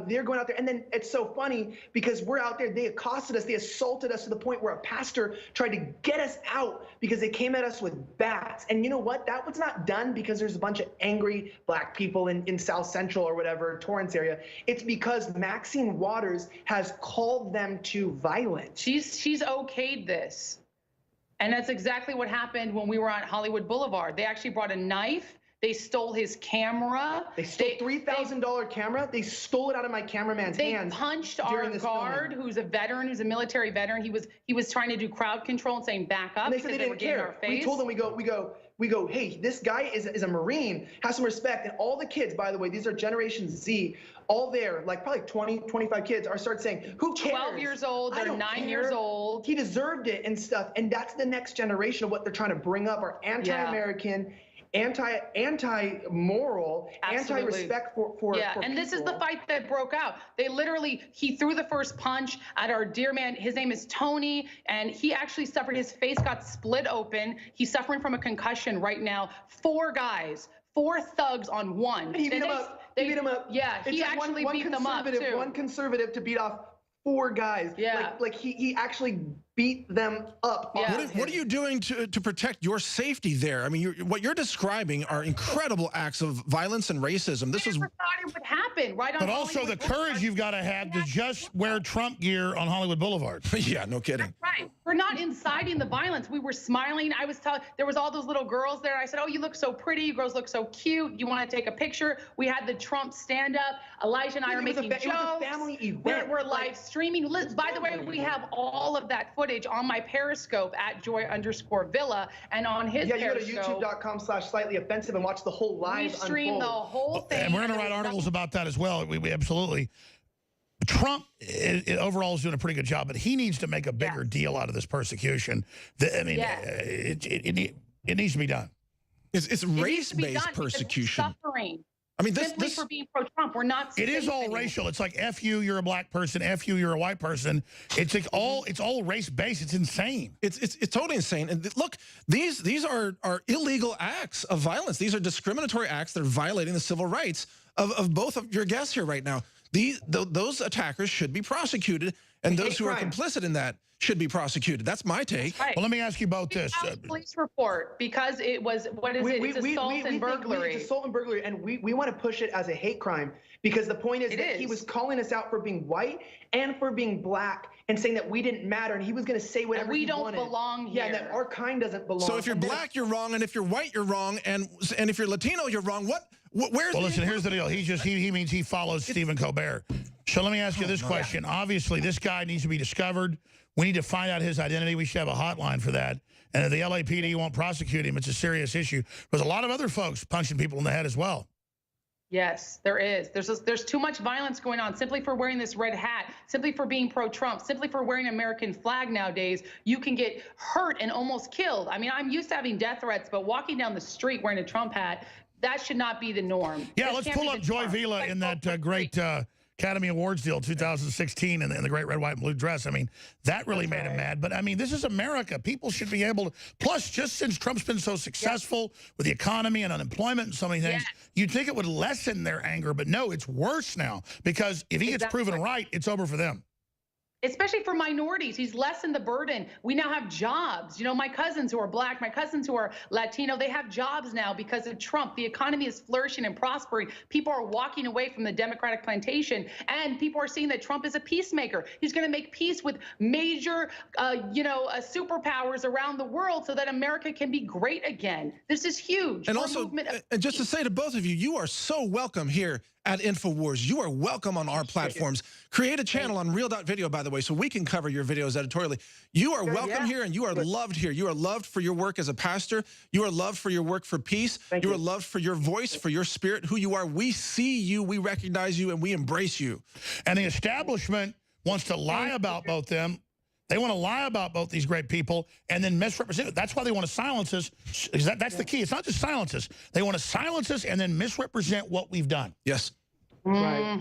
They're going out there. And then it's so funny because we're out there. They accosted us. They assaulted us to the point where a pastor tried to get us out because they came at us with bats. And you know what? That was not done because there's a bunch of angry black people in South Central or whatever, Torrance area. It's because Maxine Waters has called them to violence. She's okayed this. And that's exactly what happened when we were on Hollywood Boulevard. They actually brought a knife. They stole his camera. They stole $3,000 camera. They stole it out of my cameraman's hands. They punched our guard, who's a veteran, who's a military veteran. He was trying to do crowd control and saying back up. And they said they didn't care. We told them, we go, hey, this guy is a Marine, has some respect. And all the kids, by the way, these are Generation Z, all there, like probably 20, 25 kids are start saying, who cares? 12 years old, they're 9 years old. He deserved it and stuff. And that's the next generation of what they're trying to bring up, are anti-American, anti-moral, anti-respect for and this is the fight that broke out. He threw the first punch at our dear man. His name is Tony, and he actually suffered, his face got split open. He's suffering from a concussion right now. 4 guys, 4 thugs on one. He beat him up. Yeah, he actually beat them up too. One conservative to beat off 4 guys. Yeah. Like he actually beat them up. Yeah. What are you doing to protect your safety there? I mean, what you're describing are incredible acts of violence and racism. This is. I never thought it would happen, right? But also the courage you've got to have to just wear Trump gear on Hollywood Boulevard. Yeah, no kidding. Right. We're not inciting the violence. We were smiling. I was telling, there was all those little girls there. I said, oh, you look so pretty. You girls look so cute. You want to take a picture? We had the Trump stand up. Elijah and I are making jokes. It was a family event. We're live streaming. By the way, we have all of that footage on my Periscope at Joy_Villa and on his Periscope. You go to youtube.com/slightly offensive and watch the whole live We stream the whole thing. And we're going to write articles about that as well. We absolutely. Trump overall is doing a pretty good job, but he needs to make a bigger deal out of this persecution. I mean, it needs to be done. It's race-based persecution. Suffering. I mean, simply for being pro-Trump, we're not. It is all racial. It's like F you, you're a black person. F you, you're a white person. It's like it's all race-based. It's insane. It's totally insane. And look, these are illegal acts of violence. These are discriminatory acts that are violating the civil rights of both of your guests here right now. Those attackers should be prosecuted, and those who are complicit in that should be prosecuted. That's my take. Right. Well, let me ask you about this. Police report, because it was, what is it? It's assault and burglary. It's assault and burglary, and we want to push it as a hate crime, because the point is that he was calling us out for being white and for being black and saying that we didn't matter, and he was going to say whatever he wanted. We don't belong here. Yeah, that our kind doesn't belong. So if you're black, you're wrong, and if you're white, you're wrong, and if you're Latino, you're wrong. Where's well, listen, here's the deal. He means he follows Stephen Colbert. So let me ask you this question. Obviously, this guy needs to be discovered. We need to find out his identity. We should have a hotline for that. And if the LAPD won't prosecute him, it's a serious issue. There's a lot of other folks punching people in the head as well. Yes, there is. There's too much violence going on simply for wearing this red hat, simply for being pro-Trump, simply for wearing an American flag nowadays. You can get hurt and almost killed. I mean, I'm used to having death threats, but walking down the street wearing a Trump hat, that should not be the norm. Yeah, let's pull up Joy Villa in that great Academy Awards deal 2016 in the great red, white, and blue dress. I mean, that really made him mad. But, I mean, this is America. People should be able to. Plus, just since Trump's been so successful with the economy and unemployment and so many things, you'd think it would lessen their anger. But, no, it's worse now. Because if he gets proven right, it's over for them. Especially for minorities, he's lessened the burden. We now have jobs. You know, my cousins who are black, my cousins who are Latino, they have jobs now because of Trump. The economy is flourishing and prospering. People are walking away from the Democratic plantation, and people are seeing that Trump is a peacemaker. He's going to make peace with major, superpowers around the world so that America can be great again. This is huge. And also, and just to say to both of you, you are so welcome here at InfoWars. You are welcome on our platforms. Create a channel on Real.video, by the way, so we can cover your videos editorially. You are welcome here, and you are loved here. You are loved for your work as a pastor. You are loved for your work for peace. You are loved for your voice, for your spirit, who you are. We see you, we recognize you, and we embrace you. And the establishment wants to lie about both them. They want to lie about both these great people and then misrepresent it. That's why they want to silence us. That's the key. It's not just silence us. They want to silence us and then misrepresent what we've done. Yes. Right.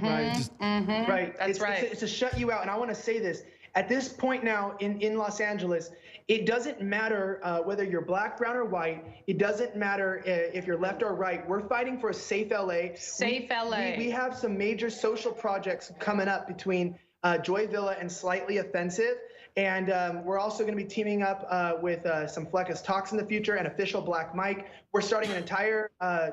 That's right. It's to shut you out. And I want to say this. At this point now in Los Angeles, it doesn't matter whether you're black, brown, or white. It doesn't matter if you're left or right. We're fighting for a safe LA. Safe LA. We have some major social projects coming up between Joy Villa and Slightly Offensive. And we're also going to be teaming up with some Fleckus Talks in the future and Official Black Mike. We're starting an entire...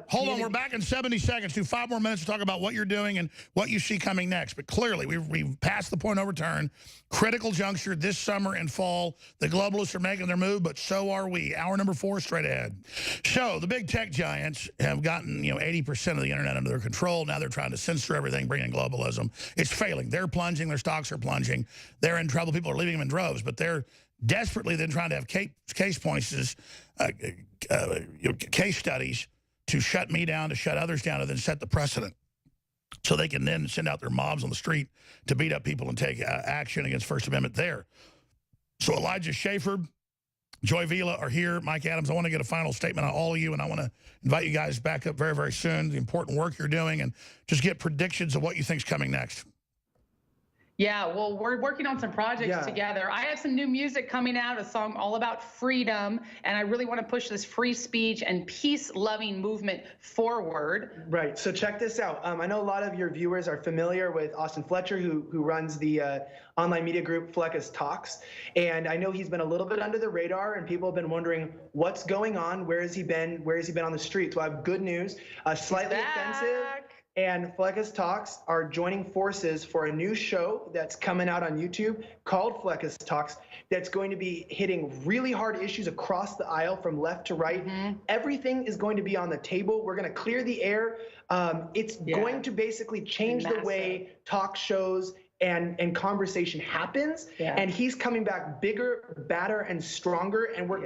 Hold on, we're back in 70 seconds. Do 5 more minutes to talk about what you're doing and what you see coming next. But clearly, we've passed the point of no return. Critical juncture this summer and fall. The globalists are making their move, but so are we. Hour number 4 straight ahead. So the big tech giants have gotten 80% of the internet under their control. Now they're trying to censor everything, bring in globalism. It's failing. They're plunging. Their stocks are plunging. They're in trouble. People are leaving them in droves, but they're desperately then trying to have case points, case studies to shut me down, to shut others down, and then set the precedent. So they can then send out their mobs on the street to beat up people and take action against First Amendment there. So Elijah Schaffer, Joy Villa are here. Mike Adams, I want to get a final statement on all of you, and I want to invite you guys back up very, very soon, the important work you're doing, and just get predictions of what you think is coming next. Yeah, well, we're working on some projects together. I have some new music coming out, a song all about freedom, and I really want to push this free speech and peace-loving movement forward. Right, so check this out. I know a lot of your viewers are familiar with Austin Fletcher, who runs the online media group Fleccas Talks, and I know he's been a little bit under the radar, and people have been wondering what's going on, where has he been on the streets? Well, I have good news, Slightly Offensive and Fleccas Talks are joining forces for a new show that's coming out on YouTube called Fleccas Talks that's going to be hitting really hard issues across the aisle from left to right. Everything is going to be on the table. We're going to clear the air. It's going to basically change the way talk shows and conversation happens. And he's coming back bigger, badder, and stronger. And we're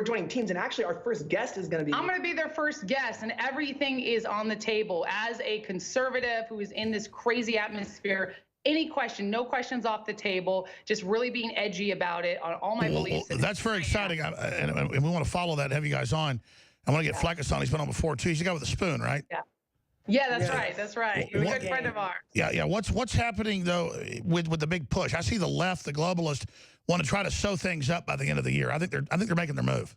joining teams. And actually, our first guest is going to be. I'm going to be their first guest, and everything is on the table. As a conservative who is in this crazy atmosphere, any question, no questions off the table, just really being edgy about it on all my beliefs. Well, that's very exciting. And we want to follow that and have you guys on. I want to get Fleccas on. He's been on before, too. He's the guy with the spoon, right? Yeah, that's right. That's right. You're a good friend of ours. Yeah. What's happening though with the big push? I see the left, the globalists, want to try to sew things up by the end of the year. I think they're making their move.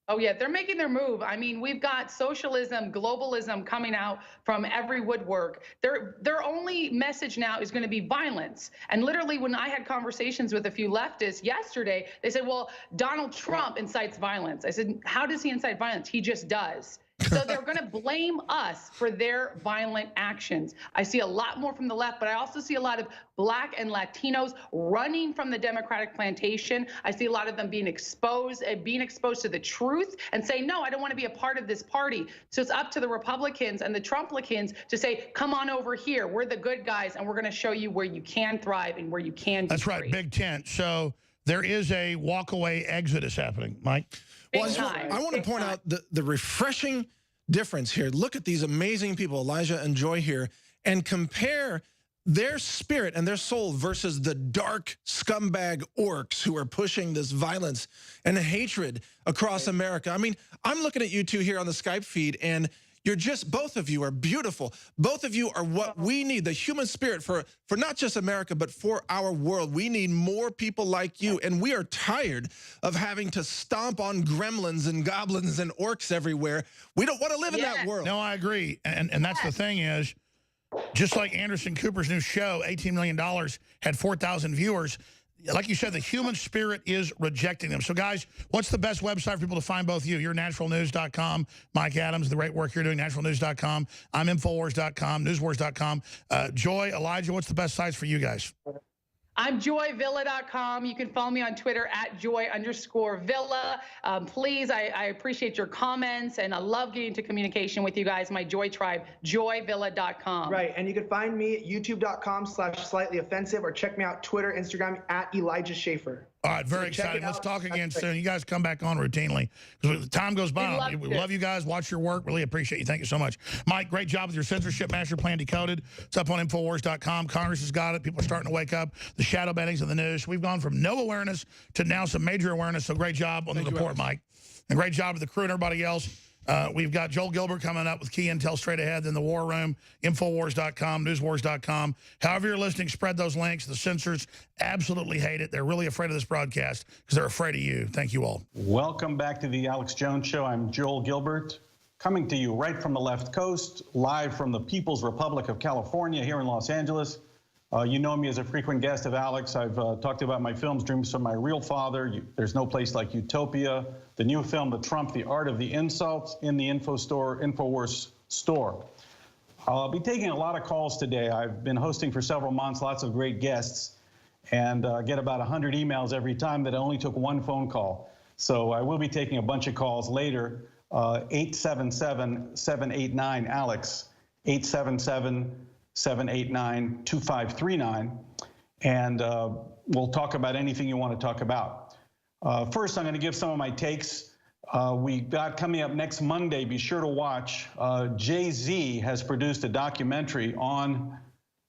Oh yeah, they're making their move. I mean, we've got socialism, globalism coming out from every woodwork. Their only message now is going to be violence. And literally, when I had conversations with a few leftists yesterday, they said, "Well, Donald Trump incites violence." I said, "How does he incite violence? He just does." So they're going to blame us for their violent actions. I see a lot more from the left, but I also see a lot of Black and Latinos running from the Democratic plantation. I see a lot of them being exposed to the truth and saying, no, I don't want to be a part of this party. So it's up to the Republicans and the Trumplicans to say, come on over here. We're the good guys, and we're going to show you where you can thrive and where you can be That's right, free. Big Tent. So there is a walk-away exodus happening, Mike. Well, I want to point out the refreshing difference here. Look at these amazing people, Elijah and Joy here, and compare their spirit and their soul versus the dark scumbag orcs who are pushing this violence and hatred across America. I mean, I'm looking at you two here on the Skype feed, and you're just, both of you are beautiful. Both of you are what we need, the human spirit for not just America, but for our world. We need more people like you, and we are tired of having to stomp on gremlins and goblins and orcs everywhere. We don't want to live in that world. No, I agree. And that's the thing is, just like Anderson Cooper's new show, $18 million, had 4,000 viewers. Like you said, the human spirit is rejecting them. So, guys, what's the best website for people to find both you? You're naturalnews.com. Mike Adams, the great work you're doing, naturalnews.com. I'm Infowars.com, newswars.com. Joy, Elijah, what's the best sites for you guys? I'm joyvilla.com. You can follow me on Twitter at joy_villa. Please, I appreciate your comments, and I love getting into communication with you guys, my Joy Tribe, joyvilla.com. Right, and you can find me at youtube.com/slightly-offensive, or check me out Twitter, Instagram at Elijah Schaefer. All right, very excited. Let's talk again soon. You guys come back on routinely because time goes by. We love you guys. Watch your work. Really appreciate you. Thank you so much. Mike, great job with your censorship master plan decoded. It's up on Infowars.com. Congress has got it. People are starting to wake up. The shadow bannings of the news. We've gone from no awareness to now some major awareness. So great job on the report, Mike. And great job with the crew and everybody else. We've got Joel Gilbert coming up with key intel straight ahead, then the War Room, Infowars.com, newswars.com. However you're listening, spread those links. The censors absolutely hate it. They're really afraid of this broadcast because they're afraid of you. Thank you all. Welcome back to the Alex Jones Show. I'm Joel Gilbert, coming to you right from the left coast, live from the People's Republic of California here in Los Angeles. You know me as a frequent guest of Alex. I've talked about my films, Dreams from My Real Father, There's No Place Like Utopia, the new film, The Trump, The Art of the Insult, in the Infowars store. I'll be taking a lot of calls today. I've been hosting for several months, lots of great guests, and get about 100 emails every time that only took one phone call. So I will be taking a bunch of calls later. 877-789-ALEX, 877-789-2539, and we'll talk about anything you want to talk about. First, I'm going to give some of my takes. We got coming up next Monday, be sure to watch. Jay-Z has produced a documentary on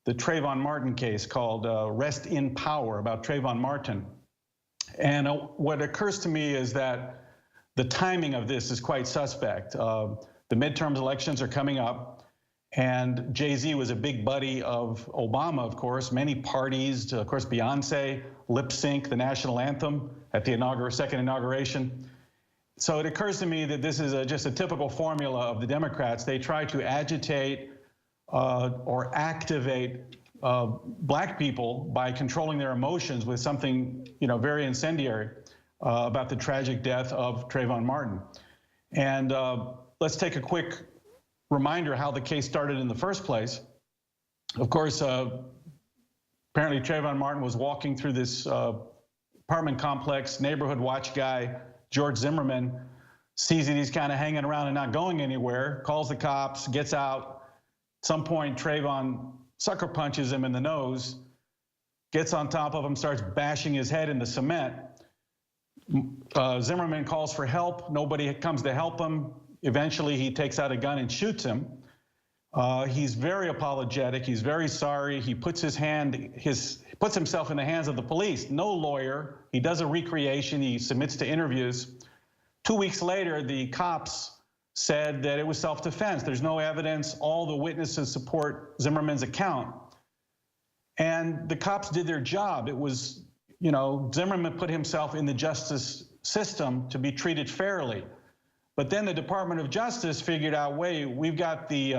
the Trayvon Martin case called Rest in Power, about Trayvon Martin. And what occurs to me is that the timing of this is quite suspect. The midterm elections are coming up, And Jay-Z was a big buddy of Obama, of course. Many parties, of course, Beyonce, lip sync the national anthem at the second inauguration. So it occurs to me that this is just a typical formula of the Democrats. They try to agitate or activate black people by controlling their emotions with something, very incendiary about the tragic death of Trayvon Martin. And let's take a quick reminder how the case started in the first place. Of course, apparently Trayvon Martin was walking through this apartment complex. Neighborhood watch guy George Zimmerman sees that he's kind of hanging around and not going anywhere, calls the cops, gets out. At some point, Trayvon sucker punches him in the nose, gets on top of him, starts bashing his head in the cement. Zimmerman calls for help. Nobody comes to help him. Eventually, he takes out a gun and shoots him. He's very apologetic. He's very sorry. He puts puts himself in the hands of the police. No lawyer. He does a recreation. He submits to interviews. 2 weeks later, the cops said that it was self-defense. There's no evidence. All the witnesses support Zimmerman's account. And the cops did their job. It was, Zimmerman put himself in the justice system to be treated fairly. But then the Department of Justice figured out, wait, we've got the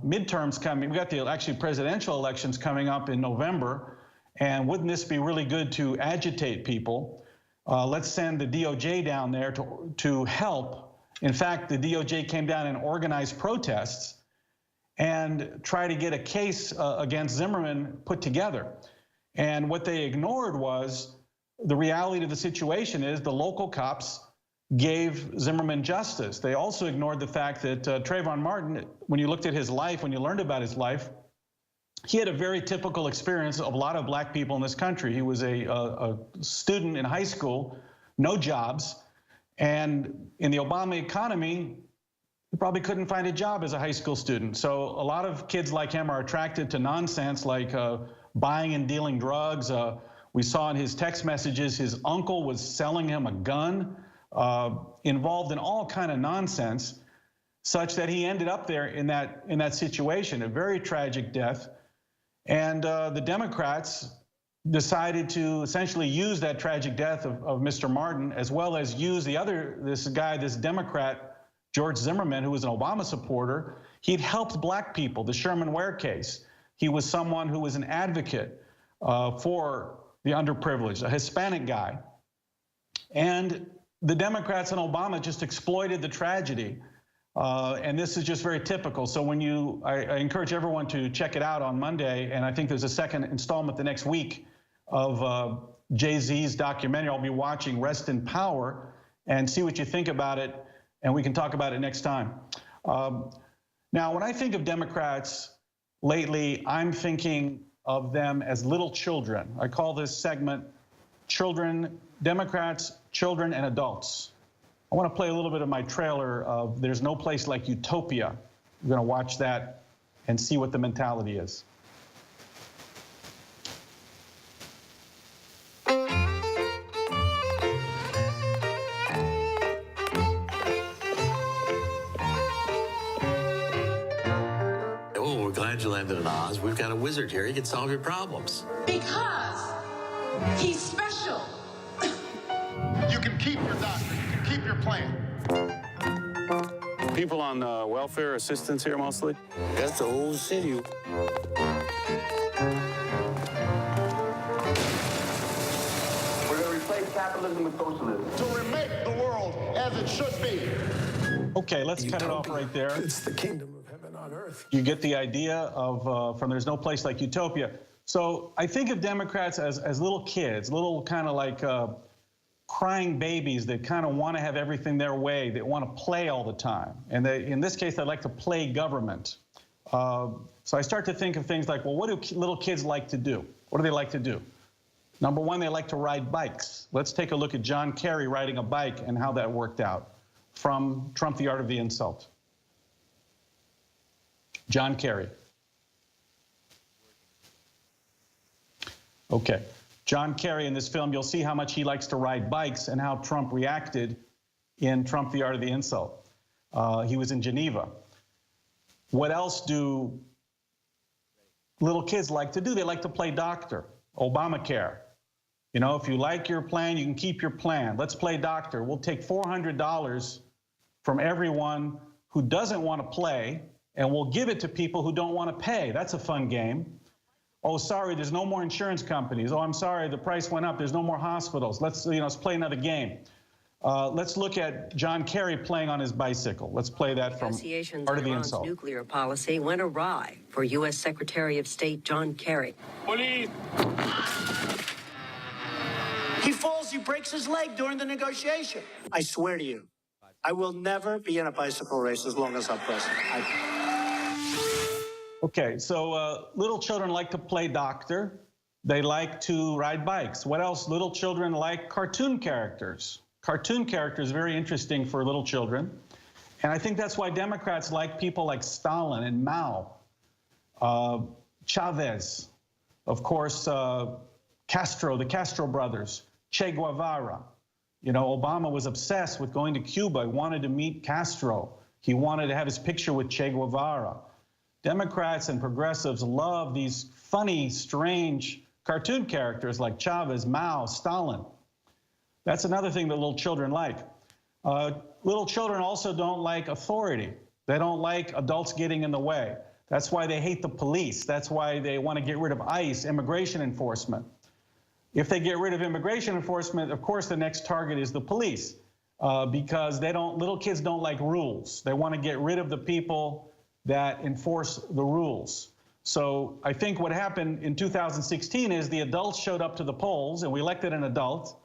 midterms coming. We've got the actually presidential elections coming up in November. And wouldn't this be really good to agitate people? Let's send the DOJ down there to help. In fact, the DOJ came down and organized protests and tried to get a case against Zimmerman put together. And what they ignored was the reality of the situation is the local cops gave Zimmerman justice. They also ignored the fact that Trayvon Martin, when you looked at his life, when you learned about his life, he had a very typical experience of a lot of black people in this country. He was a student in high school, no jobs, and in the Obama economy, he probably couldn't find a job as a high school student. So a lot of kids like him are attracted to nonsense like buying and dealing drugs. We saw in his text messages, his uncle was selling him a gun, involved in all kind of nonsense, such that he ended up there in that situation, a very tragic death. And the Democrats decided to essentially use that tragic death of Mr. Martin, as well as use this Democrat, George Zimmerman, who was an Obama supporter. He'd helped black people, the Sherman Ware case. He was someone who was an advocate for the underprivileged, a Hispanic guy. And the Democrats and Obama just exploited the tragedy. And this is just very typical. So when I encourage everyone to check it out on Monday, and I think there's a second installment the next week of Jay-Z's documentary. I'll be watching Rest in Power and see what you think about it, and we can talk about it next time. Now, when I think of Democrats lately, I'm thinking of them as little children. I call this segment Children, Democrats, Children, and Adults. I want to play a little bit of my trailer of There's No Place Like Utopia. We're going to watch that and see what the mentality is. Oh, we're glad you landed in Oz. We've got a wizard here. He can solve your problems. Because he's special. You can keep your doctor. You can keep your plan. People on welfare assistance here mostly? That's the whole city. We're going to replace capitalism with socialism. To remake the world as it should be. Okay, let's cut it off right there. It's the kingdom of heaven on earth. You get the idea of from There's No Place Like Utopia. So I think of Democrats as little kids, little kind of like crying babies that kind of want to have everything their way. They want to play all the time. And in this case, they like to play government. So I start to think of things like, well, what do little kids like to do? What do they like to do? Number one, they like to ride bikes. Let's take a look at John Kerry riding a bike and how that worked out from Trump, the Art of the Insult. John Kerry. Okay. John Kerry in this film, you'll see how much he likes to ride bikes and how Trump reacted in Trump, the Art of the Insult. He was in Geneva. What else do little kids like to do? They like to play doctor. Obamacare. You know, if you like your plan, you can keep your plan. Let's play doctor. We'll take $400 from everyone who doesn't want to play, and we'll give it to people who don't want to pay. That's a fun game. Oh, sorry, there's no more insurance companies. Oh, I'm sorry, the price went up. There's no more hospitals. Let's play another game. Let's look at John Kerry playing on his bicycle. Let's play that from Art of the Iran's Insult. nuclear policy went awry for U.S. Secretary of State John Kerry. Police. He falls, he breaks his leg during the negotiation. I swear to you, I will never be in a bicycle race as long as I'm president. Okay, so little children like to play doctor. They like to ride bikes. What else? Little children like cartoon characters. Cartoon characters, very interesting for little children. And I think that's why Democrats like people like Stalin and Mao, Chavez, of course, Castro, the Castro brothers, Che Guevara. You know, Obama was obsessed with going to Cuba. He wanted to meet Castro. He wanted to have his picture with Che Guevara. Democrats and progressives love these funny, strange cartoon characters like Chavez, Mao, Stalin. That's another thing that little children like. Little children also don't like authority. They don't like adults getting in the way. That's why they hate the police. That's why they want to get rid of ICE, immigration enforcement. If they get rid of immigration enforcement, of course, the next target is the police because little kids don't like rules. They want to get rid of the people that enforce the rules. So I think what happened in 2016 is the adults showed up to the polls and we elected an adult.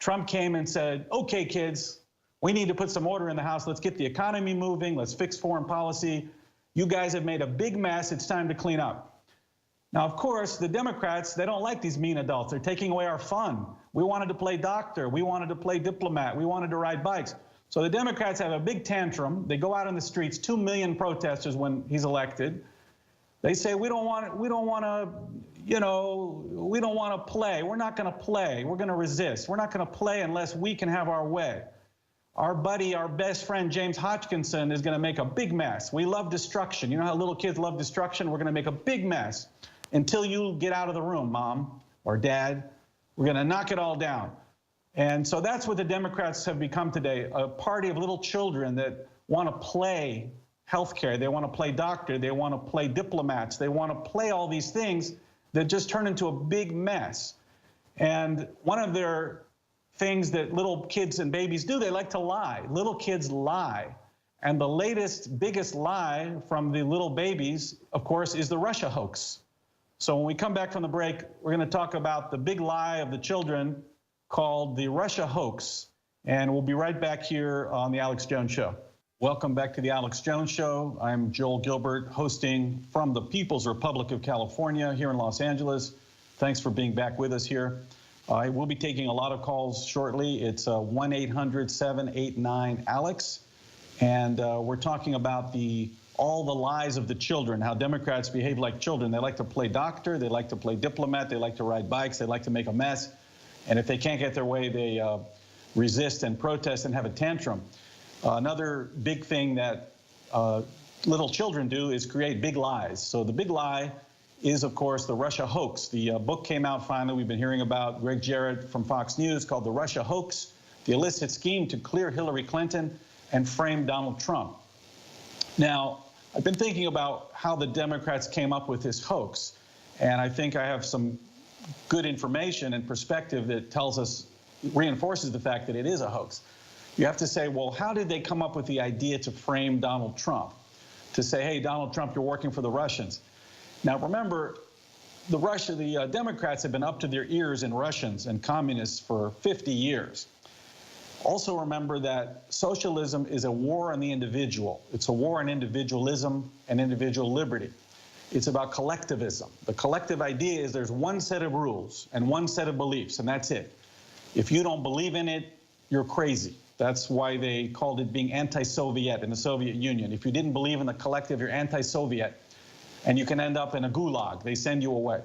Trump came and said, okay, kids, we need to put some order in the House. Let's get the economy moving. Let's fix foreign policy. You guys have made a big mess. It's time to clean up. Now, of course, the Democrats, they don't like these mean adults. They're taking away our fun. We wanted to play doctor. We wanted to play diplomat. We wanted to ride bikes. So the Democrats have a big tantrum. They go out in the streets, 2 million protesters when he's elected. They say, we don't want to play. We're not going to play. We're going to resist. We're not going to play unless we can have our way. Our buddy, our best friend, James Hodgkinson, is going to make a big mess. We love destruction. You know how little kids love destruction? We're going to make a big mess until you get out of the room, Mom or Dad. We're going to knock it all down. And so that's what the Democrats have become today, a party of little children that want to play healthcare. They want to play doctor. They want to play diplomats. They want to play all these things that just turn into a big mess. And one of their things that little kids and babies do, they like to lie. Little kids lie. And the latest, biggest lie from the little babies, of course, is the Russia hoax. So when we come back from the break, we're going to talk about the big lie of the children called the Russia hoax. And we'll be right back here on The Alex Jones Show. Welcome back to The Alex Jones Show. I'm Joel Gilbert, hosting from the People's Republic of California here in Los Angeles. Thanks for being back with us here. I will be taking a lot of calls shortly. It's 1-800-789-ALEX. And we're talking about all the lies of the children, how Democrats behave like children. They like to play doctor. They like to play diplomat. They like to ride bikes. They like to make a mess. And if they can't get their way, they resist and protest and have a tantrum. Another big thing that little children do is create big lies. So the big lie is, of course, the Russia hoax. The book came out finally. We've been hearing about Greg Jarrett from Fox News called The Russia Hoax, the illicit scheme to clear Hillary Clinton and frame Donald Trump. Now, I've been thinking about how the Democrats came up with this hoax. And I think I have some good information and perspective that tells us, reinforces the fact that it is a hoax. You have to say, well, how did they come up with the idea to frame Donald Trump? To say, hey, Donald Trump, you're working for the Russians. Now, remember, the Democrats have been up to their ears in Russians and communists for 50 years. Also remember that socialism is a war on the individual. It's a war on individualism and individual liberty. It's about collectivism. The collective idea is there's one set of rules and one set of beliefs, and that's it. If you don't believe in it, you're crazy. That's why they called it being anti-Soviet in the Soviet Union. If you didn't believe in the collective, you're anti-Soviet, and you can end up in a gulag. They send you away.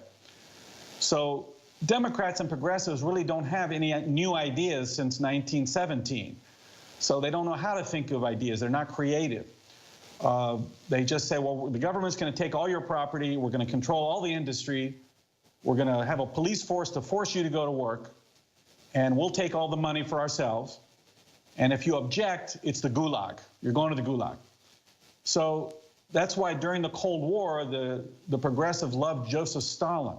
So Democrats and progressives really don't have any new ideas since 1917. So they don't know how to think of ideas. They're not creative. They just say, well, the government's going to take all your property. We're going to control all the industry. We're going to have a police force to force you to go to work. And we'll take all the money for ourselves. And if you object, it's the gulag. You're going to the gulag. So that's why during the Cold War, the progressives loved Joseph Stalin.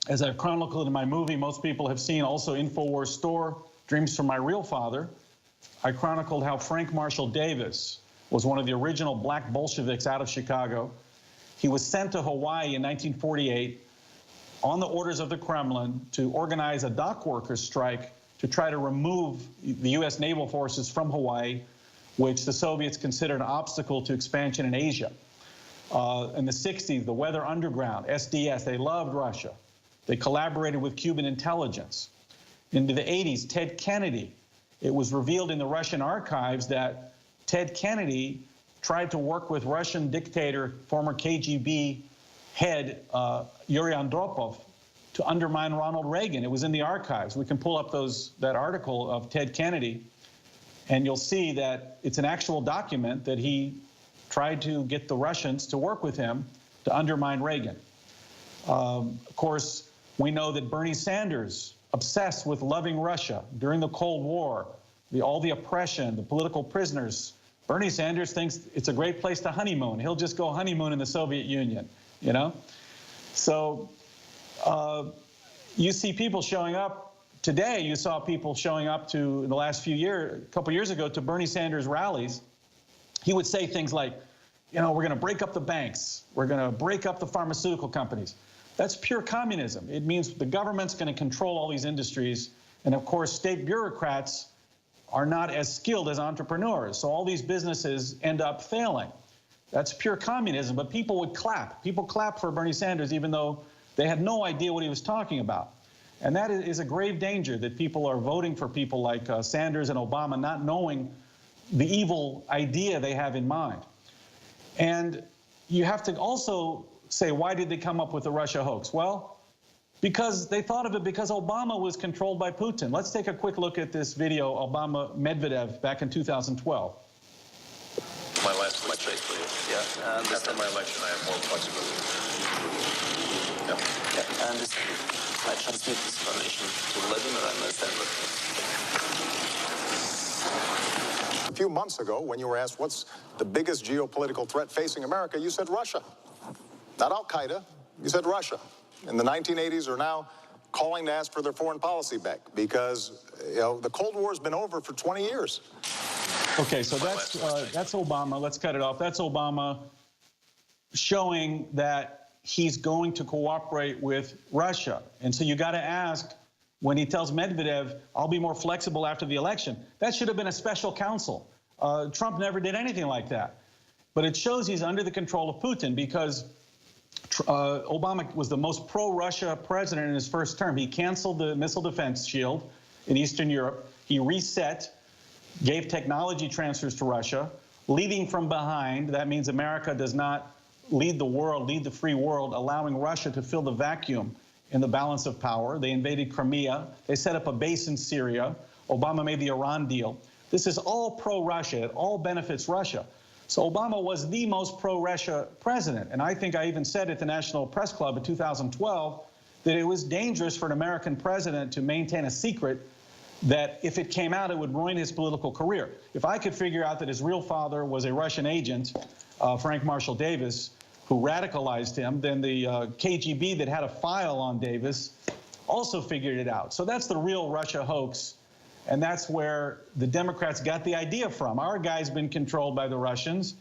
As I've chronicled in my movie, most people have seen also InfoWars Store, Dreams from My Real Father. I chronicled how Frank Marshall Davis was one of the original black Bolsheviks out of Chicago. He was sent to Hawaii in 1948 on the orders of the Kremlin to organize a dock workers strike to try to remove the U.S. naval forces from Hawaii, which the Soviets considered an obstacle to expansion in Asia. In the 60s, the Weather Underground, SDS, they loved Russia. They collaborated with Cuban intelligence. Into the 80s, Ted Kennedy. It was revealed in the Russian archives that Ted Kennedy tried to work with Russian dictator, former KGB head Yuri Andropov, to undermine Ronald Reagan. It was in the archives. We can pull up that article of Ted Kennedy, and you'll see that it's an actual document that he tried to get the Russians to work with him to undermine Reagan. Of course, we know that Bernie Sanders, obsessed with loving Russia during the Cold War, all the oppression, the political prisoners. Bernie Sanders thinks it's a great place to honeymoon. He'll just go honeymoon in the Soviet Union, you know? So you see people showing up. Today, you saw people showing up to, in the last few years, a couple years ago, to Bernie Sanders rallies. He would say things like, you know, we're going to break up the banks. We're going to break up the pharmaceutical companies. That's pure communism. It means the government's going to control all these industries. And of course, state bureaucrats are not as skilled as entrepreneurs. So all these businesses end up failing. That's pure communism. But people would clap. People clap for Bernie Sanders, even though they had no idea what he was talking about. And that is a grave danger, that people are voting for people like Sanders and Obama, not knowing the evil idea they have in mind. And you have to also say, why did they come up with the Russia hoax? Well, because they thought of it because Obama was controlled by Putin. Let's take a quick look at this video, Obama-Medvedev, back in 2012. My last election, yeah. And after my election, I have more flexibility. Yep. Yeah, I understand. I transmit this information to Vladimir and I stand with him. A few months ago, when you were asked what's the biggest geopolitical threat facing America, you said Russia. Not Al-Qaeda, you said Russia. In the 1980s are now calling to ask for their foreign policy back because, you know, the Cold War's been over for 20 years. Okay, so that's Obama. Let's cut it off. That's Obama showing that he's going to cooperate with Russia. And so you got to ask, when he tells Medvedev, I'll be more flexible after the election, that should have been a special counsel. Trump never did anything like that. But it shows he's under the control of Putin because Obama was the most pro-Russia president in his first term. He canceled the missile defense shield in Eastern Europe. He reset, gave technology transfers to Russia, leading from behind. That means America does not lead the world, lead the free world, allowing Russia to fill the vacuum in the balance of power. They invaded Crimea. They set up a base in Syria. Obama made the Iran deal. This is all pro-Russia. It all benefits Russia. So Obama was the most pro-Russia president. And I think I even said at the National Press Club in 2012 that it was dangerous for an American president to maintain a secret that if it came out, it would ruin his political career. If I could figure out that his real father was a Russian agent, Frank Marshall Davis, who radicalized him, then the KGB that had a file on Davis also figured it out. So that's the real Russia hoax. And that's where the Democrats got the idea from. Our guy's been controlled by the Russians.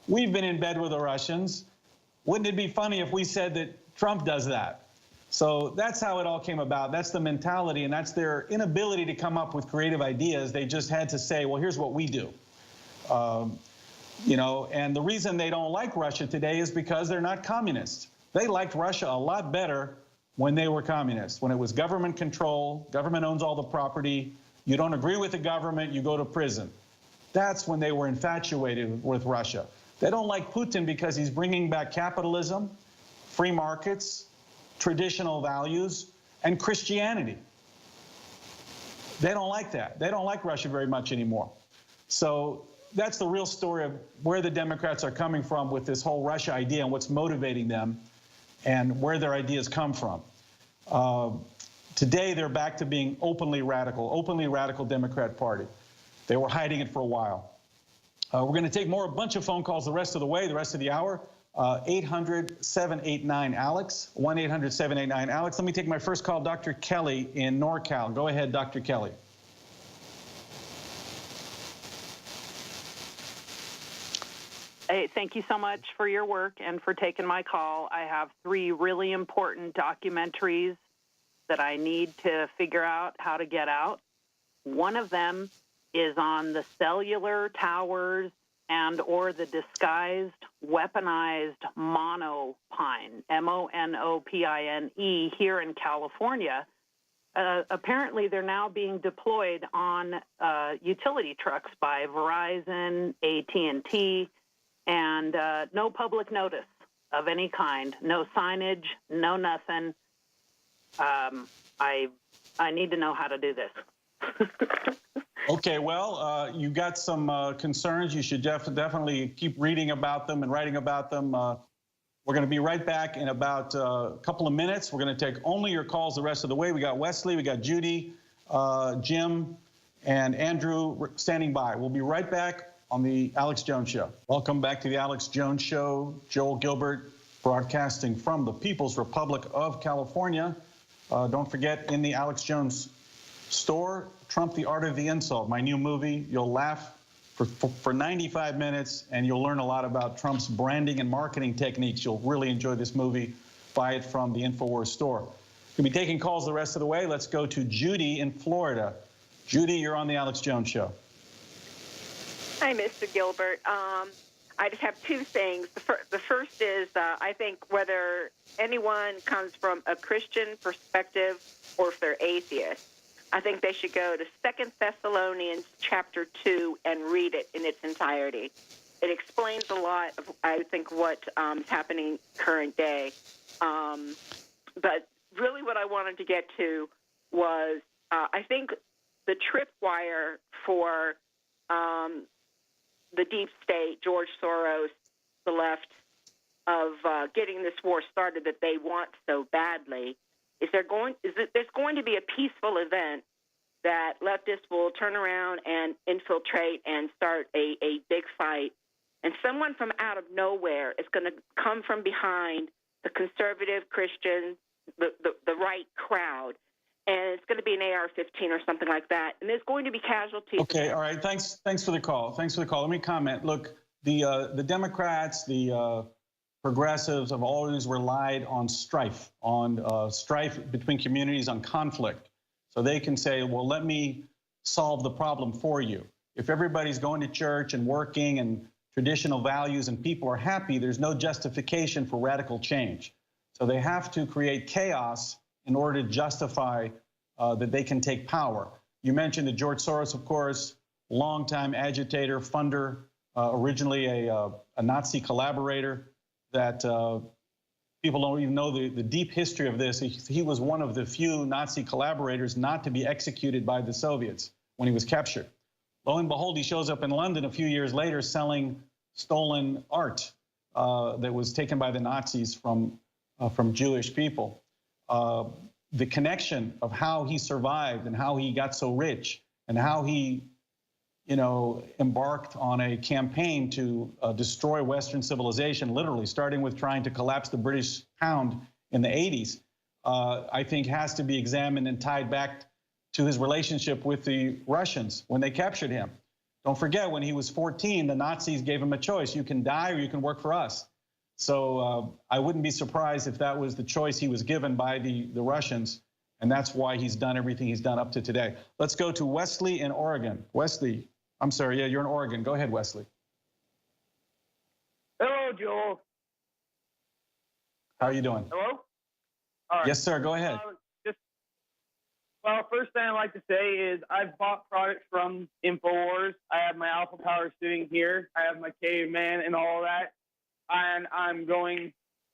We've been in bed with the Russians. Wouldn't it be funny if we said that Trump does that? So that's how it all came about. That's the mentality, and that's their inability to come up with creative ideas. They just had to say, well, here's what we do. You know, and the reason they don't like Russia today is because they're not communists. They liked Russia a lot better when they were communists, when it was government control, government owns all the property, you don't agree with the government, you go to prison. That's when they were infatuated with Russia. They don't like Putin because he's bringing back capitalism, free markets, traditional values, and Christianity. They don't like that. They don't like Russia very much anymore. So that's the real story of where the Democrats are coming from with this whole Russia idea and what's motivating them and where their ideas come from. Today, they're back to being openly radical Democrat Party. They were hiding it for a while. We're going to take a bunch of phone calls the rest of the way, the rest of the hour. 800-789-ALEX, 1-800-789-ALEX. Let me take my first call, Dr. Kelly in NorCal. Go ahead, Dr. Kelly. Hey, thank you so much for your work and for taking my call. I have 3 really important documentaries that I need to figure out how to get out. One of them is on the cellular towers and or the disguised, weaponized monopine, M-O-N-O-P-I-N-E, here in California. Apparently, they're now being deployed on utility trucks by Verizon, AT&T, and no public notice of any kind, no signage, no nothing. I need to know how to do this. Okay, well, you got some concerns. You should definitely keep reading about them and writing about them. We're going to be right back in about a couple of minutes. We're going to take only your calls the rest of the way. We got Wesley, we got Judy, Jim, and Andrew standing by. We'll be right back on the Alex Jones Show. Welcome back to the Alex Jones Show. Joel Gilbert broadcasting from the People's Republic of California. Don't forget, in the Alex Jones store, Trump, The Art of the Insult, my new movie. You'll laugh for 95 minutes, and you'll learn a lot about Trump's branding and marketing techniques. You'll really enjoy this movie. Buy it from the InfoWars store. We'll be taking calls the rest of the way. Let's go to Judy in Florida. Judy, you're on the Alex Jones Show. Hi, Mr. Gilbert. I just have 2 things. The first is I think whether anyone comes from a Christian perspective or if they're atheist, I think they should go to 2 Thessalonians chapter 2 and read it in its entirety. It explains a lot of, I think, what is happening current day. But really what I wanted to get to was I think the tripwire for the deep state, George Soros, the left, of getting this war started that they want so badly, there's going to be a peaceful event that leftists will turn around and infiltrate and start a big fight. And someone from out of nowhere is going to come from behind the conservative Christian, the right crowd. And it's going to be an AR-15 or something like that. And there's going to be casualties. Okay, all right. Thanks for the call. Let me comment. Look, the Democrats, the progressives have always relied on strife between communities, on conflict. So they can say, well, let me solve the problem for you. If everybody's going to church and working and traditional values and people are happy, there's no justification for radical change. So they have to create chaos in order to justify that they can take power. You mentioned that George Soros, of course, longtime agitator, funder, originally a Nazi collaborator, that people don't even know the deep history of this. He was one of the few Nazi collaborators not to be executed by the Soviets when he was captured. Lo and behold, he shows up in London a few years later selling stolen art that was taken by the Nazis from Jewish people. The connection of how he survived and how he got so rich and how he, embarked on a campaign to destroy Western civilization, literally starting with trying to collapse the British pound in the 80s, I think has to be examined and tied back to his relationship with the Russians when they captured him. Don't forget, when he was 14, the Nazis gave him a choice. You can die or you can work for us. So I wouldn't be surprised if that was the choice he was given by the Russians, and that's why he's done everything he's done up to today. Let's go to Wesley in Oregon. Wesley, I'm sorry, yeah, you're in Oregon. Go ahead, Wesley. Hello, Joel. How are you doing? Hello? All right. Yes, sir, go ahead. First thing I'd like to say is I've bought products from InfoWars. I have my Alpha Power sitting here. I have my Caveman and all of that. And I'm going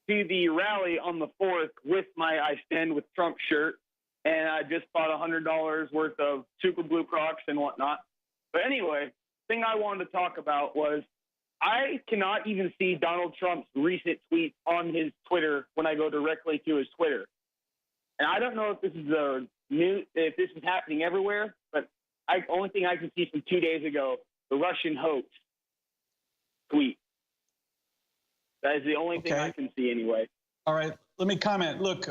to the rally on the 4th with my I Stand with Trump shirt. And I just bought $100 worth of Super Blue Crocs and whatnot. But anyway, thing I wanted to talk about was I cannot even see Donald Trump's recent tweets on his Twitter when I go directly to his Twitter. And I don't know if this is if this is happening everywhere, but only thing I can see from 2 days ago, the Russian hoax tweet. That is the only thing I can see anyway. All right, let me comment. Look,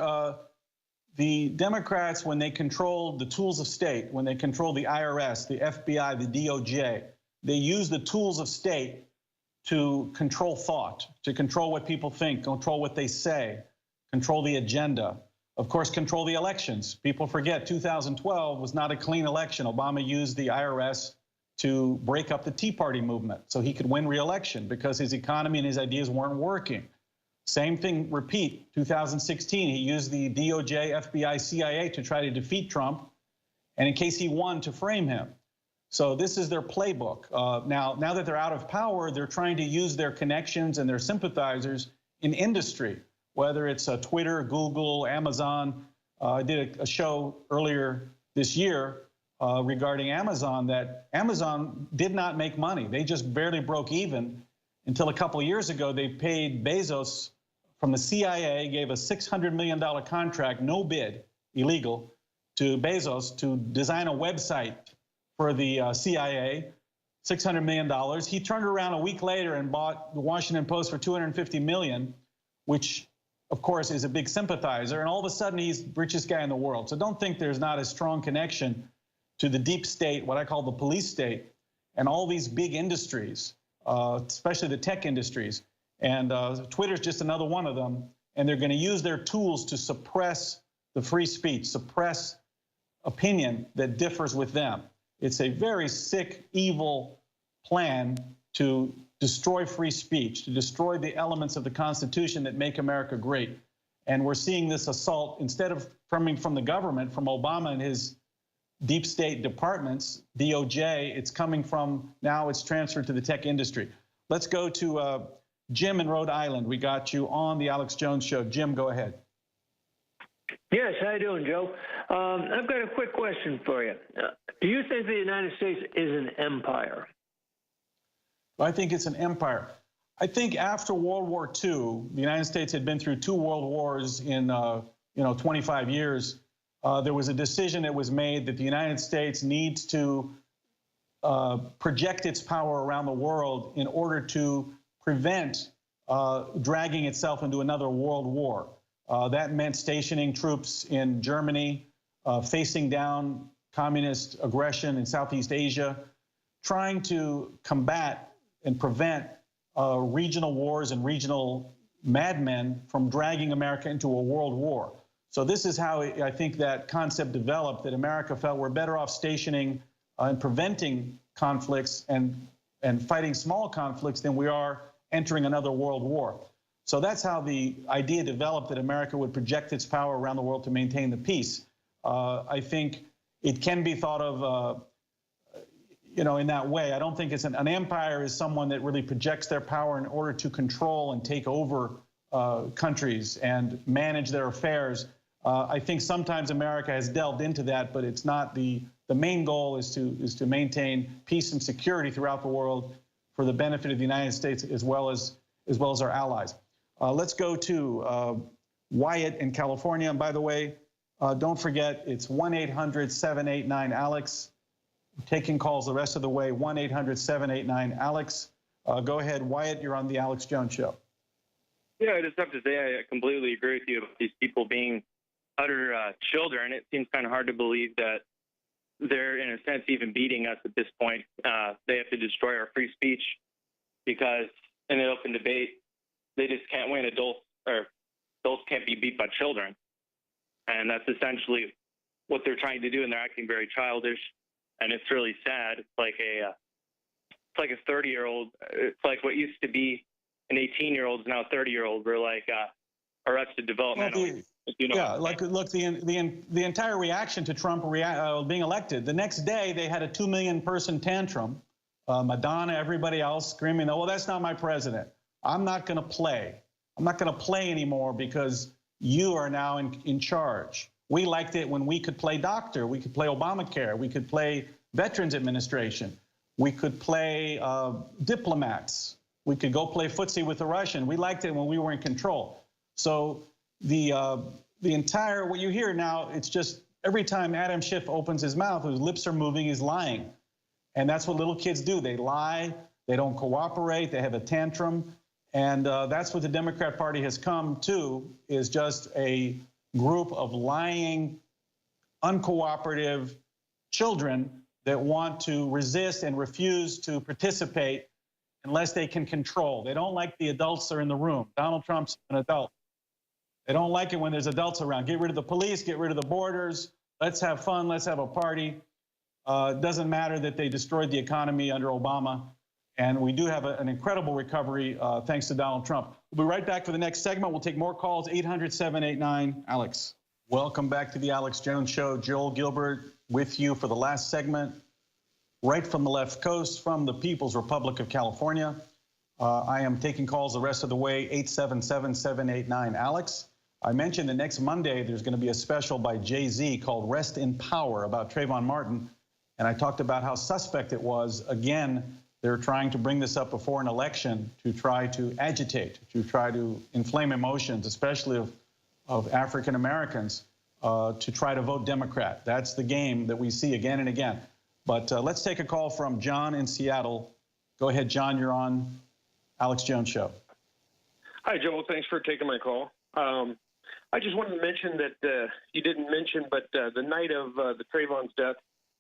the Democrats, when they control the tools of state, when they control the IRS, the FBI, the DOJ, they use the tools of state to control thought, to control what people think, control what they say, control the agenda. Of course, control the elections. People forget 2012 was not a clean election. Obama used the IRS to break up the Tea Party movement so he could win re-election because his economy and his ideas weren't working. Same thing, repeat, 2016, he used the DOJ, FBI, CIA to try to defeat Trump, and in case he won, to frame him. So this is their playbook. Now that they're out of power, they're trying to use their connections and their sympathizers in industry, whether it's Twitter, Google, Amazon. I did a show earlier this year regarding Amazon, that Amazon did not make money. They just barely broke even until a couple of years ago. They paid Bezos from the CIA, gave a $600 million contract, no bid, illegal, to Bezos to design a website for the CIA, $600 million. He turned around a week later and bought the Washington Post for $250 million, which of course is a big sympathizer, and all of a sudden he's the richest guy in the world. So don't think there's not a strong connection to the deep state, what I call the police state, and all these big industries, especially the tech industries. And Twitter's just another one of them. And they're going to use their tools to suppress the free speech, suppress opinion that differs with them. It's a very sick, evil plan to destroy free speech, to destroy the elements of the Constitution that make America great. And we're seeing this assault, instead of coming from the government, from Obama and his deep state departments, DOJ, it's coming from, now it's transferred to the tech industry. Let's go to Jim in Rhode Island. We got you on the Alex Jones Show. Jim, go ahead. Yes, how you doing, Joe? I've got a quick question for you. Do you think the United States is an empire? I think it's an empire. I think after World War II, the United States had been through 2 world wars in 25 years. There was a decision that was made that the United States needs to project its power around the world in order to prevent dragging itself into another world war. That meant stationing troops in Germany, facing down communist aggression in Southeast Asia, trying to combat and prevent regional wars and regional madmen from dragging America into a world war. So this is how I think that concept developed, that America felt we're better off stationing and preventing conflicts and fighting small conflicts than we are entering another world war. So that's how the idea developed, that America would project its power around the world to maintain the peace. I think it can be thought of in that way. I don't think it's an empire is someone that really projects their power in order to control and take over countries and manage their affairs. I think sometimes America has delved into that, but it's not the main goal is to maintain peace and security throughout the world for the benefit of the United States as well as our allies. Let's go to Wyatt in California. And by the way, don't forget, it's 1-800-789-ALEX. Taking calls the rest of the way, 1-800-789-ALEX. Go ahead, Wyatt, you're on the Alex Jones Show. Yeah, I just have to say I completely agree with you about these people being utter children. It seems kind of hard to believe that they're, in a sense, even beating us at this point. They have to destroy our free speech because in an open debate, they just can't win. Adults can't be beat by children. And that's essentially what they're trying to do, and they're acting very childish. And it's really sad. It's like a 30-year-old. It's like what used to be an 18-year-old is now a 30-year-old. We're like Arrested Development. Look, the entire reaction to Trump being elected, the next day they had a 2 million person tantrum. Madonna, everybody else screaming, "Oh, well, that's not my president. I'm not going to play. I'm not going to play anymore because you are now in charge." We liked it when we could play doctor, we could play Obamacare, we could play Veterans Administration. We could play diplomats. We could go play footsie with the Russian. We liked it when we were in control. So the entire, what you hear now, it's just every time Adam Schiff opens his mouth, his lips are moving, he's lying. And that's what little kids do. They lie, they don't cooperate, they have a tantrum. And that's what the Democrat Party has come to, is just a group of lying, uncooperative children that want to resist and refuse to participate unless they can control. They don't like the adults that are in the room. Donald Trump's an adult. They don't like it when there's adults around. Get rid of the police, get rid of the borders. Let's have fun, let's have a party. It doesn't matter that they destroyed the economy under Obama. And we do have an incredible recovery thanks to Donald Trump. We'll be right back for the next segment. We'll take more calls, 800-789-ALEX. Welcome back to the Alex Jones Show. Joel Gilbert with you for the last segment, right from the left coast, from the People's Republic of California. I am taking calls the rest of the way, 877-789-ALEX. I mentioned that next Monday there's going to be a special by Jay-Z called Rest in Power about Trayvon Martin. And I talked about how suspect it was. Again, they're trying to bring this up before an election to try to agitate, to try to inflame emotions, especially of African Americans, to try to vote Democrat. That's the game that we see again and again. But let's take a call from John in Seattle. Go ahead, John, you're on Alex Jones Show. Hi, Joel. Thanks for taking my call. I just wanted to mention that you didn't mention, but the night of the Trayvon's death,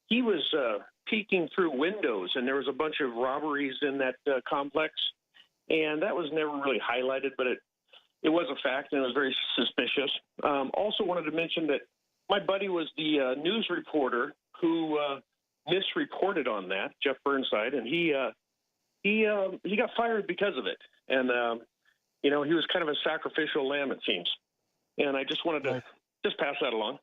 he was peeking through windows, and there was a bunch of robberies in that complex, and that was never really highlighted, but it was a fact, and it was very suspicious. Also wanted to mention that my buddy was the news reporter who misreported on that, Jeff Burnside, and he got fired because of it. And you know, he was kind of a sacrificial lamb, it seems. And I just wanted to just pass that along.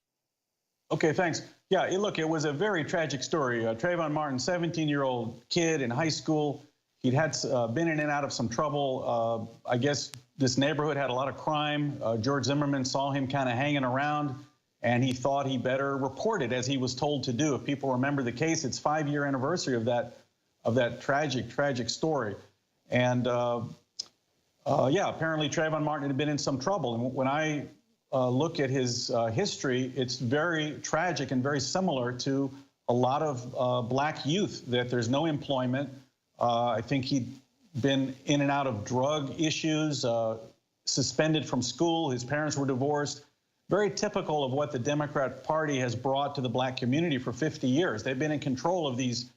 Okay, thanks. Yeah, look, it was a very tragic story. Trayvon Martin, 17-year-old kid in high school. He'd had been in and out of some trouble. I guess this neighborhood had a lot of crime. George Zimmerman saw him kind of hanging around, and he thought he better report it, as he was told to do. If people remember the case, it's 5-year anniversary of that tragic story. And yeah, apparently Trayvon Martin had been in some trouble. And when I look at his history, it's very tragic and very similar to a lot of black youth, that there's no employment. I think he'd been in and out of drug issues, suspended from school. His parents were divorced. Very typical of what the Democrat Party has brought to the black community for 50 years. They've been in control of these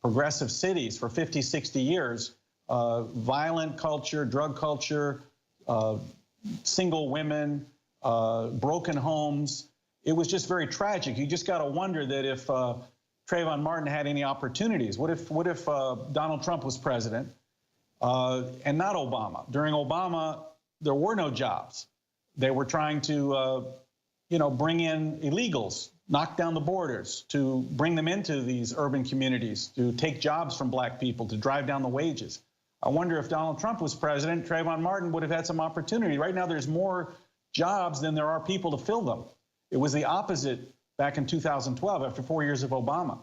progressive cities for 50, 60 years. Violent culture, drug culture, single women, broken homes. It was just very tragic. You just got to wonder that if Trayvon Martin had any opportunities. What if Donald Trump was president and not Obama? During Obama, there were no jobs. They were trying to, bring in illegals, knock down the borders, to bring them into these urban communities, to take jobs from black people, to drive down the wages. I wonder if Donald Trump was president, Trayvon Martin would have had some opportunity. Right now, there's more jobs than there are people to fill them. It was the opposite back in 2012, after 4 years of Obama.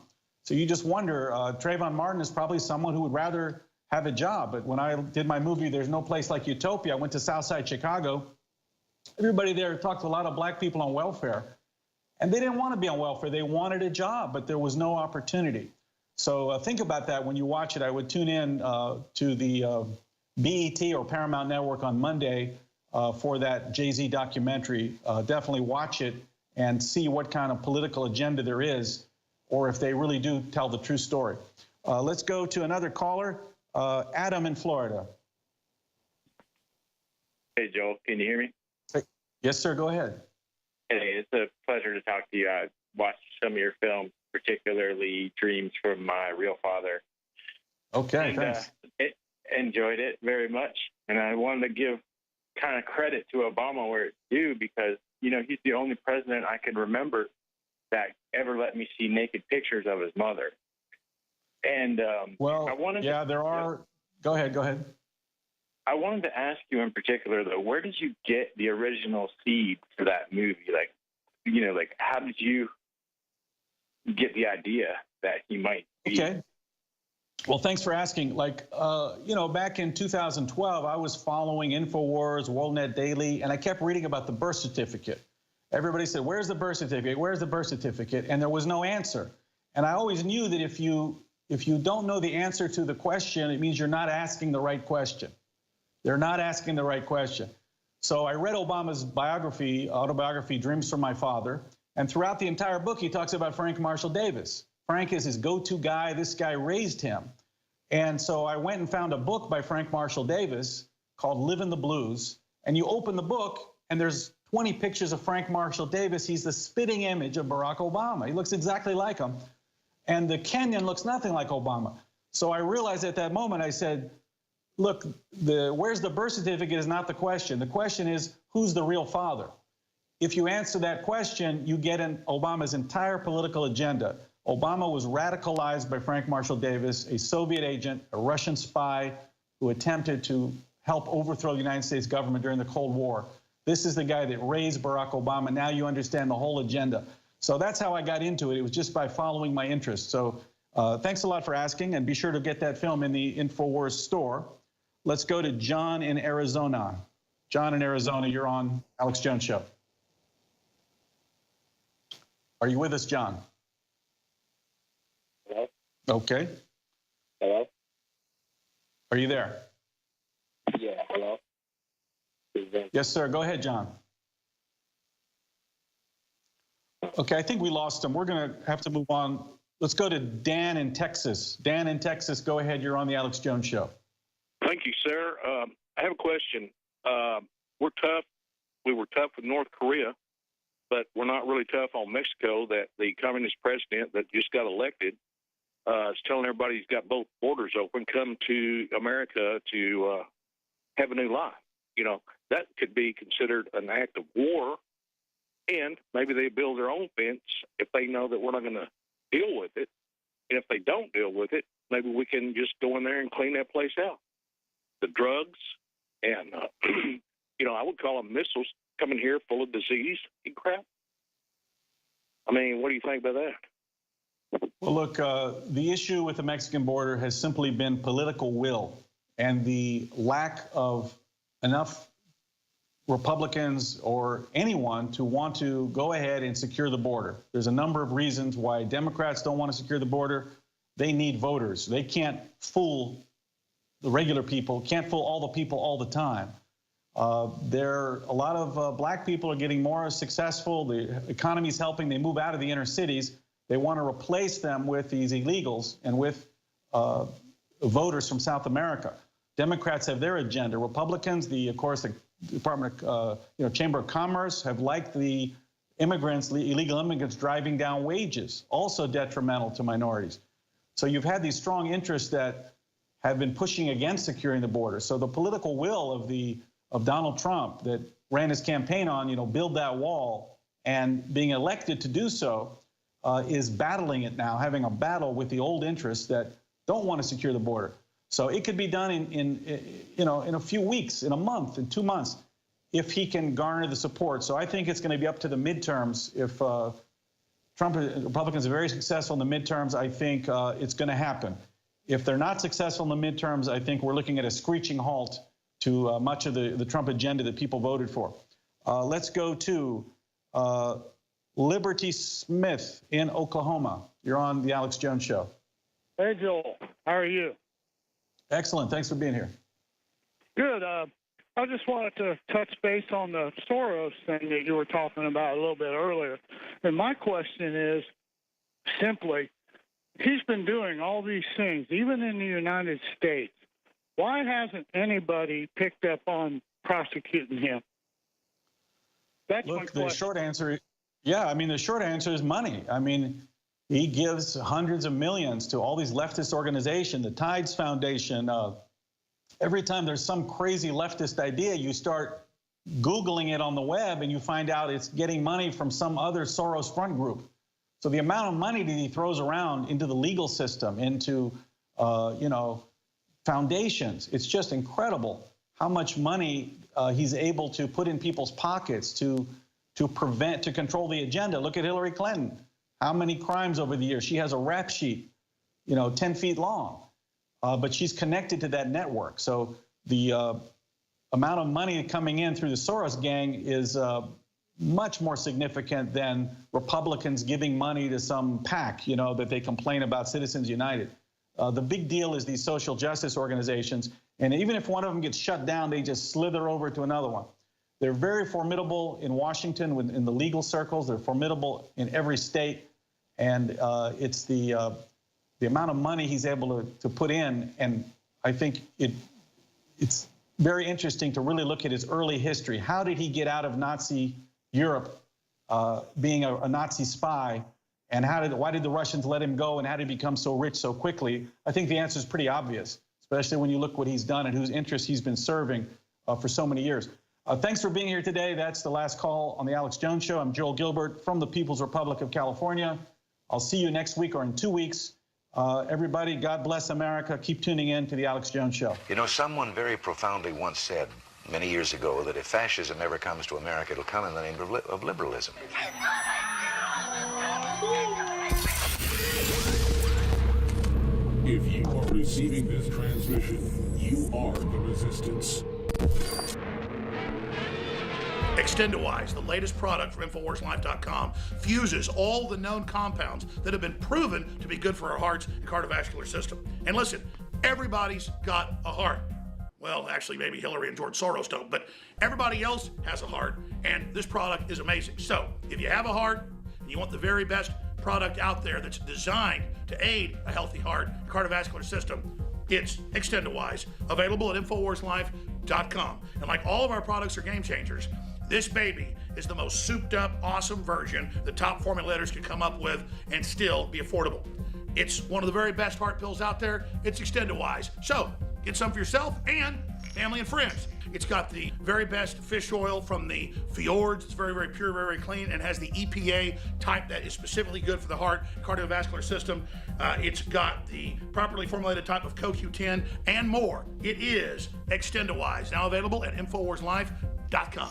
So you just wonder, Trayvon Martin is probably someone who would rather have a job. But when I did my movie, There's No Place Like Utopia, I went to Southside Chicago. Everybody there talked to a lot of black people on welfare. And they didn't want to be on welfare. They wanted a job, but there was no opportunity. So think about that when you watch it. I would tune in to the BET or Paramount Network on Monday for that Jay-Z documentary. Definitely watch it and see what kind of political agenda there is, or if they really do tell the true story. Let's go to another caller, Adam in Florida. Hey, Joel, can you hear me? Yes, sir, go ahead. Hey, it's a pleasure to talk to you. I watched some of your films, particularly Dreams from My Real Father. Okay, thanks. Enjoyed it very much. And I wanted to give kind of credit to Obama where it's due, because, he's the only president I can remember that ever let me see naked pictures of his mother. And well, there are. Go ahead. I wanted to ask you in particular, though, where did you get the original seed for that movie? Like, how did you get the idea that he might be? Well, thanks for asking. Like, you know, back in 2012, I was following InfoWars, WorldNet Daily, and I kept reading about the birth certificate. Everybody said, where's the birth certificate? Where's the birth certificate? And there was no answer. And I always knew that if you don't know the answer to the question, it means you're not asking the right question. They're not asking the right question. So I read Obama's autobiography, Dreams from My Father, and throughout the entire book, he talks about Frank Marshall Davis. Frank is his go-to guy. This guy raised him. And so I went and found a book by Frank Marshall Davis called Livin' the Blues. And you open the book, and there's 20 pictures of Frank Marshall Davis. He's the spitting image of Barack Obama. He looks exactly like him. And the Kenyan looks nothing like Obama. So I realized at that moment, I said, look, where's the birth certificate is not the question. The question is, who's the real father? If you answer that question, you get in Obama's entire political agenda. Obama was radicalized by Frank Marshall Davis, a Soviet agent, a Russian spy who attempted to help overthrow the United States government during the Cold War. This is the guy that raised Barack Obama. Now you understand the whole agenda. So that's how I got into it. It was just by following my interest. So thanks a lot for asking, and be sure to get that film in the InfoWars store. Let's go to John in Arizona. John in Arizona, you're on Alex Jones Show. Are you with us, John? Hello? Okay. Hello? Are you there? Yeah, hello? Yes, sir. Go ahead, John. Okay, I think we lost him. We're going to have to move on. Let's go to Dan in Texas. Dan in Texas, go ahead. You're on the Alex Jones Show. Thank you, sir. I have a question. We're tough. We were tough with North Korea, but we're not really tough on Mexico. That the communist president that just got elected is telling everybody he's got both borders open, come to America to have a new life. You know, that could be considered an act of war, and maybe they build their own fence if they know that we're not going to deal with it. And if they don't deal with it, maybe we can just go in there and clean that place out. The drugs and, you know, I would call them missiles coming here full of disease and crap. I mean, what do you think about that? Well, look, the issue with the Mexican border has simply been political will and the lack of enough Republicans or anyone to want to go ahead and secure the border. There's a number of reasons why Democrats don't want to secure the border. They need voters. They can't fool the regular people, can't fool all the people all the time. A lot of black people are getting more successful. The economy's helping. They move out of the inner cities. They want to replace them with these illegals and with voters from South America. Democrats have their agenda. Republicans, of course, the Department of, Chamber of Commerce have liked the immigrants, illegal immigrants driving down wages, also detrimental to minorities. So you've had these strong interests that have been pushing against securing the border. So the political will of Donald Trump that ran his campaign on, build that wall, and being elected to do so is battling it now, having a battle with the old interests that don't want to secure the border. So it could be done in a few weeks, in a month, in 2 months, if he can garner the support. So I think it's going to be up to the midterms. If Republicans are very successful in the midterms, I think it's going to happen. If they're not successful in the midterms, I think we're looking at a screeching halt to much of the Trump agenda that people voted for. Let's go to Liberty Smith in Oklahoma. You're on the Alex Jones Show. Hey, Joel. How are you? Excellent. Thanks for being here. Good. I just wanted to touch base on the Soros thing that you were talking about a little bit earlier. And my question is simply, he's been doing all these things, even in the United States. Why hasn't anybody picked up on prosecuting him? That's my question. The short answer, the short answer is money. I mean, he gives hundreds of millions to all these leftist organizations, the Tides Foundation. Every time there's some crazy leftist idea, you start Googling it on the web and you find out it's getting money from some other Soros front group. So the amount of money that he throws around into the legal system, into, foundations, it's just incredible how much money he's able to put in people's pockets to control the agenda. Look at Hillary Clinton. How many crimes over the years? She has a rap sheet, 10 feet long. but she's connected to that network. So the amount of money coming in through the Soros gang is much more significant than Republicans giving money to some PAC, that they complain about, Citizens United. The big deal is these social justice organizations, and even if one of them gets shut down, they just slither over to another one. They're very formidable in Washington, in the legal circles. They're formidable in every state, and it's the amount of money he's able to put in, and I think it's very interesting to really look at his early history. How did he get out of Nazi Europe being a Nazi spy, and why did the Russians let him go, and how did he become so rich so quickly? I think the answer is pretty obvious, especially when you look what he's done and whose interests he's been serving for so many years. Thanks for being here today. That's the last call on the Alex Jones Show. I'm Joel Gilbert from the People's Republic of California. I'll see you next week or in 2 weeks. Everybody, God bless America. Keep tuning in to the Alex Jones Show. You know, someone very profoundly once said many years ago that if fascism ever comes to America, it'll come in the name of liberalism. If you are receiving this transmission, you are the resistance. Extendowise, the latest product from InfoWarsLife.com, fuses all the known compounds that have been proven to be good for our hearts and cardiovascular system. And listen, everybody's got a heart. Well, actually, maybe Hillary and George Soros don't, but everybody else has a heart, and this product is amazing. So, if you have a heart and you want the very best product out there that's designed to aid a healthy heart and cardiovascular system, it's Extendowise, available at InfoWarsLife.com. And like all of our products are game changers, this baby is the most souped up, awesome version the top formulators could come up with and still be affordable. It's one of the very best heart pills out there. It's Extendowise. So get some for yourself and family and friends. It's got the very best fish oil from the fjords. It's very, very pure, very, very clean, and has the EPA type that is specifically good for the heart, cardiovascular system. It's got the properly formulated type of CoQ10 and more. It is Extendowise, now available at InfoWarsLife.com.